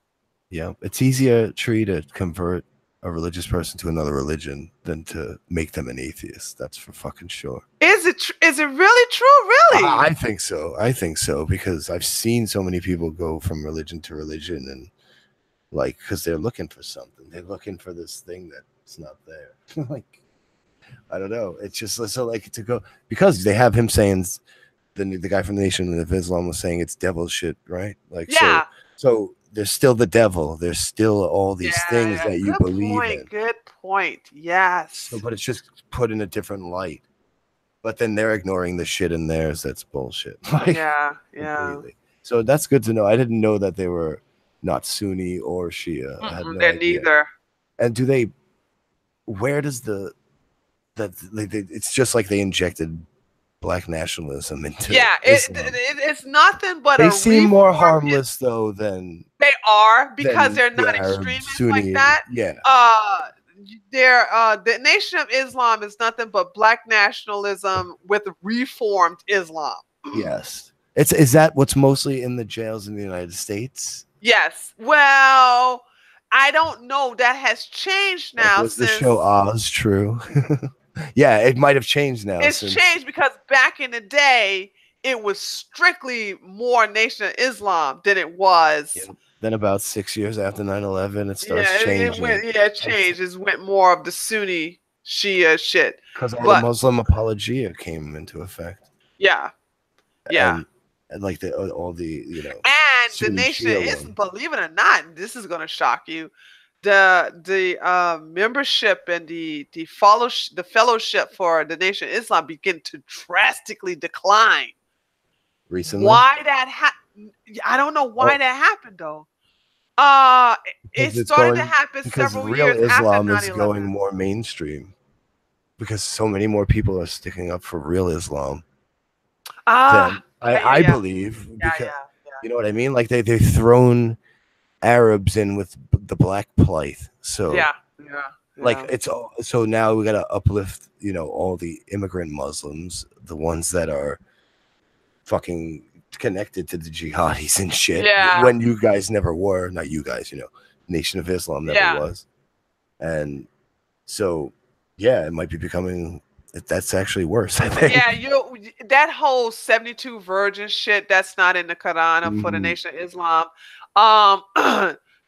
Yeah. It's easier, Tree, to convert a religious person to another religion than to make them an atheist. That's for fucking sure. Is it really true? Really? I think so. I think so, because I've seen so many people go from religion to religion, and like, because they're looking for something. They're looking for this thing that's not there. Like, I don't know. It's just so like to go, because they have him saying, the guy from the Nation of Islam was saying it's devil shit, right? Like, yeah. So there's still the devil. There's still all these things that you believe in. Good point. Yes. So, but it's just put in a different light. But then they're ignoring the shit in theirs that's bullshit. Like, yeah. Completely. So that's good to know. I didn't know that they were not Sunni or Shia. I had no they're idea. neither. And where does it's just like they injected black nationalism into it's nothing but they seem more harmless though than they are, because they're not extremists like that. The Nation of Islam is nothing but black nationalism with reformed Islam. Yes. Is that what's mostly in the jails in the United States? Yes. Well, I don't know. That has changed now. Like, was the show Oz true? Yeah, it might have changed now. It's changed because back in the day, it was strictly more Nation of Islam than it was. Yeah. Then about 6 years after 9/11, it starts changing. It changed. It went more of the Sunni Shia shit. Because all the Muslim apologia came into effect. Yeah. Yeah. And like all the, you know. And the Nation is, believe it or not, this is going to shock you. The membership and the fellowship for the Nation of Islam begin to drastically decline recently. Why that I don't know why that happened though. It started to happen several years after 9/11. Islam is going more mainstream because so many more people are sticking up for real Islam. I believe, because you know what I mean. Like they've thrown Arabs in with the black plight, so like it's all, so now we got to uplift, you know, all the immigrant Muslims, the ones that are fucking connected to the jihadis and shit, when you guys never were. Not you guys, you know, Nation of Islam never was. And so it might be becoming, that's actually worse, I think. That whole 72 virgin shit, that's not in the Quran for the Nation of Islam.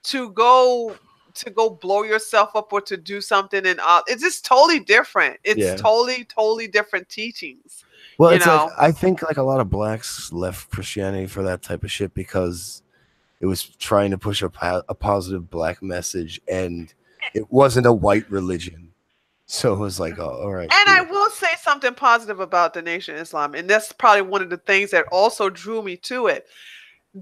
To go blow yourself up or to do something, and it's just totally different. It's totally different teachings. Well, it's like, I think like a lot of blacks left Christianity for that type of shit because it was trying to push a positive black message, and it wasn't a white religion. So it was like, oh, all right. And I will say something positive about the Nation of Islam, and that's probably one of the things that also drew me to it.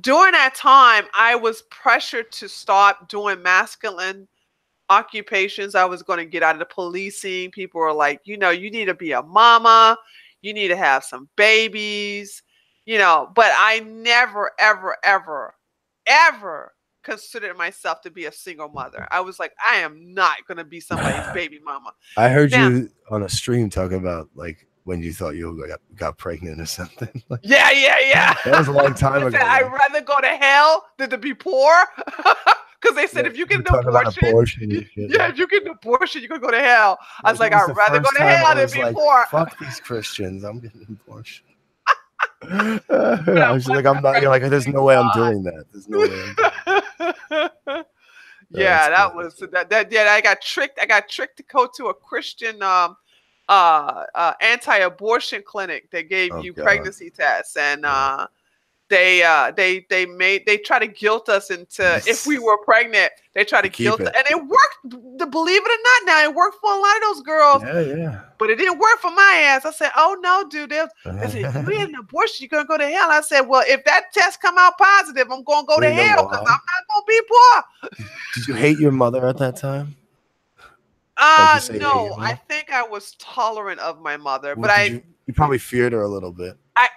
During that time, I was pressured to stop doing masculine occupations. I was going to get out of the policing. People were like, you know, you need to be a mama. You need to have some babies, you know. But I never, ever, ever, ever considered myself to be a single mother. I was like, I am not going to be somebody's baby mama. I heard you on a stream talking about like when you thought you got pregnant or something. Like, yeah. That was a long time ago. I'd rather go to hell than to be poor. Because they said if you get an abortion, if you get an abortion, you're going to go to hell. I was like, I'd rather go to hell than be poor. Fuck these Christians. I'm getting an abortion. But I I was like, wasn't I'm not. You're like, there's thank no way I'm doing that. There's no way I'm doing that. God. That's Yeah, that good. was that. Yeah, I got tricked. I got tricked to go to a Christian anti-abortion clinic that gave Oh you God. pregnancy tests, and Yeah. they try to guilt us into, if we were pregnant, they try to To keep guilt, it. and it worked. To believe it or not, now it worked for a lot of those girls, Yeah, yeah. but it didn't work for my ass. I said, "Oh no, dude." They said, "You had an abortion, you're gonna go to hell." I said, "Well, if that test come out positive, I'm gonna go Well, to you know hell because why? I'm not gonna be poor." Did you hate your mother at that time? Like you say, you hate your No, I mother? think I was tolerant of my mother, Well, but did you? You probably feared her a little bit. I,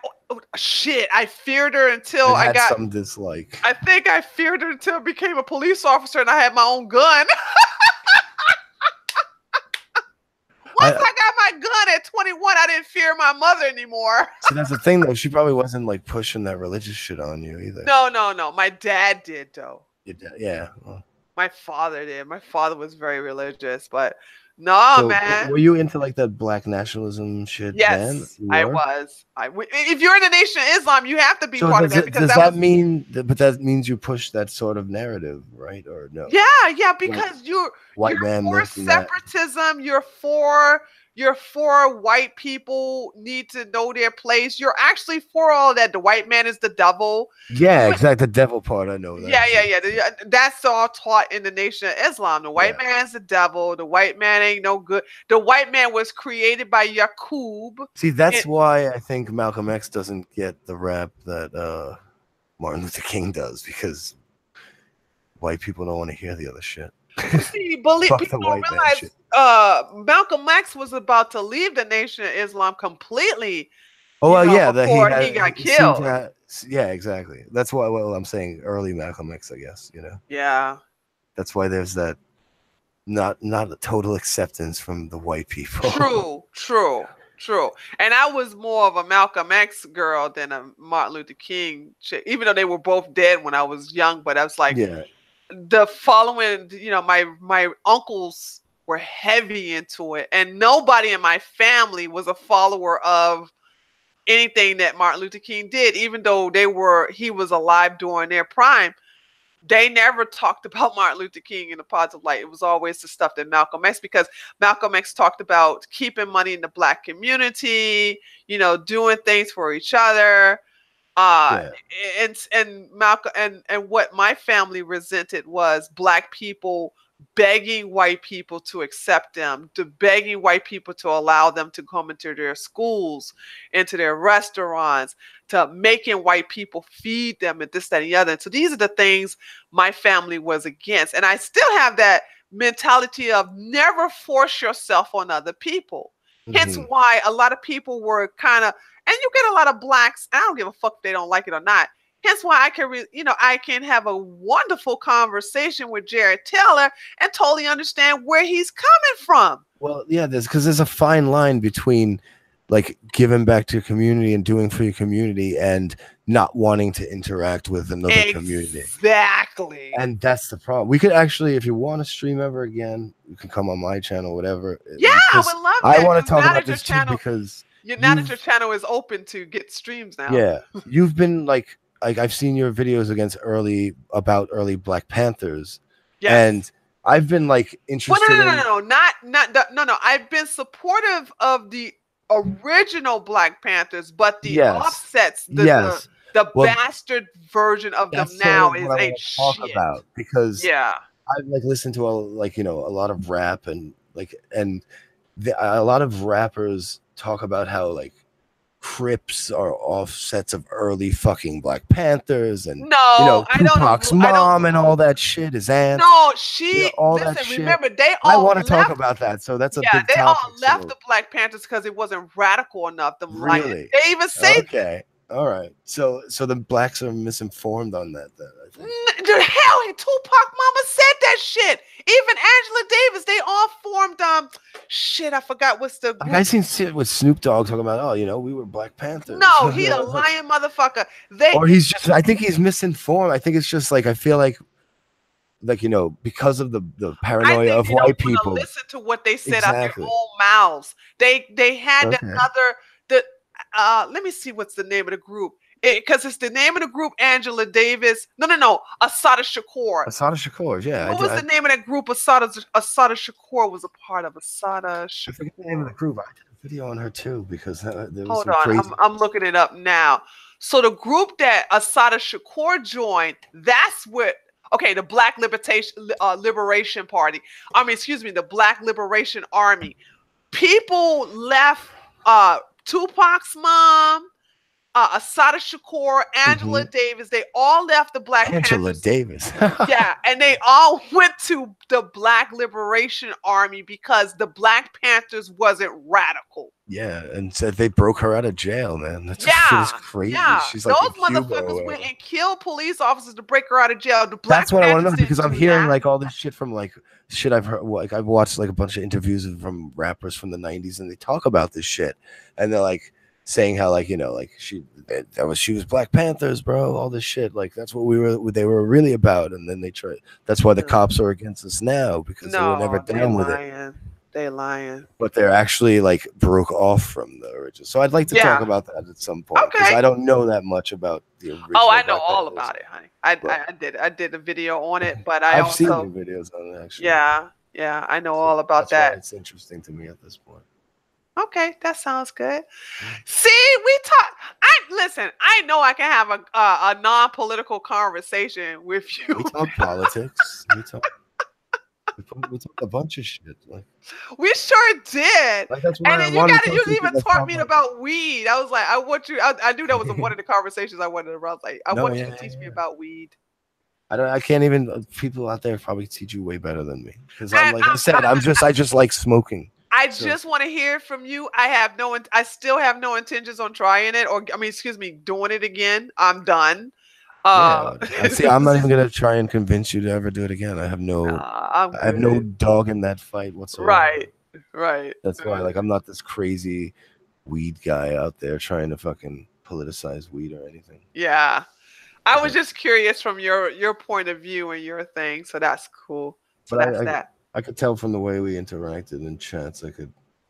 shit, I feared her until And I had got. some dislike. I think I feared her until I became a police officer and I had my own gun. Once I I got my gun at 21, I didn't fear my mother anymore. see. That's the thing, though. She probably wasn't like pushing that religious shit on you either. No, no, no. My dad did though. Yeah. Well, My father did. My father was very religious, but no, so, man. were you into like that black nationalism shit then? Yes, You I were. was. If you're in the Nation of Islam, you have to be So part of does that it? because Does that that was. mean? But that means you push that sort of narrative, right? Or no? Yeah, yeah, Like because you're white man for this and that. separatism, you're for white people need to know their place. You're actually for all that. The white man is the devil. Yeah, You exactly. The devil part, I know Yeah, that yeah, too. yeah. That's all taught in the Nation of Islam. The white Yeah. man's the devil. The white man ain't no good. The white man was created by Yaqub. See, that's And why I think Malcolm X doesn't get the rap that Martin Luther King does, because white people don't want to hear the other shit. see, believe Fuck people the don't white man realize shit. Malcolm X was about to leave the Nation of Islam completely, Oh well, yeah, that before he got he seemed to killed. have, yeah, exactly. That's why. Well, I'm saying early Malcolm X, I guess. Yeah. That's why there's that not a total acceptance from the white people. True, true, true. And I was more of a Malcolm X girl than a Martin Luther King chick, even though they were both dead when I was young. But I was like, Yeah, the following, my uncles were heavy into it, and nobody in my family was a follower of anything that Martin Luther King did, even though he was alive during their prime. They never talked about Martin Luther King in a positive light. It was always the stuff that Malcolm X, because Malcolm X talked about keeping money in the black community, doing things for each other. Uh, yeah. and Malcolm and what my family resented was black people begging white people to accept them, to begging white people to allow them to come into their schools, into their restaurants, to making white people feed them and this, that, and the other. And so these are the things my family was against. And I still have that mentality of never force yourself on other people. Hence Mhm. why a lot of people were kind of, and you get a lot of blacks, I don't give a fuck if they don't like it or not. Hence why I can have a wonderful conversation with Jared Taylor and totally understand where he's coming from. Well, yeah, there's a fine line between like giving back to your community and doing for your community and not wanting to interact with another community. Exactly. And that's the problem. We could actually, if you want to stream ever again, you can come on my channel, whatever. Yeah, I would love that. I want to talk Now about that your this too channel, because now that your channel is open to get streams now. yeah, you've been like I've seen your videos about early Black Panthers, Yes. and I've been like interested Well, no. I've been supportive of the original Black Panthers, but the offsets, yes. the Well, bastard version of them that's now sort of is what I ain't want to talk shit. about because Yeah. I've like listened to a lot of rap and a lot of rappers talk about how like Crips are offsets of early fucking Black Panthers and Tupac's mom and all that shit, his aunt. No, all listen, that shit. remember they I all want to talk left. about that. So that's a Yeah, big they topic. all left the Black Panthers because it wasn't radical enough. Really? They even say okay. All right. So the blacks are misinformed on that then, I think. the hell, Tupac mama said that shit. Even Angela Davis, they all formed shit, I forgot what's the group. Like I seen shit with Snoop Dogg talking about, we were Black Panthers. No, he's a lying motherfucker. Or he's just, I think he's misinformed. I think it's just like, I feel like because of the paranoia of white people. Listen to what they said out their own mouths. They had another let me see what's the name of the group. Because it's the name of the group, Angela Davis. No. Assata Shakur. Assata Shakur, yeah. What was the name of that group Assata Shakur was a part of? Assata I forget the name of the Shakur. group. I did a video on her too because there was Hold some on, crazy. I'm looking it up now. So the group that Assata Shakur joined, that's what. Okay, the Black Liberation Party. I mean, excuse me, the Black Liberation Army. People left Tupac's mom, Assata Shakur, Angela Davis. They all left the Black Angela Panthers. Davis. Yeah, and they all went to the Black Liberation Army because the Black Panthers wasn't radical. Yeah, and said they broke her out of jail, man. That shit is crazy. Yeah. She's like Those in Cuba motherfuckers went and killed police officers to break her out of jail. The Black That's what I want to Panthers know because didn't I'm do hearing that. like all this shit from like shit I've heard. Like I've watched like a bunch of interviews from rappers from the '90s, and they talk about this shit, and they're like saying how like like she was Black Panthers, bro. All this shit, like that's what they were really about, and then they tried. That's why the cops are against us now because they were never down with it. They lying. But they're actually like broke off from the original. So I'd like to talk about that at some point because I don't know that much about the original. Oh, I know all about it, honey. I did a video on it, but I've seen the videos on it actually. Yeah, I know all about that. Why it's interesting to me at this point. Okay, that sounds good. See, we talk. Listen. I know I can have a non-political conversation with you. We talk politics. We talk a bunch of shit. Like we sure did. Like that's why and then you even taught me about weed. I was like, I want you. I knew that was one of the conversations I wanted to run. Like, I want you to teach me about weed. I can't even. People out there probably teach you way better than me because I just like smoking. I just want to hear from you. I still have no intentions on trying it, doing it again. I'm done. See, I'm not even gonna try and convince you to ever do it again. I have no dog in that fight whatsoever. Right. That's why, like, I'm not this crazy weed guy out there trying to fucking politicize weed or anything. Yeah, I was just curious from your point of view and your thing, so that's cool. So but I could tell from the way we interacted in chats,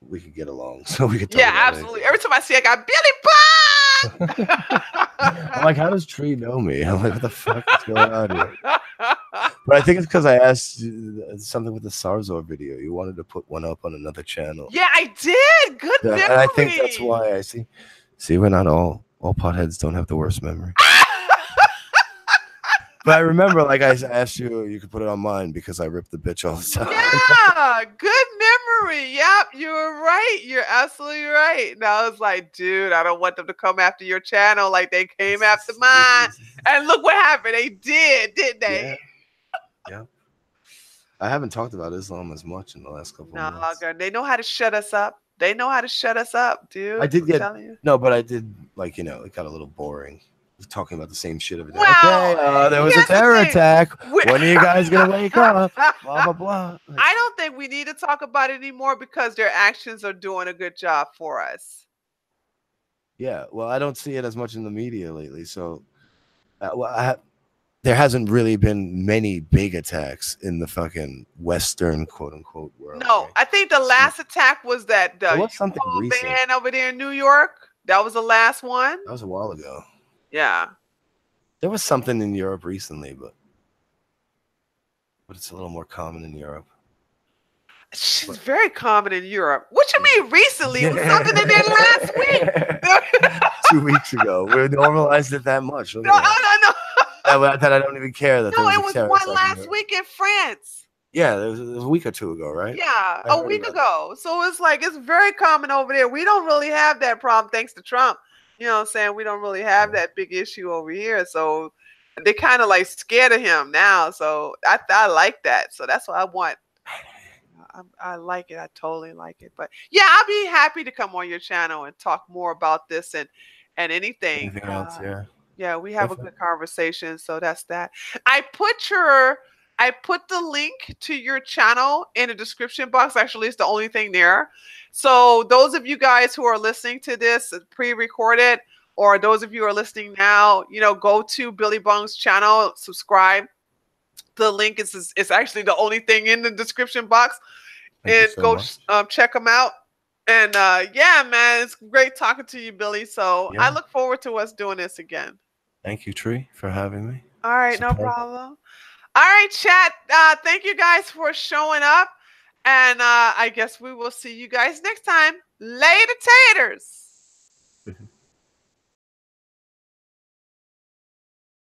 we could get along, so we could. Yeah, absolutely. Every time I see, I got Billy Bong. I'm like, how does Tree know me? I'm like, what the fuck is going on here? But I think it's because I asked something with the Sarzor video. You wanted to put one up on another channel. Yeah, I did. Good memory. And I think that's why I see. See, we're not all potheads don't have the worst memory. But I remember, like, I asked you could put it on mine because I ripped the bitch all the time. Yeah, good memory. Yep, you're right. You're absolutely right. And I was like, dude, I don't want them to come after your channel like they came after mine. And look what happened. They did, didn't they? Yeah. I haven't talked about Islam as much in the last couple of months. Girl, they know how to shut us up. They know how to shut us up, dude. I did but I did, like, it got a little boring. Talking about the same shit every day. Well, okay, there was a terror attack. When are you guys gonna wake up? Blah blah blah. I don't think we need to talk about it anymore because their actions are doing a good job for us. Yeah, well, I don't see it as much in the media lately, so there hasn't really been many big attacks in the fucking Western quote unquote world. No, right? I think the last attack was that something ban over there in New York. That was the last one. That was a while ago. Yeah. There was something in Europe recently, but it's a little more common in Europe. She's very common in Europe. What you mean recently? It was something in there last week. 2 weeks ago. We normalized it that much. No. That I don't even care. That no, it was one last week in France. Yeah, it was a week or two ago, right? Yeah, a week ago. So it's like, it's very common over there. We don't really have that problem thanks to Trump. You know what I'm saying? We don't really have that big issue over here. So they kind of like scared of him now. So I like that. So that's what I want. I like it. I totally like it. But yeah, I'll be happy to come on your channel and talk more about this and anything. Anything else, yeah. Yeah, we have a good conversation. So that's that. I put the link to your channel in the description box. Actually, it's the only thing there. So those of you guys who are listening to this pre-recorded, or those of you who are listening now, go to Billy Bong's channel, subscribe. The link is actually the only thing in the description box. And go check them out. And yeah, man, it's great talking to you, Billy. So I Yeah. look forward to us doing this again. Thank you, Tree, for having me. All right, It's a no pleasure. problem. All right, chat. Thank you guys for showing up. And I guess we will see you guys next time. Later, taters.